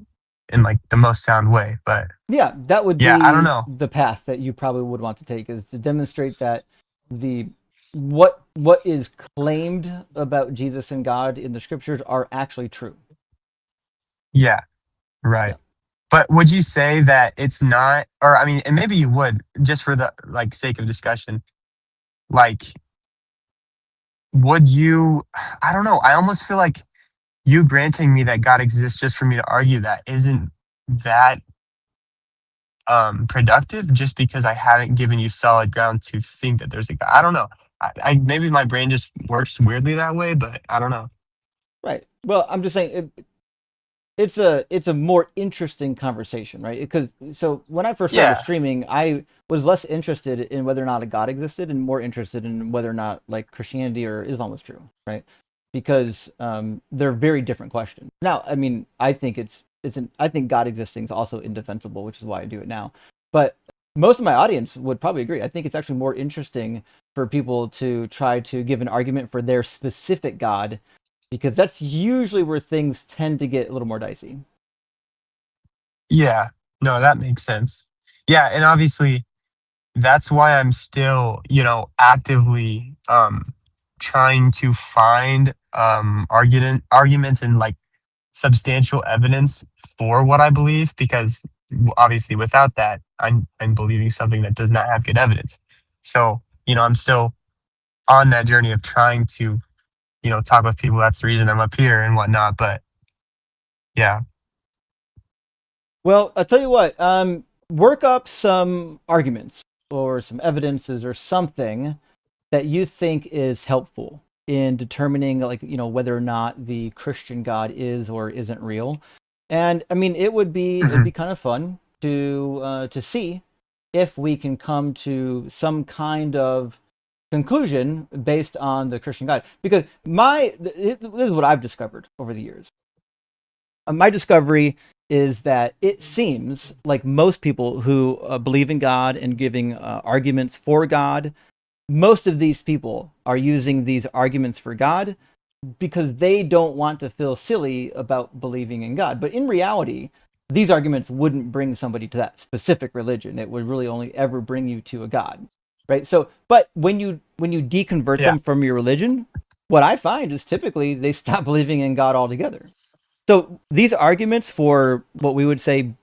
in like the most sound way. But Yeah, that would yeah, I don't be know. the path that you probably would want to take, is to demonstrate that the what is claimed about Jesus and God in the scriptures are actually true. Yeah, right. Yeah. But would you say that it's not, or I mean, and maybe you would, just for the like sake of discussion, like, would you? I don't know. I almost feel like you granting me that God exists just for me to argue that isn't that productive. Just because I haven't given you solid ground to think that there's a God. I don't know. I maybe my brain just works weirdly that way, but I don't know. Right. Well, I'm just saying it's a more interesting conversation, right? Because so when I first started Yeah. streaming, I was less interested in whether or not a God existed and more interested in whether or not like Christianity or Islam was true, right? Because they're very different questions. Now, I mean, I think I think God existing is also indefensible, which is why I do it now. But most of my audience would probably agree. I think it's actually more interesting for people to try to give an argument for their specific God, because that's usually where things tend to get a little more dicey. Yeah. No, that makes sense. Yeah, and obviously that's why I'm still, actively trying to find arguments and like substantial evidence for what I believe, because obviously without that I'm believing something that does not have good evidence. So, I'm still on that journey of trying to, talk with people. That's the reason I'm up here and whatnot. But yeah. Well, I'll tell you what, work up some arguments or some evidences or something that you think is helpful in determining, like, whether or not the Christian God is or isn't real. And I mean, it'd be kind of fun to see if we can come to some kind of conclusion based on the Christian God. Because this is what I've discovered over the years. My discovery is that it seems like most people who believe in God and giving arguments for God, most of these people are using these arguments for God because they don't want to feel silly about believing in God. But in reality, these arguments wouldn't bring somebody to that specific religion. It would really only ever bring you to a God, right? So, but when you deconvert Yeah. them from your religion, what I find is typically they stop believing in God altogether. So these arguments for what we would say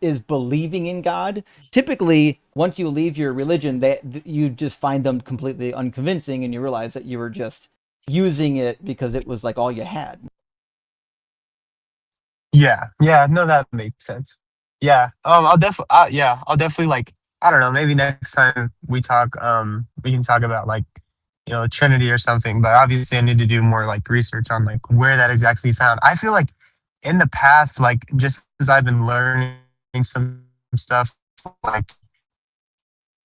is believing in God, typically once you leave your religion, you just find them completely unconvincing, and you realize that you were just using it because it was like all you had. Yeah, yeah, no, that makes sense. Yeah, I'll definitely like, I don't know, maybe next time we talk, we can talk about like, Trinity or something. But obviously, I need to do more like research on like where that exactly found. I feel like in the past, like just as I've been learning some stuff, like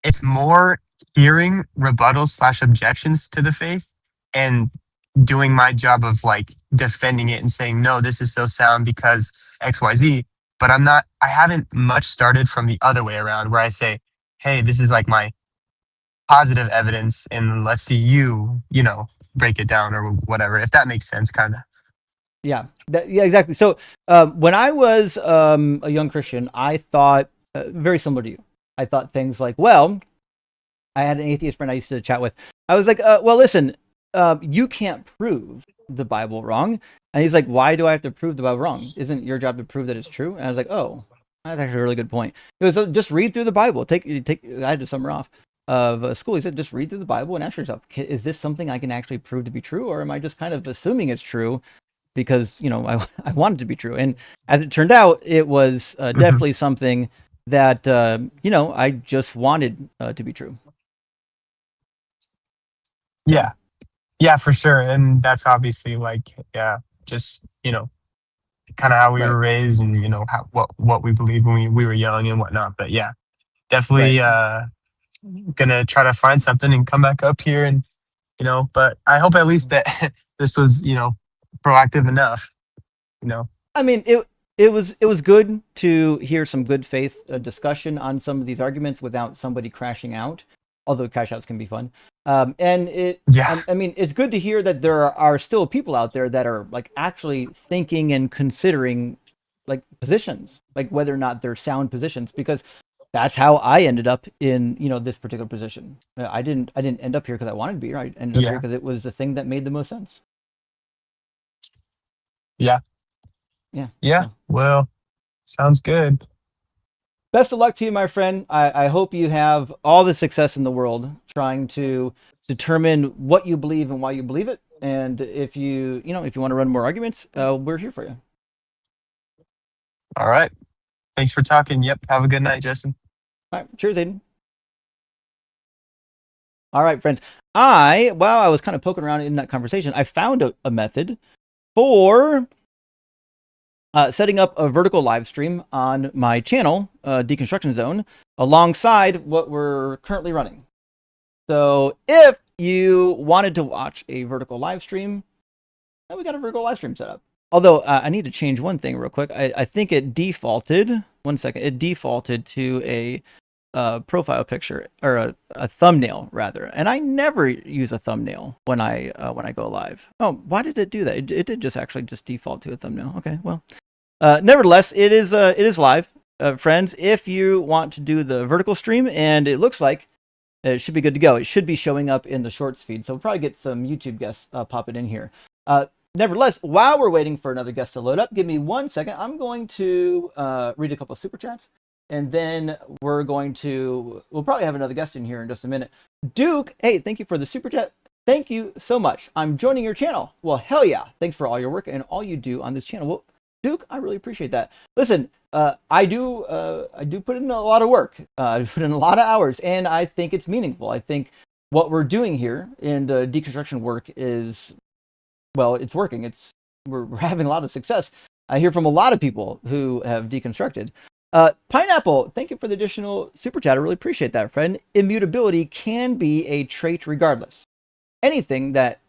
it's more hearing rebuttals slash objections to the faith and doing my job of like defending it and saying, no, this is so sound because XYZ. But I haven't much started from the other way around where I say, hey, this is like my positive evidence and let's see break it down or whatever, if that makes sense, kind of. Yeah, yeah, exactly. So when I was a young Christian, I thought very similar to you. I thought things like, well, I had an atheist friend I used to chat with. I was like, well, listen, you can't prove the Bible wrong. And he's like, why do I have to prove the Bible wrong? Isn't your job to prove that it's true? And I was like, oh, that's actually a really good point. It was just read through the Bible. I had to summer off of school. He said, just read through the Bible and ask yourself, is this something I can actually prove to be true? Or am I just kind of assuming it's true because, I want it to be true? And as it turned out, it was definitely something that, I just wanted to be true. Yeah. Yeah, for sure. And that's obviously like, yeah, just, kind of how we Right. were raised and, what we believed when we were young and whatnot. But yeah, definitely gonna try to find something and come back up here and, but I hope at least that this was, proactive enough, I mean, it was good to hear some good faith discussion on some of these arguments without somebody crashing out. Although crash outs can be fun, and Yeah. I mean, it's good to hear that there are still people out there that are like actually thinking and considering like positions, like whether or not they're sound positions, because that's how I ended up in this particular position. I didn't end up here because I wanted to be here. I ended up here Yeah. because it was the thing that made the most sense. Yeah. Yeah. Yeah. So. Well, sounds good. Best of luck to you, my friend. I hope you have all the success in the world trying to determine what you believe and why you believe it. And if you want to run more arguments, we're here for you. All right. Thanks for talking. Yep. Have a good night, Justin. All right. Cheers, Aiden. All right, friends. While I was kind of poking around in that conversation, I found a method for setting up a vertical live stream on my channel, Deconstruction Zone, alongside what we're currently running. So if you wanted to watch a vertical live stream, we got a vertical live stream set up. Although I need to change one thing real quick. I think it defaulted. 1 second. It defaulted to a profile picture or a thumbnail rather, and I never use a thumbnail when I go live. Oh, why did it do that? It did just actually just default to a thumbnail. Okay, well, nevertheless, it is live, friends. If you want to do the vertical stream, and it looks like it should be good to go. It should be showing up in the shorts feed, so we'll probably get some YouTube guests popping in here. Nevertheless, while we're waiting for another guest to load up, give me 1 second. I'm going to read a couple of super chats, and then we'll probably have another guest in here in just a minute. Duke, hey, thank you for the super chat. Thank you so much. I'm joining your channel. Well, hell yeah. Thanks for all your work and all you do on this channel. Well, Duke, I really appreciate that. Listen, I do put in a lot of work. I put in a lot of hours, and I think it's meaningful. I think what we're doing here in the deconstruction work is, well, it's working. We're having a lot of success. I hear from a lot of people who have deconstructed. Pineapple, thank you for the additional super chat. I really appreciate that, friend. Immutability can be a trait regardless. Anything that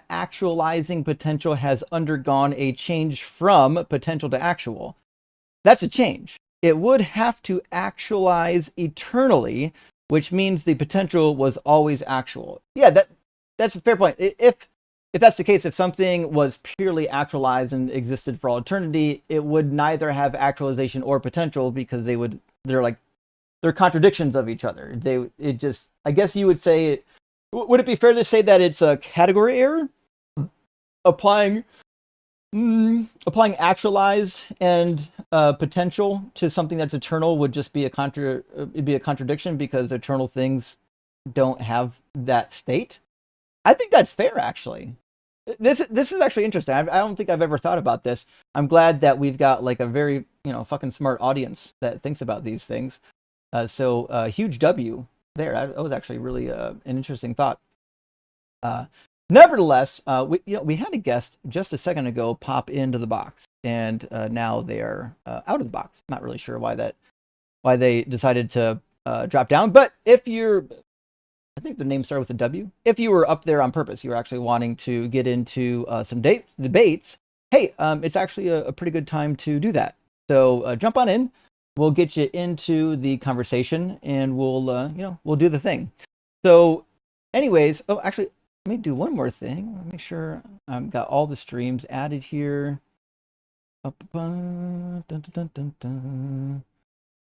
actualizing potential has undergone a change from potential to actual, that's a change. It would have to actualize eternally, which means the potential was always actual. Yeah, that's a fair point. If if that's the case, if something was purely actualized and existed for all eternity, it would neither have actualization or potential because they're contradictions of each other. I guess you would say, would it be fair to say that it's a category error? Applying actualized and potential to something that's eternal would just be it'd be a contradiction because eternal things don't have that state. I think that's fair, actually. This is actually interesting. I don't think I've ever thought about this. I'm glad that we've got like a very fucking smart audience that thinks about these things. So huge W there. That was actually really an interesting thought. Nevertheless, we had a guest just a second ago pop into the box, and now they are out of the box. Not really sure why they decided to drop down. But if you're, I think the name started with a W. If you were up there on purpose, you were actually wanting to get into some debates. Hey, it's actually a pretty good time to do that. So jump on in. We'll get you into the conversation, and we'll do the thing. So, anyways, actually, let me do one more thing. Let me make sure I've got all the streams added here.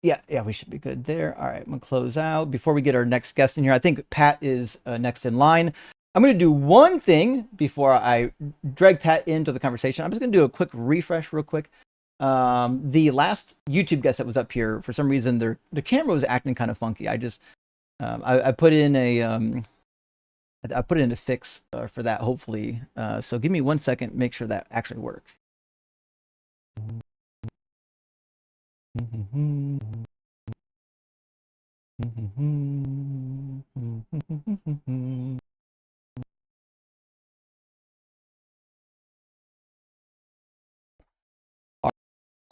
Yeah, we should be good there. All right, I'm gonna close out before we get our next guest in here. I think Pat is next in line. I'm gonna do one thing before I drag Pat into the conversation. I'm just gonna do a quick refresh, real quick. The last YouTube guest that was up here, for some reason, the camera was acting kind of funky. I just I put in a fix for that, hopefully. So give me 1 second, make sure that actually works. All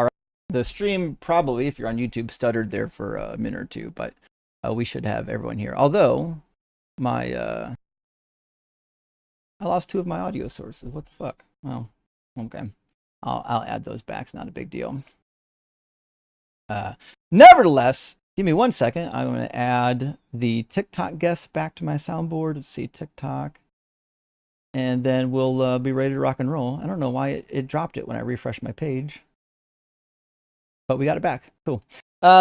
right. The stream probably, if you're on YouTube, stuttered there for a minute or two, but we should have everyone here. Although I lost 2 of my audio sources. What the fuck? Well, okay. I'll add those back. It's not a big deal. Nevertheless, give me 1 second. I'm going to add the TikTok guests back to my soundboard. Let's see, TikTok. And then we'll be ready to rock and roll. I don't know why it dropped it when I refreshed my page. But we got it back. Cool.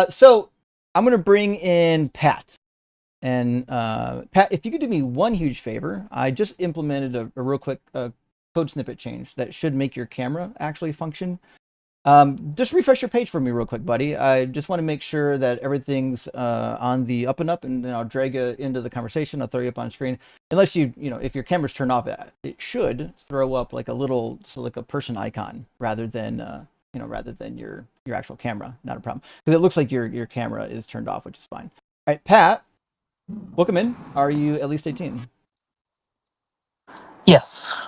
So I'm going to bring in Pat. And Pat, if you could do me one huge favor, I just implemented a real quick code snippet change that should make your camera actually function. Just refresh your page for me real quick, buddy. I just want to make sure that everything's on the up and up, and then I'll drag you into the conversation. I'll throw you up on screen. Unless if your camera's turned off, it should throw up like a person icon rather than your actual camera. Not a problem, because it looks like your camera is turned off, which is fine. All right, Pat, welcome in. Are you at least 18? Yes.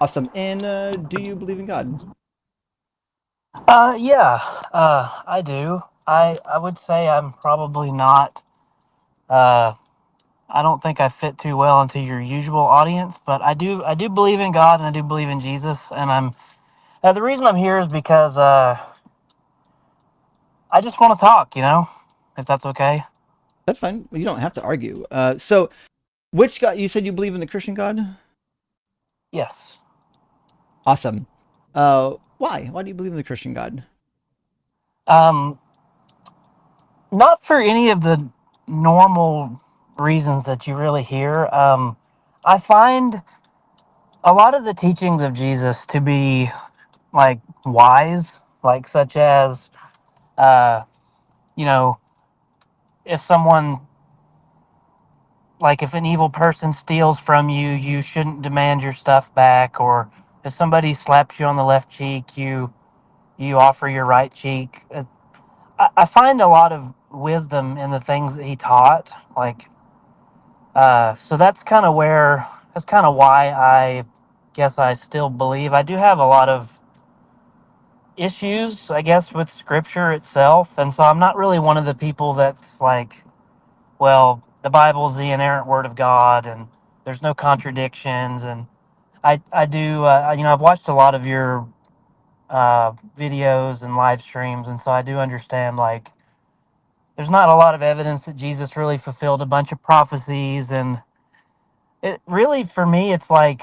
Awesome. And do you believe in God? Yeah, I do. I would say I'm probably not, I don't think I fit too well into your usual audience, but I do believe in God and I do believe in Jesus. And the reason I'm here is because, I just want to talk, if that's okay. That's fine. You don't have to argue. So which God, you said you believe in the Christian God? Yes. Awesome. Why? Why do you believe in the Christian God? Not for any of the normal reasons that you really hear. I find a lot of the teachings of Jesus to be like wise, like such as, uh, you know, if someone, like if an evil person steals from you, you shouldn't demand your stuff back, or if somebody slaps you on the left cheek, you offer your right cheek. I find a lot of wisdom in the things that he taught, like, so that's kind of why I guess I still believe. I do have a lot of issues, I guess, with scripture itself, and so I'm not really one of the people that's like, well, the Bible's the inerrant word of God and there's no contradictions. And I do, I've watched a lot of your videos and live streams, and so I do understand, like, there's not a lot of evidence that Jesus really fulfilled a bunch of prophecies. And it really, for me, it's like,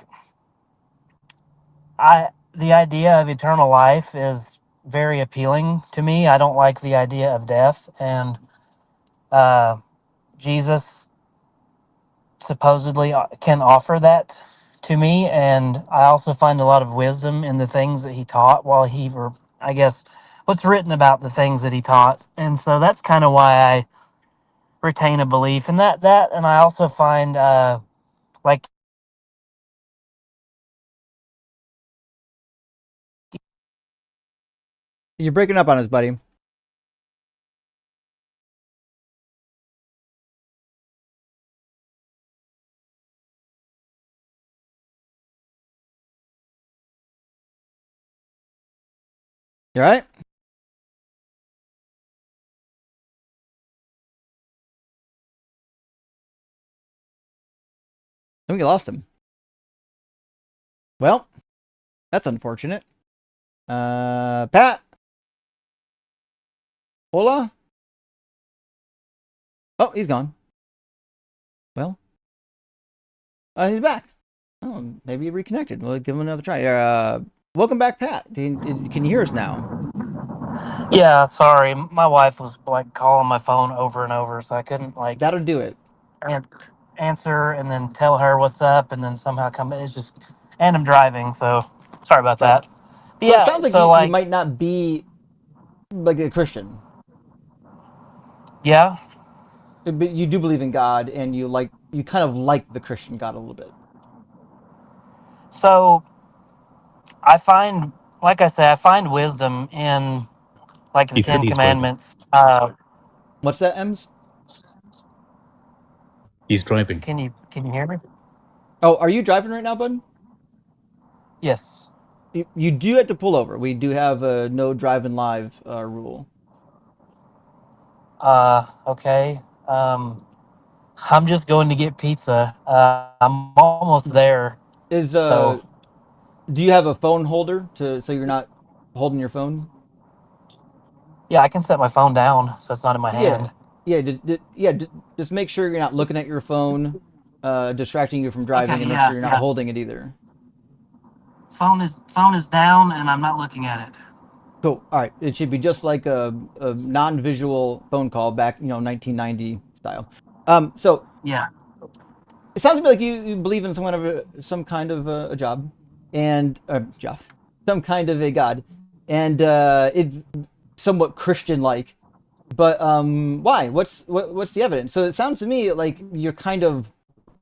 the idea of eternal life is very appealing to me. I don't like the idea of death, and uh, Jesus supposedly can offer that to me. And I also find a lot of wisdom in the things that he taught while he were, I guess, what's written about the things that he taught. And so that's kind of why I retain a belief in that. And I also find, like, You're breaking up on us, buddy. You all right? I think we lost him. Well, that's unfortunate. Pat? Hola? Oh, he's gone. Well, he's back. Oh, maybe he reconnected. We'll give him another try. Welcome back, Pat. Can you hear us now? yeah, sorry, my wife was like calling my phone over and over, so I couldn't like That'll do it. answer and then tell her what's up, and then somehow come. It's just, and I'm driving, so sorry about Right. that. But So it yeah, sounds like so you like, might not be like a Christian, yeah, but you do believe in God, and you kind of like the Christian God a little bit. so I find, like I say, I find wisdom in like the He said Ten he's driving. Commandments. What's that, Ems? He's driving. Can you hear me? Oh, are you driving right now, bud? Yes. You do have to pull over. We do have a no driving live rule. Okay. I'm just going to get pizza. I'm almost there. Is So do you have a phone holder so you're not holding your phone? yeah, I can set my phone down so it's not in my Yeah, hand. yeah, just make sure you're not looking at your phone, distracting you from driving, Okay. and make sure Yeah. you're not Yeah. holding it either. Phone is down, and I'm not looking at it. Cool. All right. It should be just like a non-visual phone call back, 1990 style. So Yeah. it sounds to me like you believe in some kind of a job and job, some kind of a God, and it's somewhat Christian-like. But why? What's the evidence? So it sounds to me like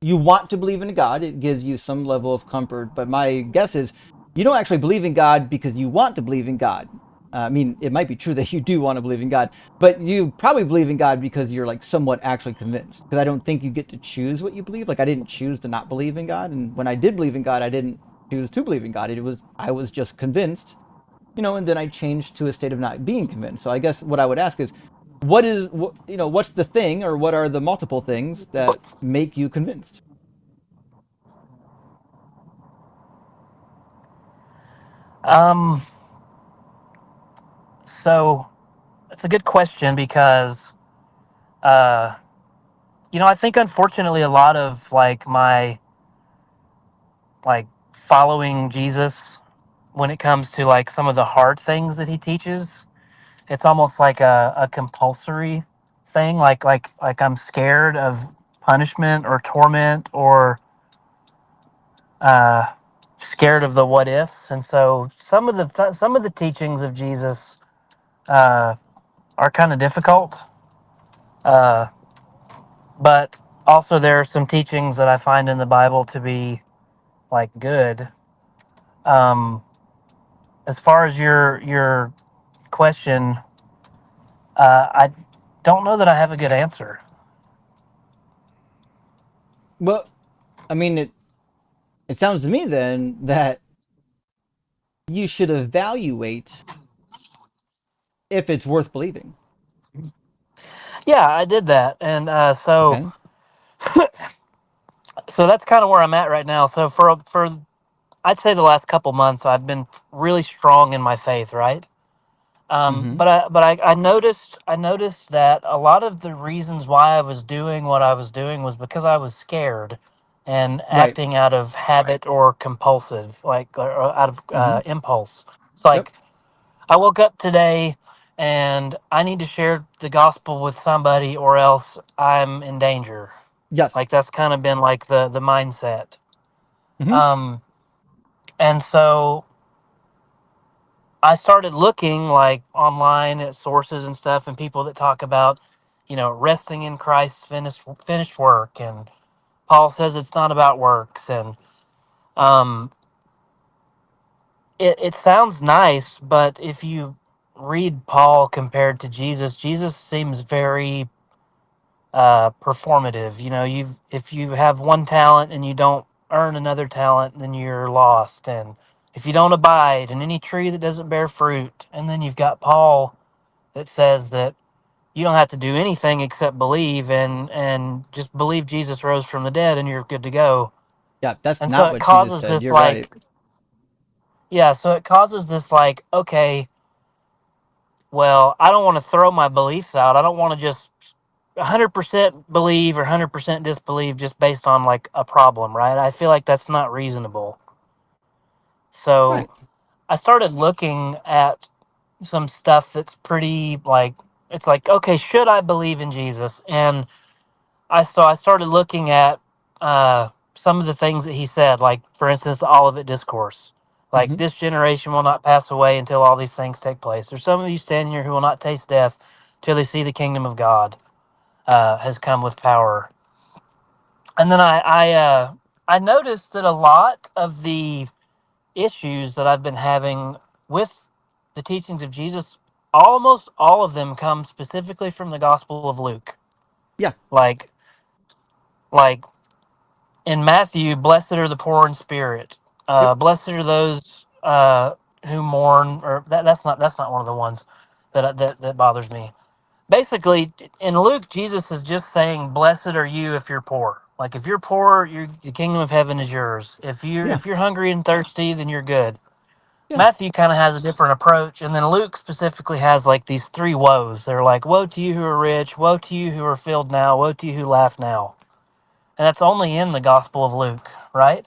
you want to believe in a God. It gives you some level of comfort. But my guess is you don't actually believe in God because you want to believe in God. I mean, it might be true that you do want to believe in God, but you probably believe in God because you're like somewhat actually convinced. Because I don't think you get to choose what you believe. Like I didn't choose to not believe in God, and when I did believe in God, I didn't choose to believe in God. I was just convinced, and then I changed to a state of not being convinced. So I guess what I would ask is, what's the thing, or what are the multiple things that make you convinced? Um. So it's a good question because, uh, I think unfortunately a lot of like my like following Jesus when it comes to like some of the hard things that he teaches, it's almost like a compulsory thing. Like I'm scared of punishment or torment or uh, scared of the what ifs, and so some of the teachings of Jesus uh, are kind of difficult. Uh, but also there are some teachings that I find in the Bible to be like good. Um, as far as your question, I don't know that I have a good answer. Well, I mean, it sounds to me then that you should evaluate if it's worth believing. Yeah, I did that, and Okay. so that's kind of where I'm at right now. So for I'd say the last couple months, I've been really strong in my faith, right? Mm-hmm. But I noticed that a lot of the reasons why I was doing what I was doing was because I was scared and Right. acting out of habit or compulsive, like or out of Hmm. impulse. It's Yep. like I woke up today and I need to share the gospel with somebody or else I'm in danger. Yes. Like that's kind of been like the mindset. Hmm. Um, and so I started looking like online at sources and stuff and people that talk about, resting in Christ's finished work. And Paul says it's not about works. And um, it sounds nice, but if you read Paul compared to Jesus, Jesus seems very performative. If you have one talent and you don't earn another talent, then you're lost. And if you don't abide in any tree that doesn't bear fruit, and then you've got Paul that says that you don't have to do anything except believe and just believe Jesus rose from the dead and you're good to go. Yeah, that's And so not it what Jesus causes said. this You're right. like, okay, well, I don't want to throw my beliefs out. I don't want to just 100% believe or 100% disbelieve just based on like a problem, right? I feel like that's not reasonable. Right. So I started looking at some stuff that's pretty like, it's like, okay, should I believe in Jesus? And I started looking at some of the things that he said, like for instance, the Olivet Discourse. Like Hmm. this generation will not pass away until all these things take place. There's some of you standing here who will not taste death till they see the kingdom of God has come with power. And then I noticed that a lot of the issues that I've been having with the teachings of Jesus, almost all of them come specifically from the Gospel of Luke. Yeah. Like like in Matthew, blessed are the poor in spirit. Yep. Blessed are those who mourn. Or that's not one of the ones that bothers me. Basically, in Luke, Jesus is just saying, "Blessed are you if you're poor. Like if you're poor, the kingdom of heaven is yours. Yeah. If you're hungry and thirsty, then you're good." Yeah. Matthew kind of has a different approach, and then Luke specifically has like these three woes. They're like, "Woe to you who are rich! Woe to you who are filled now! Woe to you who laugh now!" And that's only in the Gospel of Luke, right?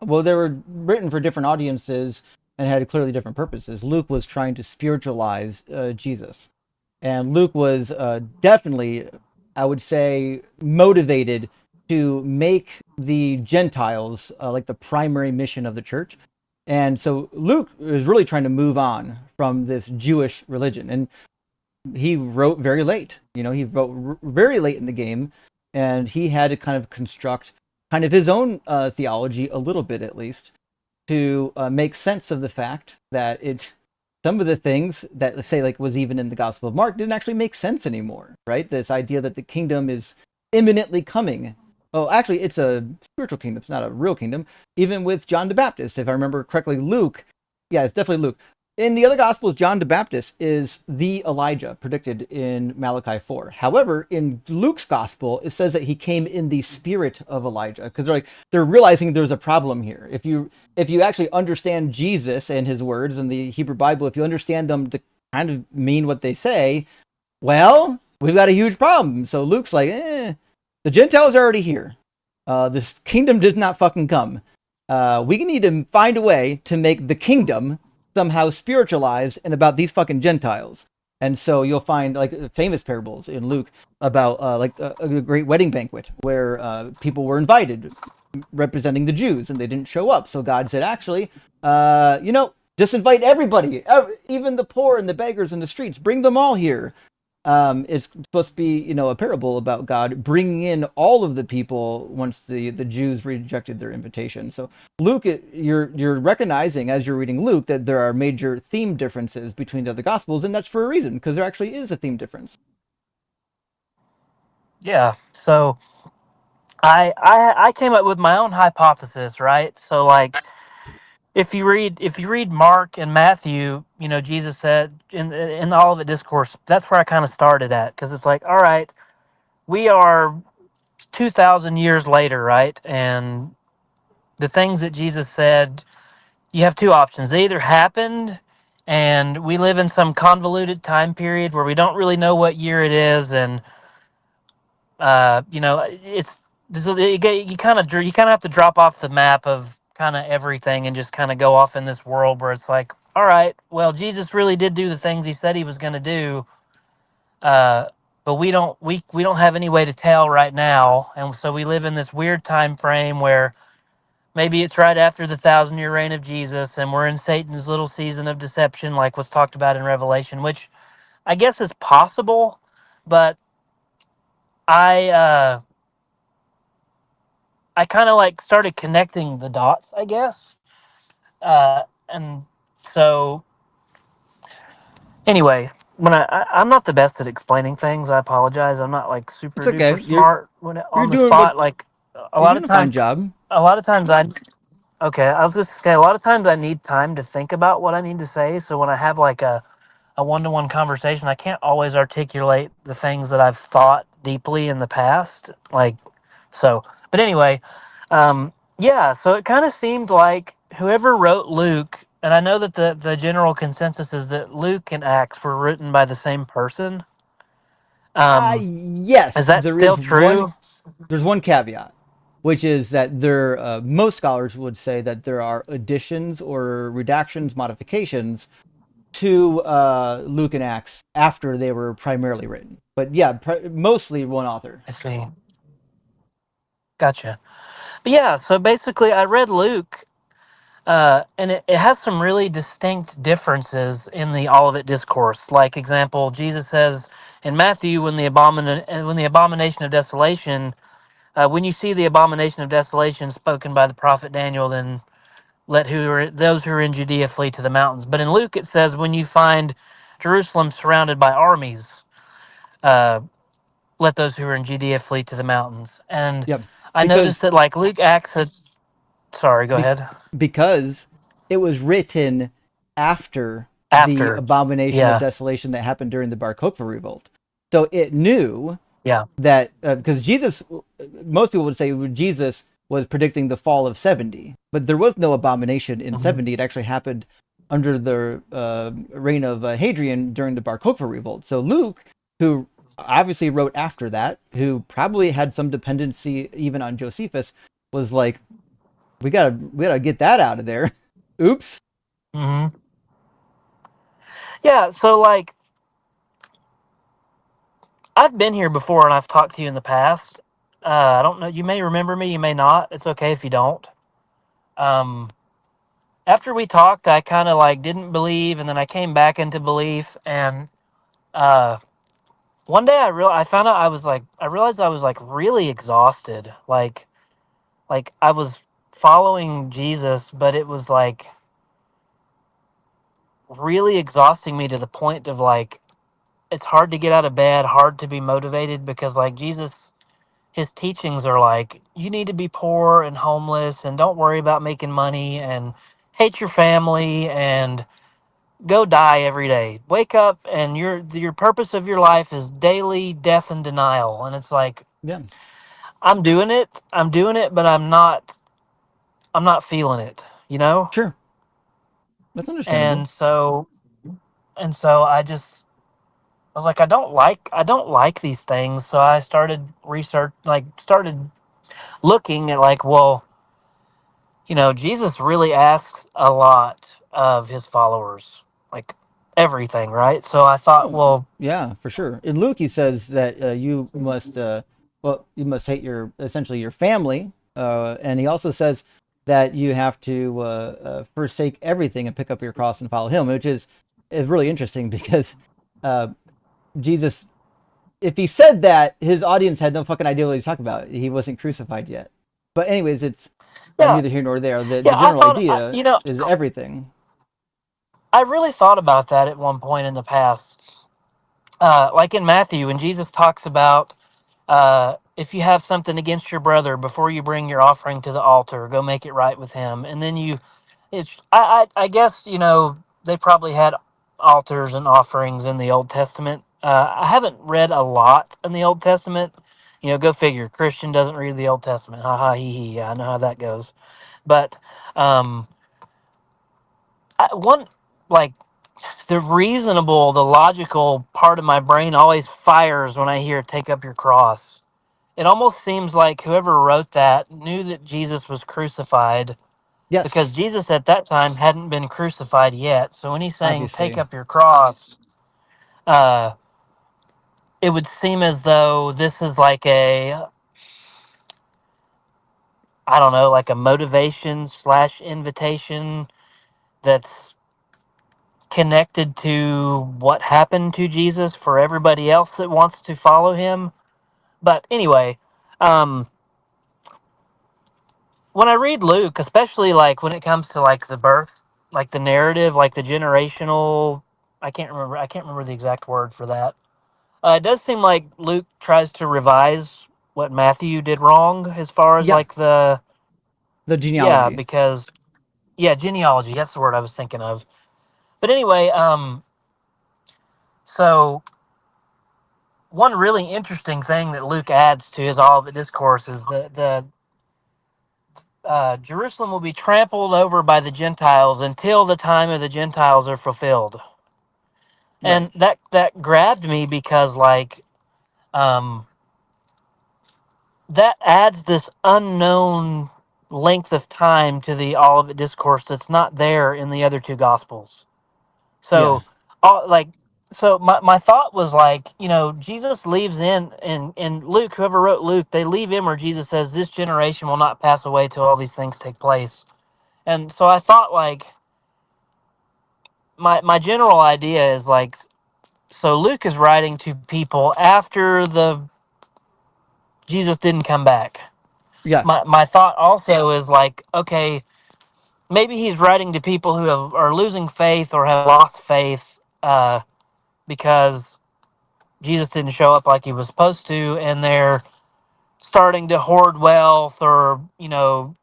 Well, they were written for different audiences and had clearly different purposes. Luke was trying to spiritualize Jesus, and Luke was definitely, I would say, motivated to make the Gentiles like the primary mission of the church. And so Luke is really trying to move on from this Jewish religion. And he wrote very late. He wrote very late in the game, and he had to kind of construct kind of his own theology a little bit, at least, to make sense of the fact that some of the things that, let's say, like was even in the Gospel of Mark didn't actually make sense anymore, right? This idea that the kingdom is imminently coming. Oh, actually, it's a spiritual kingdom. It's not a real kingdom. Even with John the Baptist, if I remember correctly, Luke, yeah, it's definitely Luke. In the other Gospels, John the Baptist is the Elijah predicted in Malachi 4. However, in Luke's Gospel, it says that he came in the spirit of Elijah because they're realizing there's a problem here. If you actually understand Jesus and his words in the Hebrew Bible, if you understand them to kind of mean what they say, well, we've got a huge problem. So Luke's like, the Gentiles are already here. This kingdom did not fucking come. We need to find a way to make the kingdom somehow spiritualized and about these fucking Gentiles. And so you'll find like famous parables in Luke about like a great wedding banquet where people were invited representing the Jews and they didn't show up. So God said, actually, just invite everybody, even the poor and the beggars in the streets, bring them all here. It's supposed to be, a parable about God bringing in all of the people once the Jews rejected their invitation. So Luke, you're recognizing as you're reading Luke that there are major theme differences between the other gospels, and that's for a reason because there actually is a theme difference. Yeah. So I came up with my own hypothesis, right? So like if you read Mark and Matthew, Jesus said in the Olivet Discourse, that's where I kind of started at because it's like, all right, we are 2,000 years later, right? And the things that Jesus said, you have two options. They either happened and we live in some convoluted time period where we don't really know what year it is, and it's so you kind of have to drop off the map of kind of everything and just kind of go off in this world where it's like, all right, well, Jesus really did do the things he said he was going to do, uh, but we don't have any way to tell right now, and so we live in this weird time frame where maybe it's right after the 1,000-year reign of Jesus, and we're in Satan's little season of deception, like was talked about in Revelation, which I guess is possible, but I uh, I kind of like started connecting the dots, I guess. And so, anyway, I'm not the best at explaining things. I apologize. I'm not like super It's duper okay. smart You're on the doing what spot. Like a you're lot doing of a fine time, job. a lot of times I okay. I was just say a lot of times I need time to think about what I need to say. So when I have like a one-to-one conversation, I can't always articulate the things that I've thought deeply in the past. Like so, but anyway, yeah. So it kind of seemed like whoever wrote Luke, and I know that the general consensus is that Luke and Acts were written by the same person. Is Yes, that still true? there's one caveat, which is that most scholars would say that there are additions or redactions, modifications to Luke and Acts after they were primarily written. But yeah, mostly one author. I see. Gotcha. But yeah, so basically, I read Luke, and it has some really distinct differences in the Olivet discourse. Like example, Jesus says in Matthew, when the abomination of desolation, when you see the abomination of desolation spoken by the prophet Daniel, then those who are in Judea flee to the mountains. But in Luke, it says when you find Jerusalem surrounded by armies, uh, let those who are in Judea flee to the mountains. And Yep, I noticed because that like Luke acts. Sorry, go be, ahead. because it was written after the After, abomination of yeah, desolation that happened during the Bar Kokhba revolt. So it knew yeah, that because most people would say Jesus was predicting the fall of 70, but there was no abomination in hmm 70. It actually happened under the reign of Hadrian during the Bar Kokhba revolt. So Luke, who obviously wrote after that, who probably had some dependency even on Josephus, was like, we gotta get that out of there. Oops. hmm yeah. So like, I've been here before, and I've talked to you in the past. I don't know. You may remember me. You may not. It's okay if you don't. Um, After we talked, I kind of like didn't believe, and then I came back into belief. And uh, one day I found out I realized I was like really exhausted. Like I was following Jesus, but it was like really exhausting me to the point of like it's hard to get out of bed, hard to be motivated because like Jesus, his teachings are like you need to be poor and homeless and don't worry about making money and hate your family and go die every day. Wake up and your purpose of your life is daily death and denial. And it's like Yeah. I'm doing it, but I'm not feeling it, you know? Sure. That's understandable. And so I was like, I don't like these things. So I started started looking at like, well, you know, Jesus really asks a lot of his followers, like everything, right? So I thought, Oh, well, yeah, for sure. In Luke, he says that you must hate essentially your family, and he also says that you have to forsake everything and pick up your cross and follow him, which is really interesting because uh, Jesus, if he said that, his audience had no fucking idea what he's talking about. He wasn't crucified yet. But anyways, it's yeah, neither here nor there. The yeah, I general thought, idea you know, is everything. I really thought about that at one point in the past. Like in Matthew, when Jesus talks about if you have something against your brother before you bring your offering to the altar, go make it right with him. And then I guess, you know, they probably had altars and offerings in the Old Testament. I haven't read a lot in the Old Testament. You know, go figure. Christian doesn't read the Old Testament. Ha ha he he. Yeah, I know how that goes. But um, one like the logical part of my brain always fires when I hear "take up your cross." it almost seems like whoever wrote that knew that Jesus was crucified, because Yes, Jesus at that time hadn't been crucified yet. So when he's saying take obviously. up your cross, uh, it would seem as though this is like a, I don't know, like a motivation slash invitation that's connected to what happened to Jesus for everybody else that wants to follow him. But anyway, um, when I read Luke, especially like when it comes to like the birth, like the narrative, like the generational, I can't remember the exact word for that. It does seem like Luke tries to revise what Matthew did wrong as far as Yeah, like the, the yeah, genealogy. because yeah, genealogy, that's the word I was thinking of. But anyway, so one really interesting thing that Luke adds to his Olivet Discourse is the Jerusalem will be trampled over by the Gentiles until the time of the Gentiles are fulfilled. Right. And that grabbed me because um, that adds this unknown length of time to the Olivet Discourse that's not there in the other two Gospels. Yeah. So, all, like, so my thought was like, you know, Jesus leaves in Luke, whoever wrote Luke, they leave in where Jesus says, "This generation will not pass away till all these things take place." And so I thought like my general idea is like, so Luke is writing to people after the Jesus didn't come back. Yeah. My thought also is like, okay, maybe he's writing to people who are losing faith or have lost faith because Jesus didn't show up like he was supposed to, and they're starting to hoard wealth, or you know,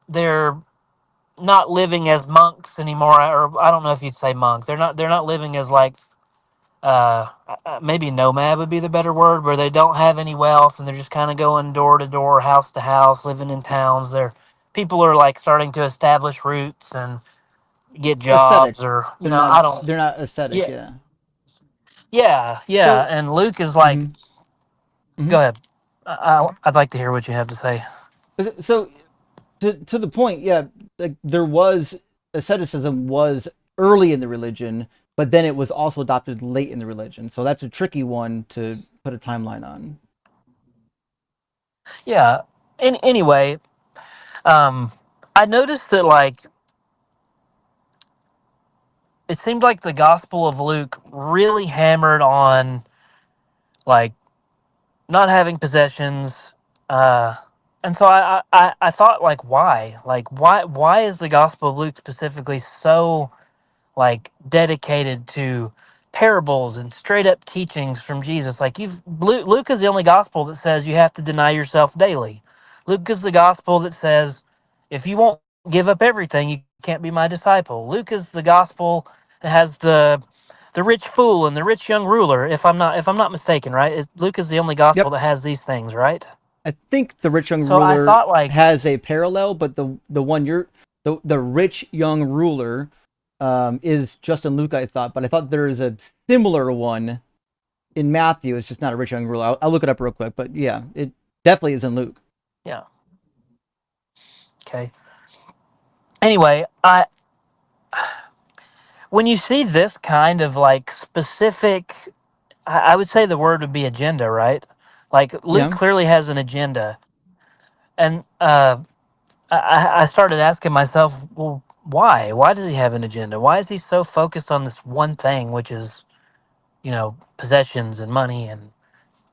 they're not living as monks anymore, or I don't know if you'd say monk. They're not living as like maybe nomad would be the better word, where they don't have any wealth and they're just kind of going door to door, house to house, living in towns. They're people are like starting to establish roots and get Ascetic. jobs, or you They're know, not. I don't. They're not ascetic. Yeah, Yeah. yeah. So. And Luke is like, Mhm, mhm. go ahead. I'd like to hear what you have to say. So to the point, yeah, like there was asceticism was early in the religion, but then it was also adopted late in the religion. So that's a tricky one to put a timeline on. Yeah. Anyway, um, I noticed that like it seemed like the Gospel of Luke really hammered on like not having possessions, uh, and so I thought like why is the Gospel of Luke specifically so like dedicated to parables and straight up teachings from Jesus? Like Luke is the only gospel that says you have to deny yourself daily. Luke is the gospel that says if you won't give up everything, you can't be my disciple. Luke is the gospel that has the rich fool and the rich young ruler. If I'm not mistaken, right? Luke is the only gospel Yep. that has these things, right? I think the rich young So I ruler thought like, has a parallel, but the one you're the rich young ruler is just in Luke. I thought, but I thought there is a similar one in Matthew. It's just not a rich young ruler. I'll look it up real quick, but yeah, it definitely is in Luke. yeah, okay. Anyway, I when you see this kind of like specific, I would say the word would be agenda, right? Like Luke Yeah. clearly has an agenda, and I started asking myself, well, why? Why does he have an agenda? Why is he so focused on this one thing, which is, you know, possessions and money and,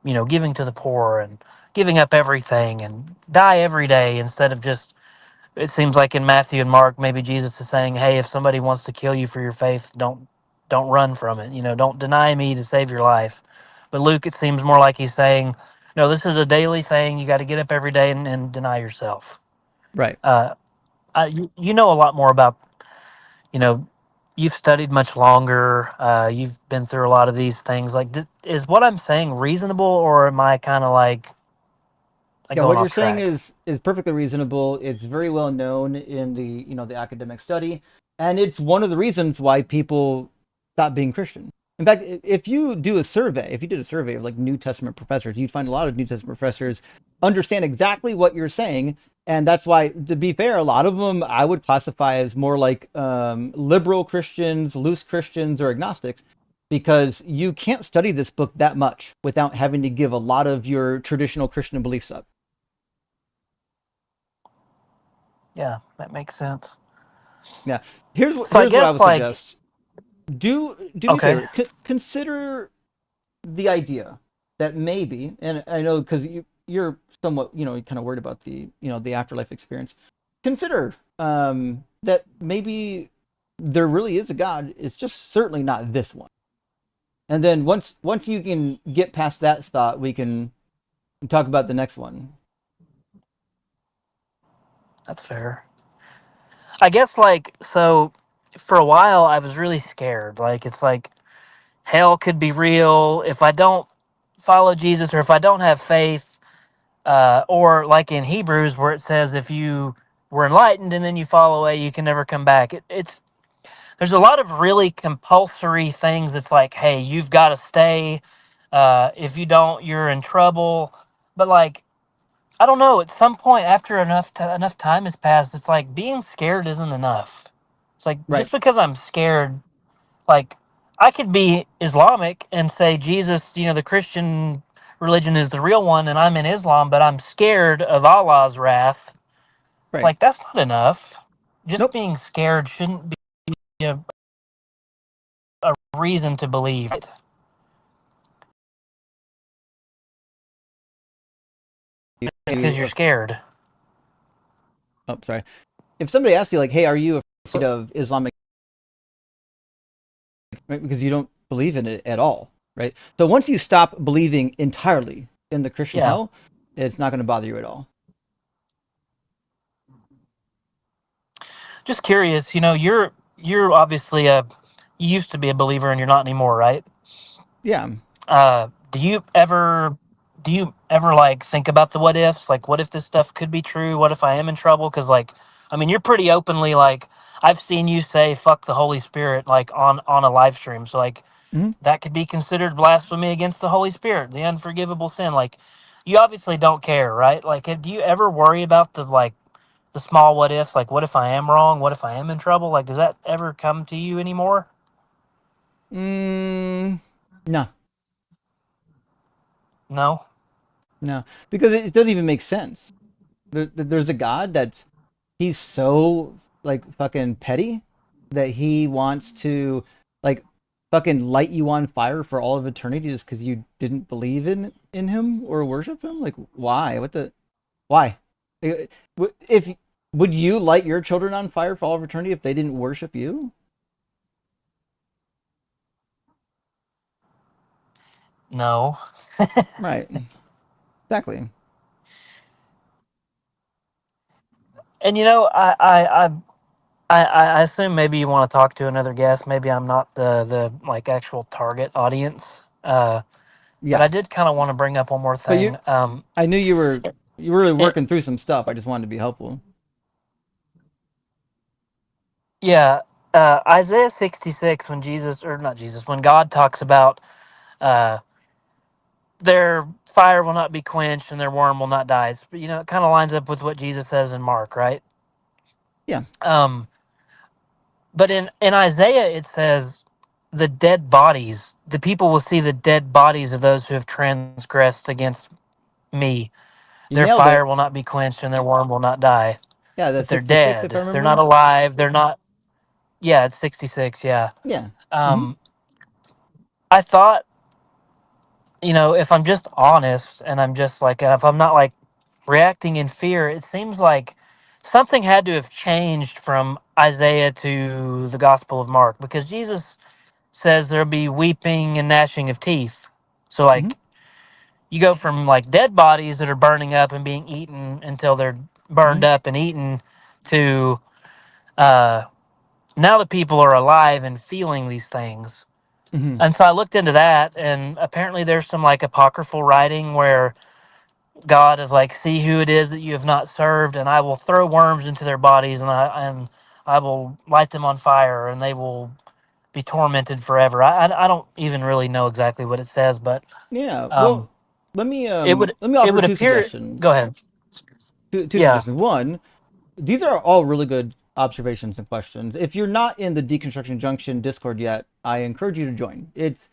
you know, giving to the poor and giving up everything and die every day instead of just, it seems like in Matthew and Mark, maybe Jesus is saying, hey, if somebody wants to kill you for your faith, don't run from it. You know, don't deny me to save your life. But Luke, it seems more like he's saying, no, this is a daily thing. You got to get up every day and deny yourself. Right. Uh, you know a lot more about, you know, you've studied much longer. You've been through a lot of these things. Like, is what I'm saying reasonable, or am I kind of like Yeah, going what you're off saying track? is perfectly reasonable. It's very well known in the the academic study, and it's one of the reasons why people stop being Christian. In fact, if you do a survey, if you did a survey of like New Testament professors, you'd find a lot of New Testament professors understand exactly what you're saying. And that's why, to be fair, a lot of them I would classify as more like liberal Christians, loose Christians, or agnostics, because you can't study this book that much without having to give a lot of your traditional Christian beliefs up. Yeah, that makes sense. Yeah. So I Here's what I guess would like suggest. Do me a okay, favor. Consider the idea that maybe, and I know because you're somewhat, kind of worried about the, the afterlife experience. Consider that maybe there really is a God. It's just certainly not this one. And then once you can get past that thought, we can talk about the next one. that's fair. I guess like so for a while I was really scared. Like it's like hell could be real if I don't follow Jesus or if I don't have faith. Or like in Hebrews where it says if you were enlightened and then you fall away, you can never come back. It's there's a lot of really compulsory things. It's like, hey, you've got to stay. If you don't, you're in trouble. But like, I don't know. At some point, after enough time has passed, it's like being scared isn't enough. It's like Right. just because I'm scared, like I could be Islamic and say Jesus, the Christian religion is the real one, and I'm in Islam, but I'm scared of Allah's wrath. Right. Like that's not enough. Just Nope. being scared shouldn't be a reason to believe it. Just because you're scared. Oh, sorry. If somebody asks you like, "Hey, are you afraid of Islamic?" Right? Because you don't believe in it at all, right? So once you stop believing entirely in the Christian Yeah. hell, it's not going to bother you at all. Just curious, you're obviously you used to be a believer and you're not anymore, right? Yeah. Do you ever like think about the what ifs? Like what if this stuff could be true? What if I am in trouble? Cuz like I mean, you're pretty openly like I've seen you say fuck the Holy Spirit like on a live stream. So like Mm-hmm. that could be considered blasphemy against the Holy Spirit, the unforgivable sin. Like you obviously don't care, right? Like do you ever worry about the small what ifs, like what if I am wrong? What if I am in trouble? Like, does that ever come to you anymore? No, No. no, because it doesn't even make sense. There's a God that's he's so like fucking petty that he wants to like fucking light you on fire for all of eternity just because you didn't believe in him or worship him. Like, why? What the? Why? If would you light your children on fire for all of eternity if they didn't worship you? No. Right. Exactly. And I assume maybe you want to talk to another guest. Maybe I'm not the like actual target audience. But Yeah. I did kind of want to bring up one more But you, thing. I knew you were really It, working through some stuff. I just wanted to be helpful. yeah. Isaiah 66, when Jesus, or not Jesus, when God talks about uh, their fire will not be quenched and their worm will not die. It kind of lines up with what Jesus says in Mark, right? Yeah. Um, but in Isaiah, it says the dead bodies, the people will see the dead bodies of those who have transgressed against me. You Their nailed fire it. will not be quenched and their worm will not die. Yeah, But that's they're 66 if I dead. They're not remember. alive. They're not. Yeah, it's 66. Yeah. Yeah. Mhm. Um, I thought, if I'm just honest and I'm just like, if I'm not like reacting in fear, it seems like something had to have changed from Isaiah to the Gospel of Mark because Jesus says there'll be weeping and gnashing of teeth. So, Mhm. like, you go from like dead bodies that are burning up and being eaten until they're burned Mhm. up and eaten to uh, now the people are alive and feeling these things. Mhm. And so I looked into that, and apparently there's some like apocryphal writing where God is like, "See who it is that you have not served, and I will throw worms into their bodies, and I will light them on fire, and they will be tormented forever. I don't even really know exactly what it says, but Yeah. um, Well, let me it would it offer would two appear. Go suggestions. ahead. Two Yeah. suggestions. One, these are all really good observations and questions. If you're not in the Deconstruction Junction Discord yet, I encourage you to join. It's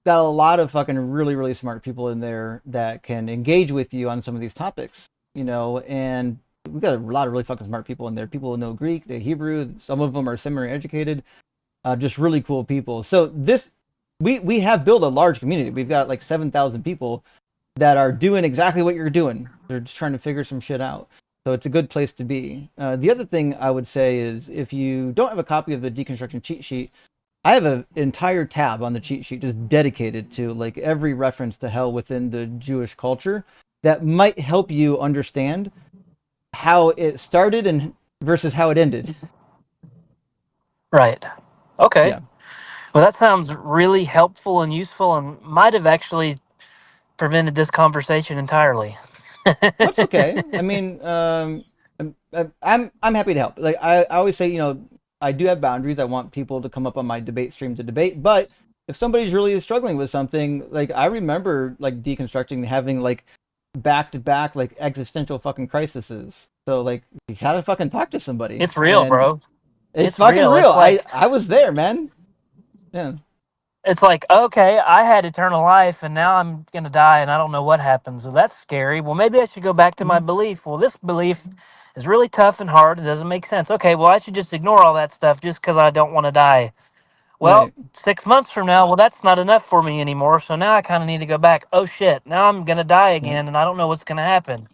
got a lot of fucking really, really smart people in there that can engage with you on some of these topics, and we've got a lot of really fucking smart people in there. People who know Greek, the Hebrew, some of them are seminary educated, just really cool people. So we have built a large community. We've got like 7,000 people that are doing exactly what you're doing. They're just trying to figure some shit out. So it's a good place to be. The other thing I would say is if you don't have a copy of the Deconstruction cheat sheet, I have an entire tab on the cheat sheet just dedicated to like every reference to hell within the Jewish culture that might help you understand how it started and versus how it ended. Right. Okay. Yeah. Well, that sounds really helpful and useful, and might have actually prevented this conversation entirely. That's okay. I mean, I'm happy to help. Like I always say, I do have boundaries. I want people to come up on my debate stream to debate, but if somebody's really struggling with something, like I remember like deconstructing having like back to back like existential fucking crises. So like you gotta fucking talk to somebody, It's real, and bro. it's It's fucking real. real. It's like I was there, man. Yeah. okay, I had eternal life and now I'm going to die and I don't know what happens. So that's scary. Well, maybe I should go back to my Mhm. belief. Well, this belief is really tough and hard. It doesn't make sense. Okay, well, I should just ignore all that stuff just because I don't want to die. Well, Right. 6 months from now, well, that's not enough for me anymore. So now I kind of need to go back. Oh, shit. Now I'm going to die Yeah. again and I don't know what's going to happen.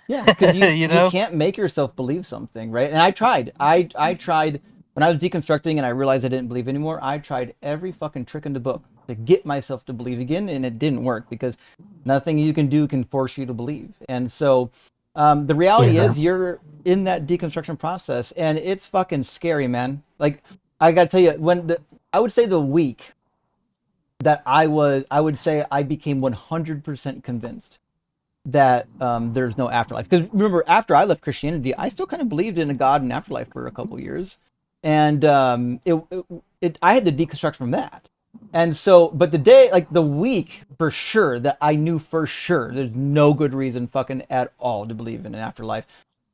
Yeah, because you you you know? can't make yourself believe something, right? And I tried. I tried when I was deconstructing and I realized I didn't believe anymore. I tried every fucking trick in the book to get myself to believe again, and it didn't work because nothing you can do can force you to believe. And so, the reality Yeah. is you're in that deconstruction process, and it's fucking scary, man. Like I gotta tell you, I would say the week that I would say I became 100% convinced that there's no afterlife. Because remember, after I left Christianity, I still kind of believed in a God and afterlife for a couple years, and I had to deconstruct from that. And so, but the week for sure that I knew for sure there's no good reason fucking at all to believe in an afterlife,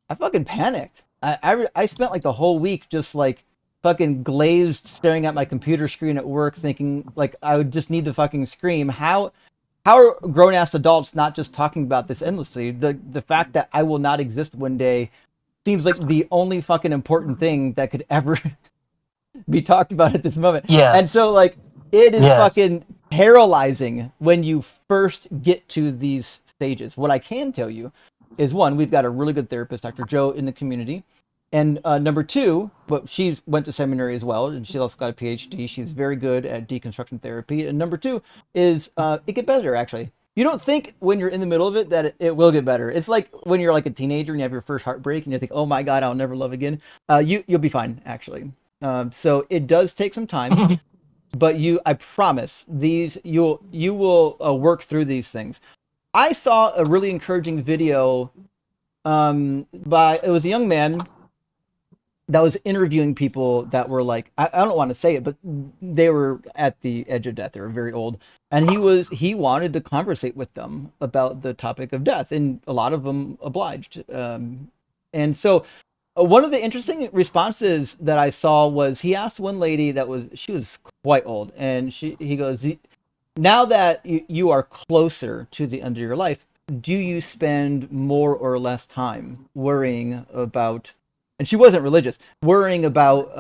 I fucking panicked. I spent like the whole week just like fucking glazed, staring at my computer screen at work, thinking like I would just need to fucking scream. How are grown ass adults not just talking about this endlessly? The fact that I will not exist one day seems like the only fucking important thing that could ever be talked about at this moment. And Yes. so like it is Yes. fucking paralyzing when you first get to these stages. What I can tell you is one, we've got a really good therapist, Dr. Joe, in the community. And number two, but she's went to seminary as well, and she's also got a PhD. She's very good at deconstruction therapy. And number two is it get better actually. You don't think when you're in the middle of it that it will get better. It's like when you're like a teenager and you have your first heartbreak and you think, "Oh my God, I'll never love again." You'll be fine actually. So it does take some time, but I promise you will work through these things. I saw a really encouraging video by it was a young man that was interviewing people that were like I don't want to say it, but they were at the edge of death. They were very old, and he wanted to conversate with them about the topic of death, and a lot of them obliged. And so, one of the interesting responses that I saw was he asked one lady she was quite old, and he goes, now that you are closer to the end of your life, do you spend more or less time worrying about, and she wasn't religious, worrying about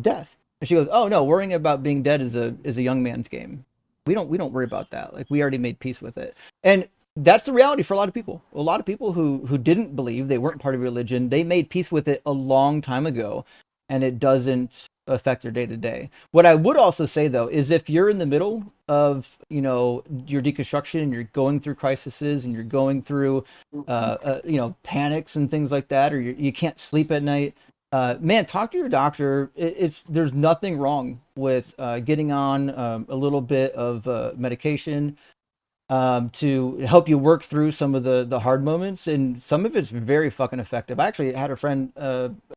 death? And she goes, oh no, worrying about being dead is a young man's game. We don't worry about that. Like we already made peace with it. And that's the reality for a lot of people. A lot of people who didn't believe, they weren't part of religion, they made peace with it a long time ago, and it doesn't affect their day to day. What I would also say though is if you're in the middle of your deconstruction and you're going through crises and you're going through panics and things like that, or you can't sleep at night, man, talk to your doctor. There's nothing wrong with getting on a little bit of medication to help you work through some of the hard moments, and some of it's very fucking effective. I actually had a friend,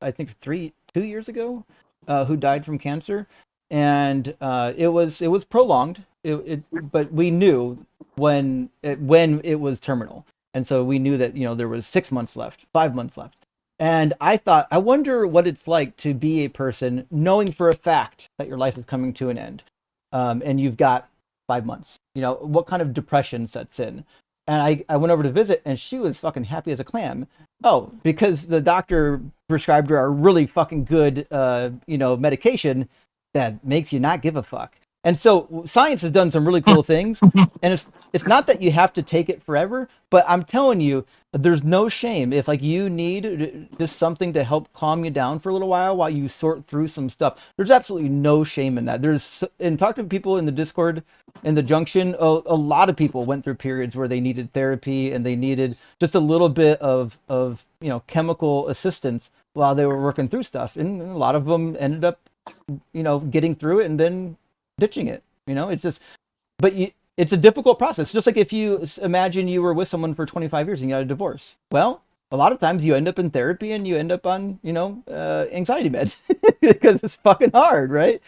I think 2 years ago, who died from cancer, and it was prolonged. But we knew when it was terminal, and so we knew that there was 6 months left, 5 months left. And I thought, I wonder what it's like to be a person knowing for a fact that your life is coming to an end, and you've got 5 months. What kind of depression sets in? And I went over to visit, and she was fucking happy as a clam. Oh, because the doctor prescribed her a really fucking good, medication that makes you not give a fuck. And so science has done some really cool things, and it's not that you have to take it forever, but I'm telling you, there's no shame if like you need just something to help calm you down for a little while you sort through some stuff. There's absolutely no shame in that. And talk to people in the Discord, in the junction, a lot of people went through periods where they needed therapy and they needed just a little bit of chemical assistance while they were working through stuff, and a lot of them ended up getting through it and then ditching it. It's just, but it's a difficult process. Just like if you imagine you were with someone for 25 years and you got a divorce. Well, a lot of times you end up in therapy and you end up on, anxiety meds because it's fucking hard, right?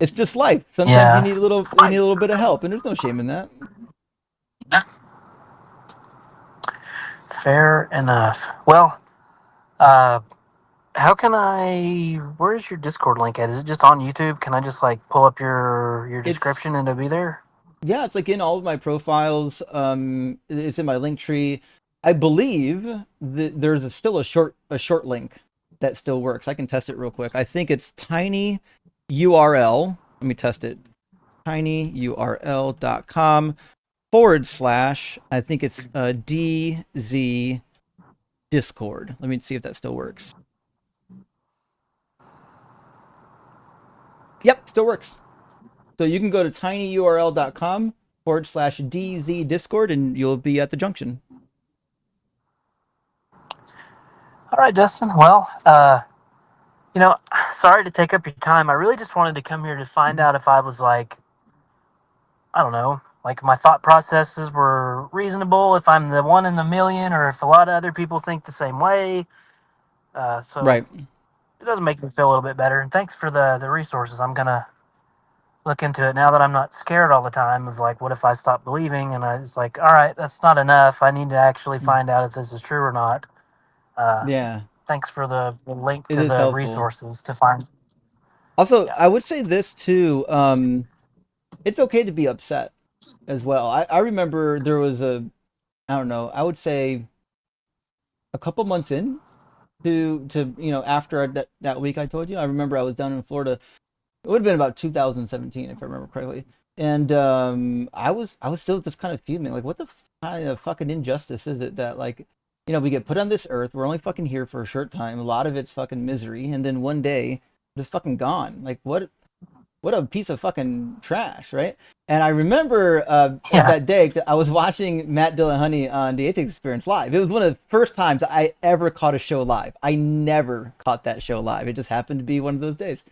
It's just life. Sometimes you Yeah. need a little bit of help, and there's no shame in that. Fair enough. Well, how can I? Where's your Discord link at? Is it just on YouTube? Can I just like pull up your It's description and it'll be there? Yeah, it's like in all of my profiles. It's in my link tree. I believe that there's still a short link that still works. I can test it real quick. I think it's tiny URL. Let me test it. tinyurl.com/. I think it's DZ Discord. Let me see if that still works. Yep, still works. So you can go to tinyurl.com/DZ Discord and you'll be at the junction. All right, Justin. Well, sorry to take up your time. I really just wanted to come here to find out if I was like, I don't know, like my thought processes were reasonable, if I'm the one in the million, or if a lot of other people think the same way. So Right. it does make me feel a little bit better. And thanks for the resources. I'm gonna look into it now that I'm not scared all the time of like, what if I stop believing? And I was like, all right, that's not enough. I need to actually find out if this is true or not. Yeah, Thanks for the link it to is the helpful. resources to find. Also, Yeah. I would say this too. It's okay to be upset as well. I remember there was I don't know, I would say a couple months in to after that week I told you. I remember I was down in Florida. It would have been about 2017 if I remember correctly. And I was still just kind of fuming, like, what the kind of fucking injustice is it that, like, we get put on this earth, we're only fucking here for a short time, a lot of it's fucking misery, and then one day just fucking gone. Like, what a piece of fucking trash, right? And I remember Yeah. that day I was watching Matt Dillahunty on the Atheist Experience live. It was one of the first times I ever caught a show live. I never caught that show live. It just happened to be one of those days.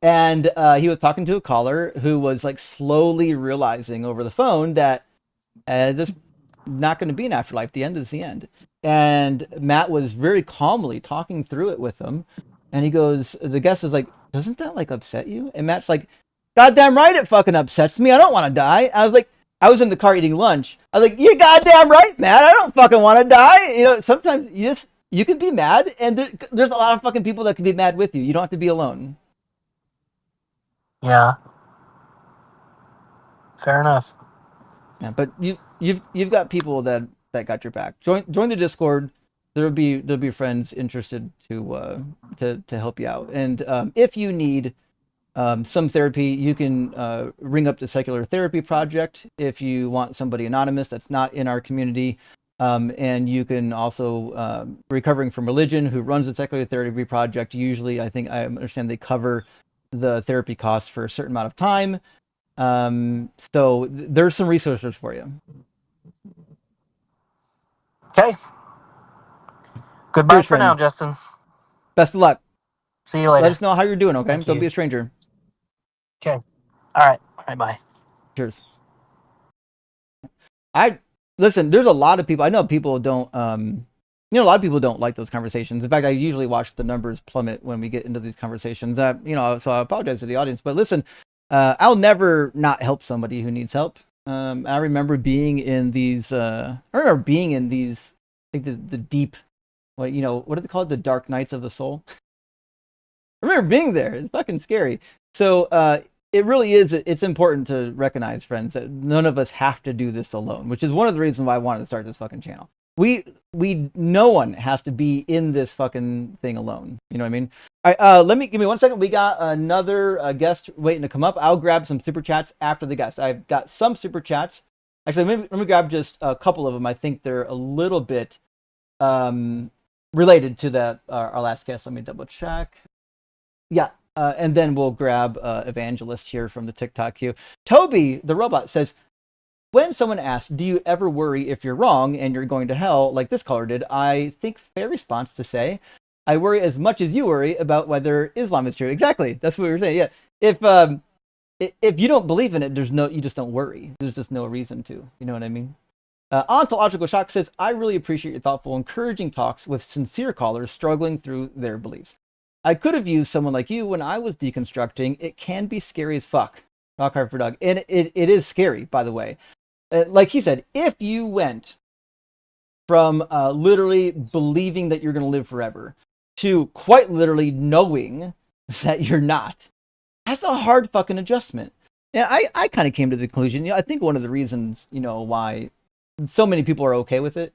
And he was talking to a caller who was like slowly realizing over the phone that this not going to be an afterlife. The end is the end. And Matt was very calmly talking through it with him. And he goes, the guest is like, doesn't that like upset you? And Matt's like, goddamn right, it fucking upsets me. I don't want to die. I was like, I was in the car eating lunch. I was like, you goddamn right, Matt. I don't fucking want to die. Sometimes you can be mad, and there's a lot of fucking people that can be mad with you. You don't have to be alone. Yeah. Fair enough. Yeah, but you've got people that got your back. Join the Discord. There'll be friends interested to help you out. And if you need some therapy, you can ring up the Secular Therapy Project if you want somebody anonymous that's not in our community. And you can also Recovering from Religion, who runs the Secular Therapy Project. Usually, I understand they cover the therapy costs for a certain amount of time. So there's some resources for you. Okay. Goodbye Cheers, for now, friend. Justin. Best of luck. See you Let later. us know how you're doing, okay? Thank Don't you. be a stranger. Okay. All right. All right. Bye. Cheers. I Listen, there's a lot of people. I know people don't a lot of people don't like those conversations. In fact, I usually watch the numbers plummet when we get into these conversations. So I apologize to the audience, but listen, I'll never not help somebody who needs help. I remember being in these. I think the deep, what do they call it? The dark nights of the soul. I remember being there. It's fucking scary. So it really is. It's important to recognize, friends, that none of us have to do this alone, which is one of the reasons why I wanted to start this fucking channel. No one has to be in this fucking thing alone. You know what I mean? All right, give me 1 second. We got another guest waiting to come up. I'll grab some super chats after the guest. I've got some super chats. Actually, let me grab just a couple of them. I think they're a little bit related to that our last guest. Let me double check. Yeah, and then we'll grab Evangelist here from the TikTok queue. Toby, the robot, says, when someone asks, do you ever worry if you're wrong and you're going to hell, like this caller did, I think fair response to say, I worry as much as you worry about whether Islam is true. Exactly. That's what we were saying. Yeah. If you don't believe in it, you just don't worry. There's just no reason to. You know what I mean? Ontological Shock says, I really appreciate your thoughtful, encouraging talks with sincere callers struggling through their beliefs. I could have used someone like you when I was deconstructing. It can be scary as fuck. Rock hard for Doug. And it is scary, by the way. Like he said, if you went from literally believing that you're going to live forever to quite literally knowing that you're not, that's a hard fucking adjustment. And I kind of came to the conclusion, I think one of the reasons, why so many people are okay with it,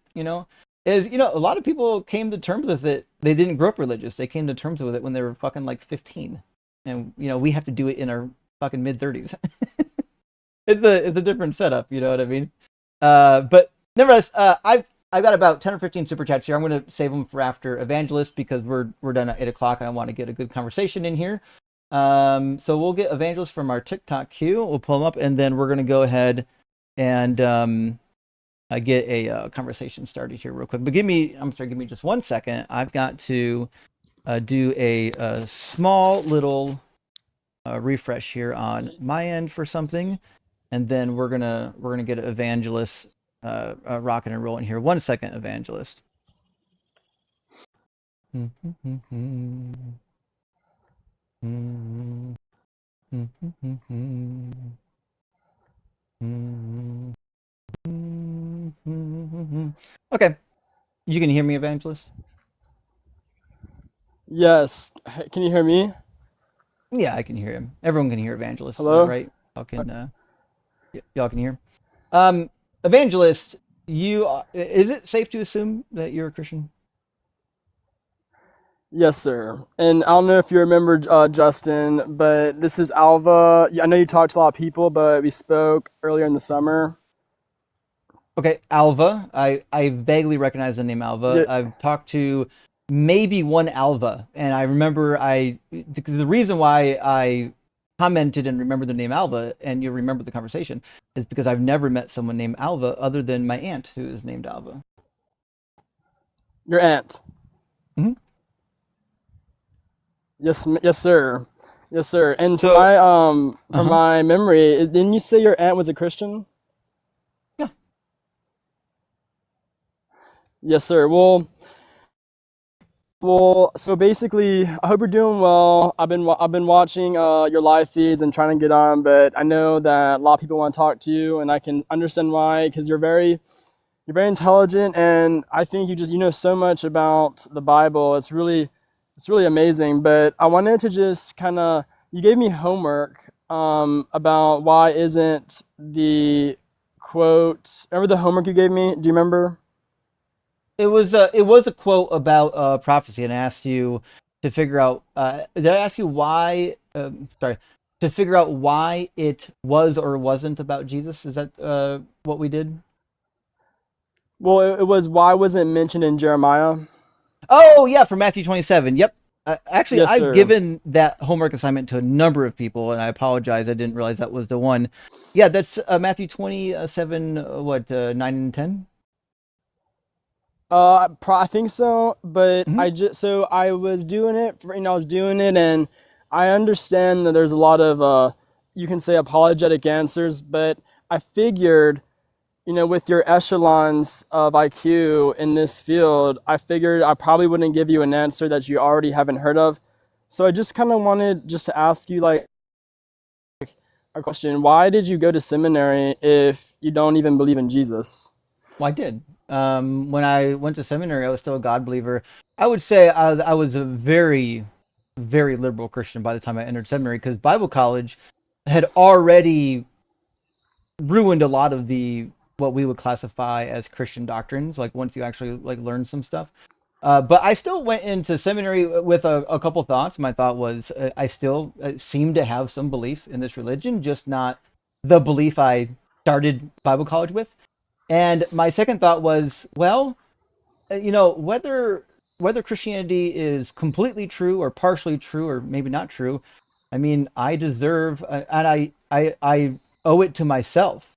is, a lot of people came to terms with it. They didn't grow up religious. They came to terms with it when they were fucking like 15. And, we have to do it in our fucking mid-30s. It's a different setup, you know what I mean? But nevertheless, I've got about 10 or 15 super chats here. I'm going to save them for after Evangelist because we're done at 8 o'clock and I want to get a good conversation in here. So we'll get Evangelist from our TikTok queue. We'll pull him up and then we're going to go ahead and get a conversation started here real quick. But give me just 1 second. I've got to do a small little refresh here on my end for something. And then we're gonna get Evangelist rocking and rolling here. 1 second, Evangelist. Okay, you can hear me, Evangelist? Yes. Can you hear me? Yeah, I can hear him. Everyone can hear Evangelist. Hello? Right? Y'all can hear. Evangelist, is it safe to assume that you're a Christian? Yes, sir. And I don't know if you remember, Justin, but this is Alva. I know you talked to a lot of people, but we spoke earlier in the summer. Okay, Alva. I vaguely recognize the name Alva. Yeah. I've talked to maybe one Alva, and I remember the reason why I commented and remember the name Alva, and you remember the conversation, is because I've never met someone named Alva other than my aunt, who is named Alva. Your aunt. Mm-hmm. Yes, sir. Yes, sir. And So- from my memory, didn't you say your aunt was a Christian? Yeah. Yes, sir. Well, so basically, I hope you're doing well. I've been watching your live feeds and trying to get on, but I know that a lot of people want to talk to you, and I can understand why, because you're very intelligent, and I think you know so much about the Bible. It's really amazing. But I wanted to just you gave me homework about why isn't the quote. Remember the homework you gave me? Do you remember? It was a quote about prophecy, and I asked you to figure out. Did I ask you why? Sorry, to figure out why it was or wasn't about Jesus. Is that what we did? Well, it was why wasn't it mentioned in Jeremiah? Oh yeah, from Matthew 27. Yep. Actually, Yes, I've sir. given that homework assignment to a number of people, and I apologize. I didn't realize that was the one. Yeah, that's Matthew 27. 9 and 10. I think so, but Mhm. I was doing it and I understand that there's a lot of you can say apologetic answers, but I figured with your echelons of IQ in this field, I figured I probably wouldn't give you an answer that you already haven't heard of. So I just kind of wanted just to ask you like a question. Why did you go to seminary if you don't even believe in Jesus? Well, I did. When I went to seminary, I was still a God believer. I would say I was a very, very liberal Christian by the time I entered seminary because Bible college had already ruined a lot of the what we would classify as Christian doctrines. Like once you actually like learn some stuff. But I still went into seminary with a couple thoughts. My thought was I still seem to have some belief in this religion, just not the belief I started Bible college with. And my second thought was, well, whether Christianity is completely true or partially true or maybe not true, I mean, I deserve and I owe it to myself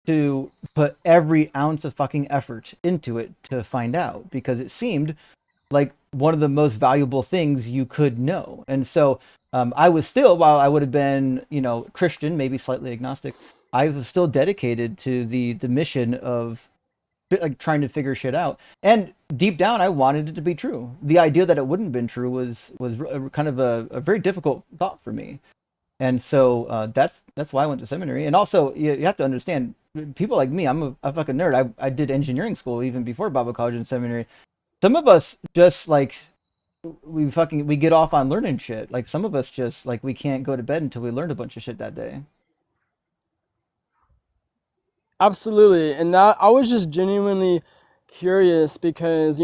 to put every ounce of fucking effort into it to find out because it seemed like one of the most valuable things you could know. And so I was still, while I would have been, Christian, maybe slightly agnostic, I was still dedicated to the mission of like trying to figure shit out. And deep down, I wanted it to be true. The idea that it wouldn't have been true was kind of a very difficult thought for me. And so that's why I went to seminary. And also, you have to understand, people like me, I'm a fucking nerd. I did engineering school even before Bible college and seminary. Some of us just like we get off on learning shit. Like some of us just like we can't go to bed until we learned a bunch of shit that day. Absolutely. And that I was just genuinely curious because,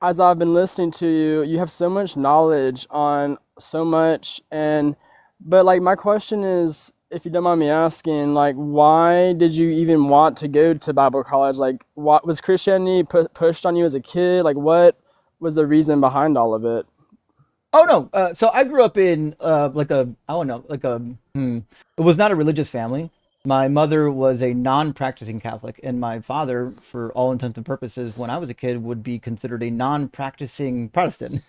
as I've been listening to you, you have so much knowledge on so much. But like, my question is, if you don't mind me asking, like, why did you even want to go to Bible college? Like, what was Christianity pushed on you as a kid? Like, what was the reason behind all of it? Oh no. So I grew up in like I don't know, it was not a religious family. My mother was a non-practicing Catholic, and my father, for all intents and purposes, when I was a kid, would be considered a non-practicing Protestant.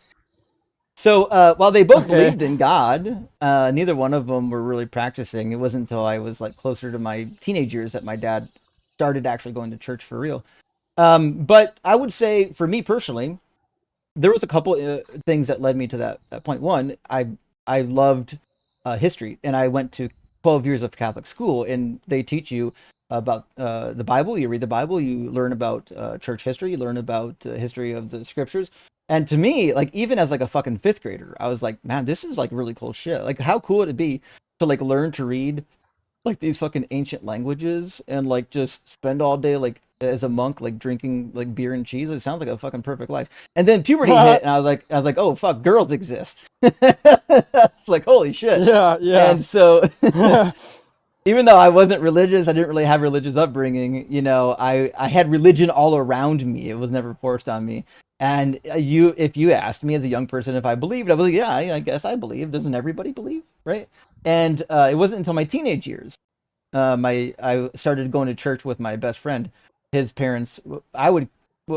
So while they both Okay. believed in God, neither one of them were really practicing. It wasn't until I was like closer to my teenage years that my dad started actually going to church for real. But I would say, for me personally, there was a couple things that led me to that point. One, I loved history, and I went to 12 years of Catholic school, and they teach you about the Bible. You read the Bible, you learn about church history, you learn about history of the scriptures. And to me, like even as like a fucking fifth grader, I was like, man, this is like really cool shit. Like, how cool would it be to like learn to read like these fucking ancient languages and like just spend all day like as a monk like drinking like beer and cheese. It sounds like a fucking perfect life. And then puberty hit and I was like, oh fuck, girls exist. Like holy shit. Yeah, yeah. And so even though I wasn't religious, I didn't really have religious upbringing, I had religion all around me. It was never forced on me. And if you asked me as a young person if I believed, I was like, yeah, I guess I believe. Doesn't everybody believe, right? And it wasn't until my teenage years, I started going to church with my best friend. His parents,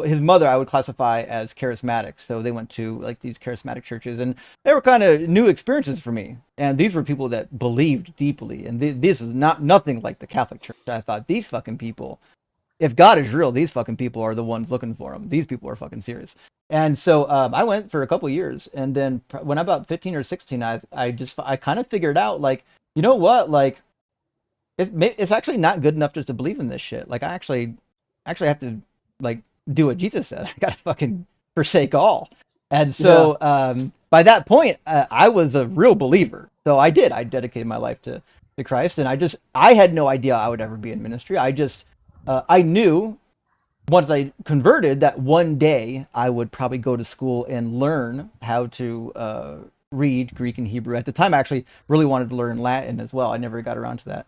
his mother, I would classify as charismatic. So they went to like these charismatic churches, and they were kind of new experiences for me. And these were people that believed deeply, and this is nothing like the Catholic Church. I thought these fucking people, if God is real, these fucking people are the ones looking for him. These people are fucking serious. And so I went for a couple years, and then when I'm about 15 or 16, I kind of figured out like, you know what, like it's actually not good enough just to believe in this shit. Like I actually have to like do what Jesus said. I gotta fucking forsake all. And Yeah. so by that point, I was a real believer. So I did. I dedicated my life to Christ, and I had no idea I would ever be in ministry. I knew once I converted that one day I would probably go to school and learn how to read Greek and Hebrew. At the time, I actually really wanted to learn Latin as well. I never got around to that,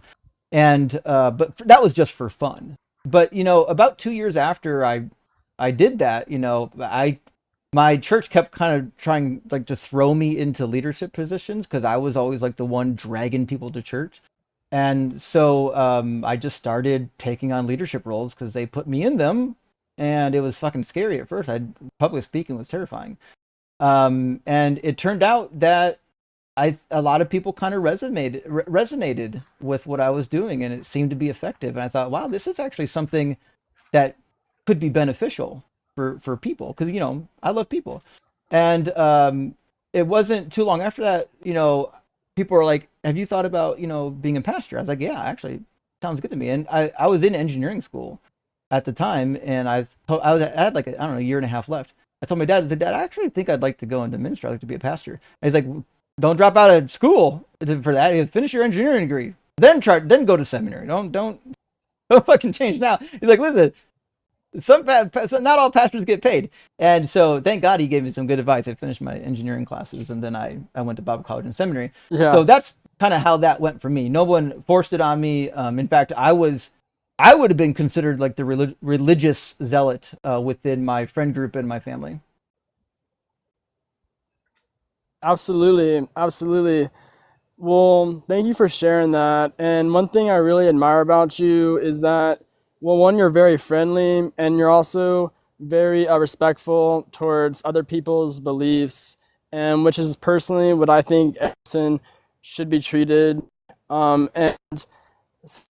and that was just for fun. But about 2 years after I did that, I my church kept kind of trying like to throw me into leadership positions because I was always like the one dragging people to church. And so I just started taking on leadership roles because they put me in them, and it was fucking scary at first. Public speaking was terrifying, and it turned out that a lot of people kind of resonated with what I was doing, and it seemed to be effective. And I thought, wow, this is actually something that could be beneficial for people, because I love people. And it wasn't too long after that, people were like, have you thought about being a pastor? I was like, yeah, actually sounds good to me. And I was in engineering school at the time, and I had like I don't know, a year and a half left. I told my dad, I said, Dad, I actually think I'd like to go into ministry. I'd like to be a pastor. And he's like, don't drop out of school for that. Finish your engineering degree, then go to seminary. Don't fucking change now. He's like, listen, not all pastors get paid. And so thank God he gave me some good advice. I finished my engineering classes, and then I went to Bible college and seminary. Yeah. So that's kind of how that went for me. No one forced it on me. In fact, I would have been considered like the religious zealot within my friend group and my family. Absolutely, absolutely. Well, thank you for sharing that. And one thing I really admire about you is that, well, one, you're very friendly, and you're also very respectful towards other people's beliefs, and which is personally what I think every person should be treated. And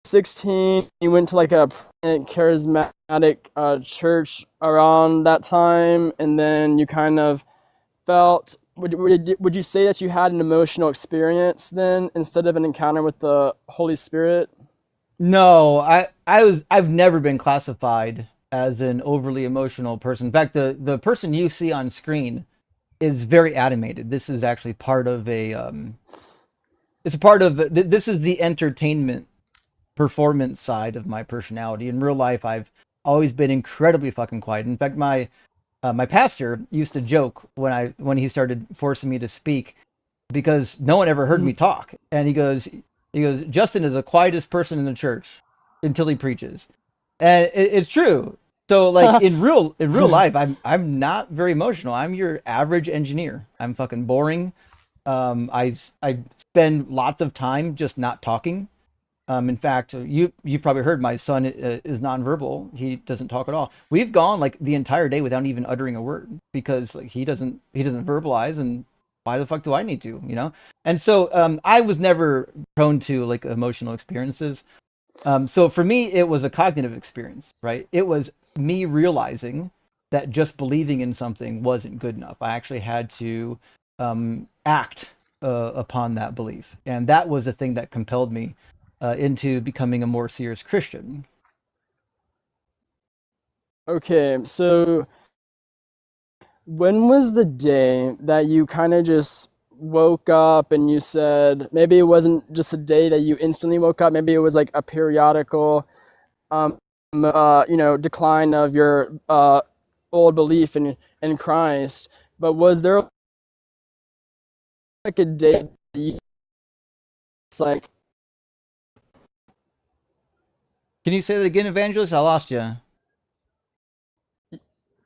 16, you went to like a charismatic church around that time, and then you kind of felt, would you say that you had an emotional experience then instead of an encounter with the Holy Spirit? No, I've never been classified as an overly emotional person. In fact, the person you see on screen is very animated. This is actually part of this is the entertainment performance side of my personality. In real life, I've always been incredibly fucking quiet. In fact, my pastor used to joke when he started forcing me to speak, because no one ever heard me talk, and he goes, Justin is the quietest person in the church until he preaches, and it's true. So like in real life, I'm not very emotional. I'm your average engineer. I'm fucking boring. I spend lots of time just not talking. In fact, you've probably heard my son is nonverbal. He doesn't talk at all. We've gone like the entire day without even uttering a word, because like he doesn't verbalize, and why the fuck do I need to, And so I was never prone to like emotional experiences. So for me, it was a cognitive experience, right? It was me realizing that just believing in something wasn't good enough. I actually had to act upon that belief, and that was the thing that compelled me into becoming a more serious Christian. Okay, so when was the day that you kind of just woke up and you said, maybe it wasn't just a day that you instantly woke up, maybe it was like a periodical, decline of your old belief in Christ, but was there like a day that you, it's like, Can you say that again, Evangelist? I lost you. I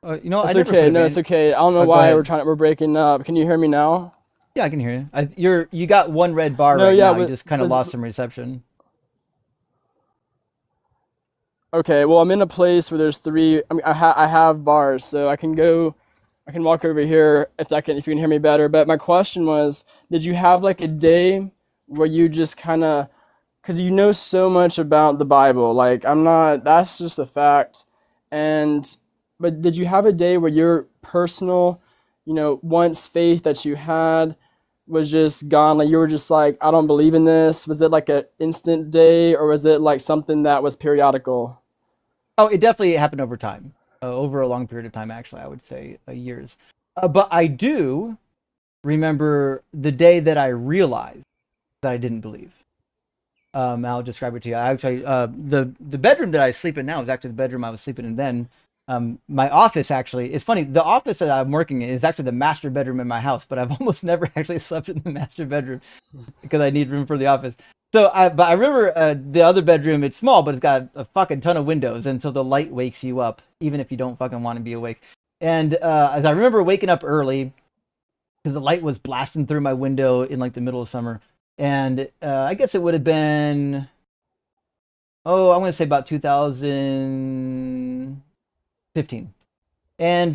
it's never okay, put no, it's evan- okay. I don't know Oh, go why ahead. we're breaking up. Can you hear me now? Yeah, I can hear you. You got one red bar No, right yeah, now. You just kind of lost some reception. okay, well, I'm in a place where there's three. I mean, I have bars, so I can walk over here if you can hear me better. But my question was, did you have like a day where you just kind of, because you know so much about the Bible, like I'm not. That's just a fact. And but did you have a day where your personal, once faith that you had was just gone? Like you were just like, I don't believe in this. Was it like an instant day, or was it like something that was periodical? Oh, it definitely happened over time, over a long period of time. Actually, I would say years. But I do remember the day that I realized that I didn't believe. I'll describe it to you. Actually, the bedroom that I sleep in now is actually the bedroom I was sleeping in then. My office actually, it's funny. The office that I'm working in is actually the master bedroom in my house, but I've almost never actually slept in the master bedroom because I need room for the office. But I remember the other bedroom. It's small, but it's got a fucking ton of windows, and so the light wakes you up, even if you don't fucking want to be awake. And as I remember waking up early because the light was blasting through my window in like the middle of summer, and I guess it would have been, I'm going to say about 2015. And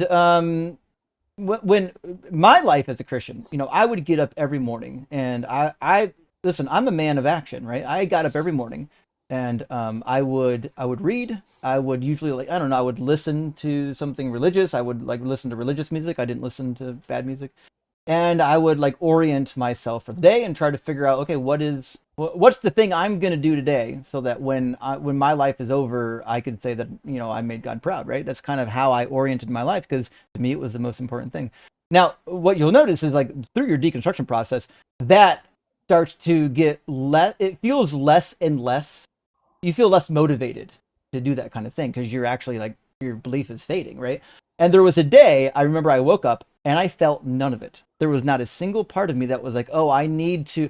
when my life as a Christian, I would get up every morning, and I listen. I'm a man of action, right? I got up every morning, and I would read. I would usually, like, I don't know. I would listen to something religious. I would like listen to religious music. I didn't listen to bad music, and I would like orient myself for the day and try to figure out, okay, what's the thing I'm gonna do today, so that when my life is over, I could say that I made God proud, right? That's kind of how I oriented my life, because to me it was the most important thing. Now, what you'll notice is, like, through your deconstruction process, that starts to get less. It feels less and less. You feel less motivated to do that kind of thing, because you're actually like, your belief is fading, right? And there was a day I remember I woke up and I felt none of it. There was not a single part of me that was like, oh, I need to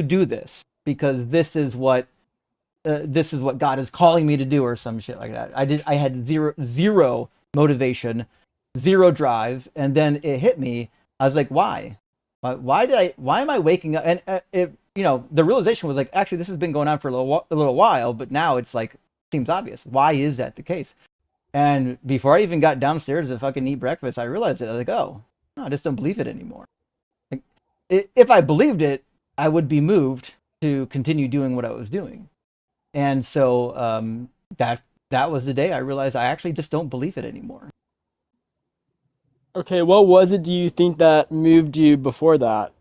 do this because this is what God is calling me to do, or some shit like that. I had zero motivation, zero drive, and then it hit me. I was like, why? Why am I waking up? And the realization was like, actually, this has been going on for a little while, but now it's like, seems obvious. Why is that the case? And before I even got downstairs to fucking eat breakfast, I realized it. I was like, oh, no, I just don't believe it anymore. Like, if I believed it, I would be moved to continue doing what I was doing. And so that was the day I realized I actually just don't believe it anymore. Okay, what was it, do you think, that moved you before that?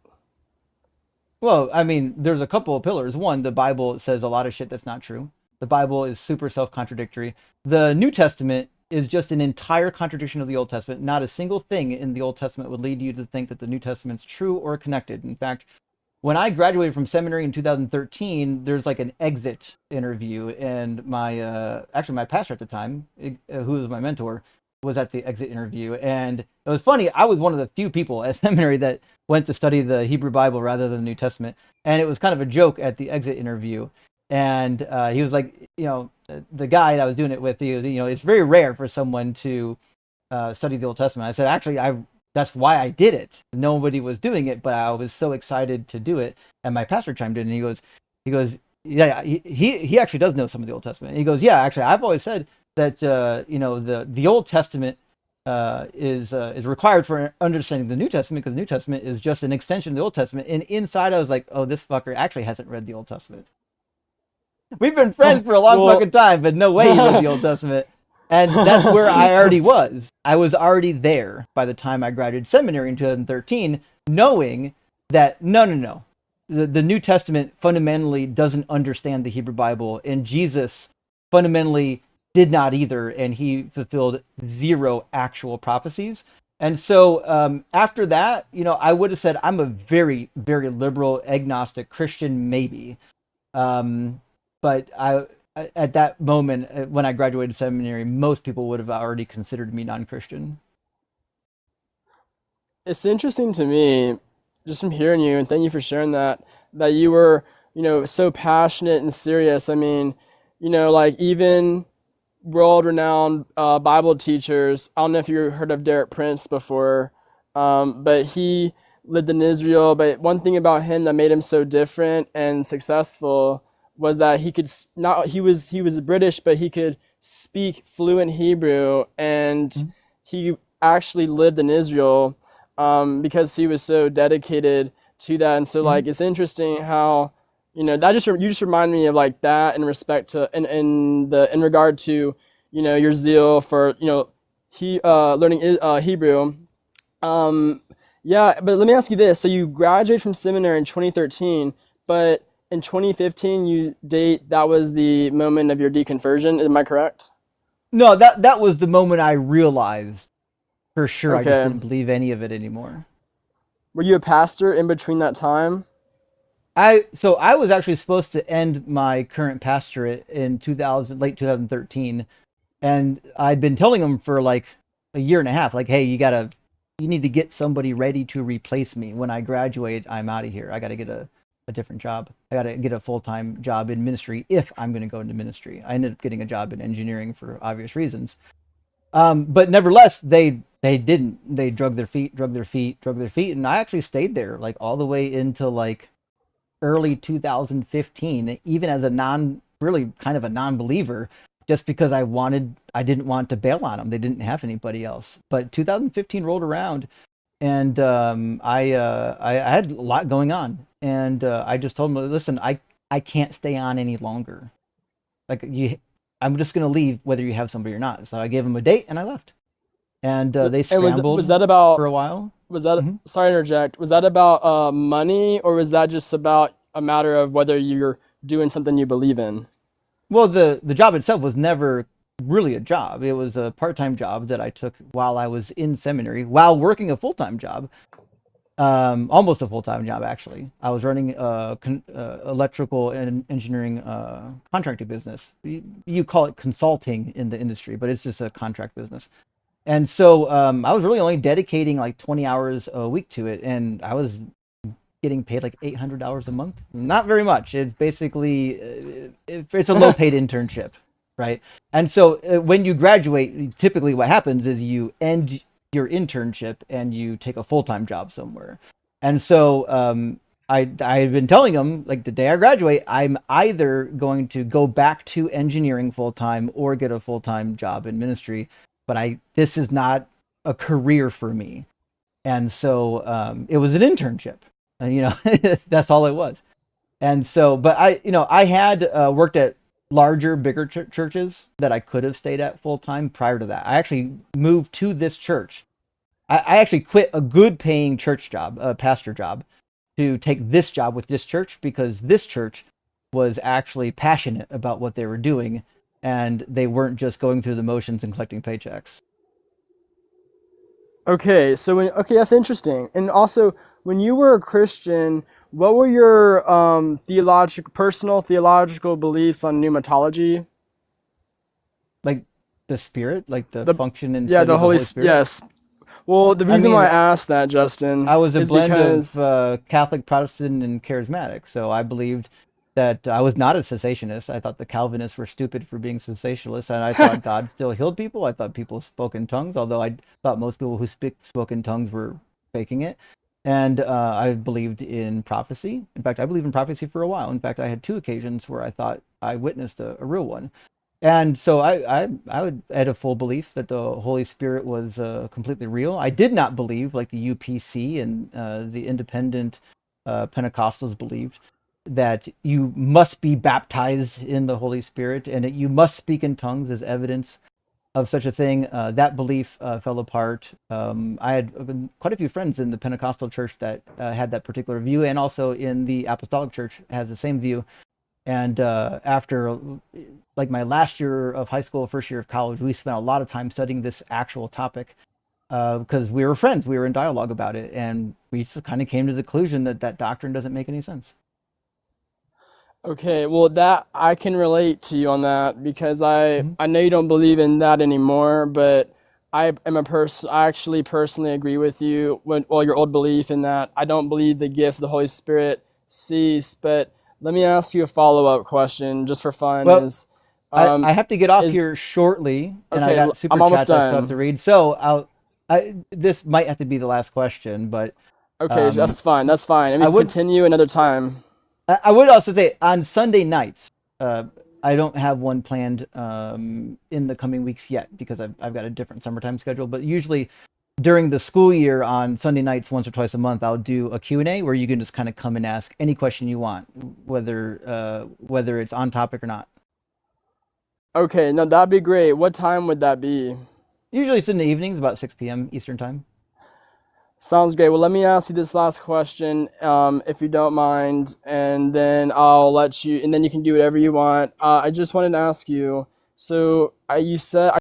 Well, I mean, there's a couple of pillars. One, the Bible says a lot of shit that's not true. The Bible is super self-contradictory. The New Testament is just an entire contradiction of the Old Testament. Not a single thing in the Old Testament would lead you to think that the New Testament's true or connected. In fact, when I graduated from seminary in 2013, there's like an exit interview, and my pastor at the time, who was my mentor, was at the exit interview. And it was funny. I was one of the few people at seminary that went to study the Hebrew Bible rather than the New Testament. And it was kind of a joke at the exit interview. And he was like, the guy that I was doing it with, it's very rare for someone to study the Old Testament. I said, actually, that's why I did it. Nobody was doing it, but I was so excited to do it. And my pastor chimed in, and he goes, yeah, he actually does know some of the Old Testament. And he goes, yeah, actually, I've always said that the Old Testament is required for understanding the New Testament, because the New Testament is just an extension of the Old Testament. And inside, I was like, oh, this fucker actually hasn't read the Old Testament. We've been friends for a long fucking time, but no way he read the Old Testament. And that's where I already was. I was already there by the time I graduated seminary in 2013, knowing that no. The New Testament fundamentally doesn't understand the Hebrew Bible, and Jesus fundamentally did not either, and he fulfilled zero actual prophecies. And so after that, I would have said I'm a very, very liberal, agnostic Christian, maybe. But at that moment, when I graduated seminary, most people would have already considered me non-Christian. It's interesting to me, just from hearing you, and thank you for sharing that you were, so passionate and serious. I mean, like, even world-renowned Bible teachers. I don't know if you heard of Derek Prince before, but he lived in Israel. But one thing about him that made him so different and successful was that he was British, but he could speak fluent Hebrew, and he actually lived in Israel because he was so dedicated to that. And so, like, it's interesting how that you just remind me of, like, that in respect to in regard to your zeal for learning Hebrew. Yeah, but let me ask you this: so you graduated from seminary in 2013, but in 2015 that was the moment of your deconversion. Am I correct? No, that was the moment I realized for sure I just Okay. didn't believe any of it anymore. Were you a pastor in between that time? So I was actually supposed to end my current pastorate in late 2013, and I'd been telling them for like a year and a half, like, hey, you need to get somebody ready to replace me when I graduate. I'm out of here. I got to get a different job. I got to get a full-time job in ministry if I'm going to go into ministry. I ended up getting a job in engineering for obvious reasons. But nevertheless, they didn't. They drug their feet, and I actually stayed there like all the way into like early 2015, even as a really kind of a non-believer. just because I didn't want to bail on them. They didn't have anybody else. But 2015 rolled around, and I had a lot going on, and I just told them, listen, I can't stay on any longer. Like I'm just gonna leave whether you have somebody or not. So I gave them a date and I left, and they And scrambled was that about, for a while. was that, Mhm. sorry to interject, was that about money, or was that just about a matter of whether you're doing something you believe in? Well, the job itself was never really a job. It was a part-time job that I took while I was in seminary, while working a full-time job. Almost a full-time job, actually. I was running a electrical and engineering contracting business. You call it consulting in the industry, but it's just a contract business. And so I was really only dedicating like 20 hours a week to it, and I was getting paid like $800 a month. Not very much. It's basically it's a low paid internship, right? And so when you graduate, typically what happens is you end your internship and you take a full time job somewhere. And so I've been telling them like the day I graduate, I'm either going to go back to engineering full time or get a full time job in ministry. But this is not a career for me. And so it was an internship. That's all it was. And so, but I had worked at larger, bigger churches that I could have stayed at full time prior to that. I actually moved to this church. I actually quit a good paying church job, a pastor job, to take this job with this church because this church was actually passionate about what they were doing and they weren't just going through the motions and collecting paychecks. Okay, so okay, that's interesting. And also, when you were a Christian, what were your personal theological beliefs on pneumatology? Like the spirit, like the The function and Yeah, study the of the Holy Holy Spirit. yes. Well, the I reason why mean, I asked that, Justin, I was a is blend because of Catholic, Protestant, and charismatic. So I believed that I was not a cessationist. I thought the Calvinists were stupid for being cessationalists, and I thought God still healed people. I thought people spoke in tongues, although I thought most people who spoke in tongues were faking it. And I believed in prophecy. In fact, I believed in prophecy for a while. In fact, I had two occasions where I thought I witnessed a real one. And so I would had a full belief that the Holy Spirit was completely real. I did not believe, like the UPC and the independent Pentecostals believed, that you must be baptized in the Holy Spirit and that you must speak in tongues as evidence of such a thing. That belief fell apart. I had quite a few friends in the Pentecostal church that had that particular view, and also in the Apostolic Church has the same view. And after like my last year of high school, first year of college, we spent a lot of time studying this actual topic because we were friends. We were in dialogue about it. And we just kind of came to the conclusion that that doctrine doesn't make any sense. okay, well that I can relate to you on that because I Mhm. I know you don't believe in that anymore, but I am a person. I actually personally agree with you when well your old belief in that I don't believe the gifts of the Holy Spirit cease. But let me ask you a follow up question just for fun. Well, Um I have to get off is here shortly, and I okay? got super I'm almost chats I still have to done. read. So this might have to be the last question, but Okay, um, that's fine. That's fine. And we I can would continue another time. I would also say on Sunday nights, I don't have one planned in the coming weeks yet because I've got a different summertime schedule. But usually during the school year on Sunday nights, once or twice a month, I'll do a Q&A where you can just kind of come and ask any question you want, whether it's on topic or not. Okay, no, that'd be great. What time would that be? Usually it's in the evenings, about 6 p.m. Eastern time. Sounds great. Well, let me ask you this last question, if you don't mind, and then I'll let you, and then you can do whatever you want. I just wanted to ask you. So, you said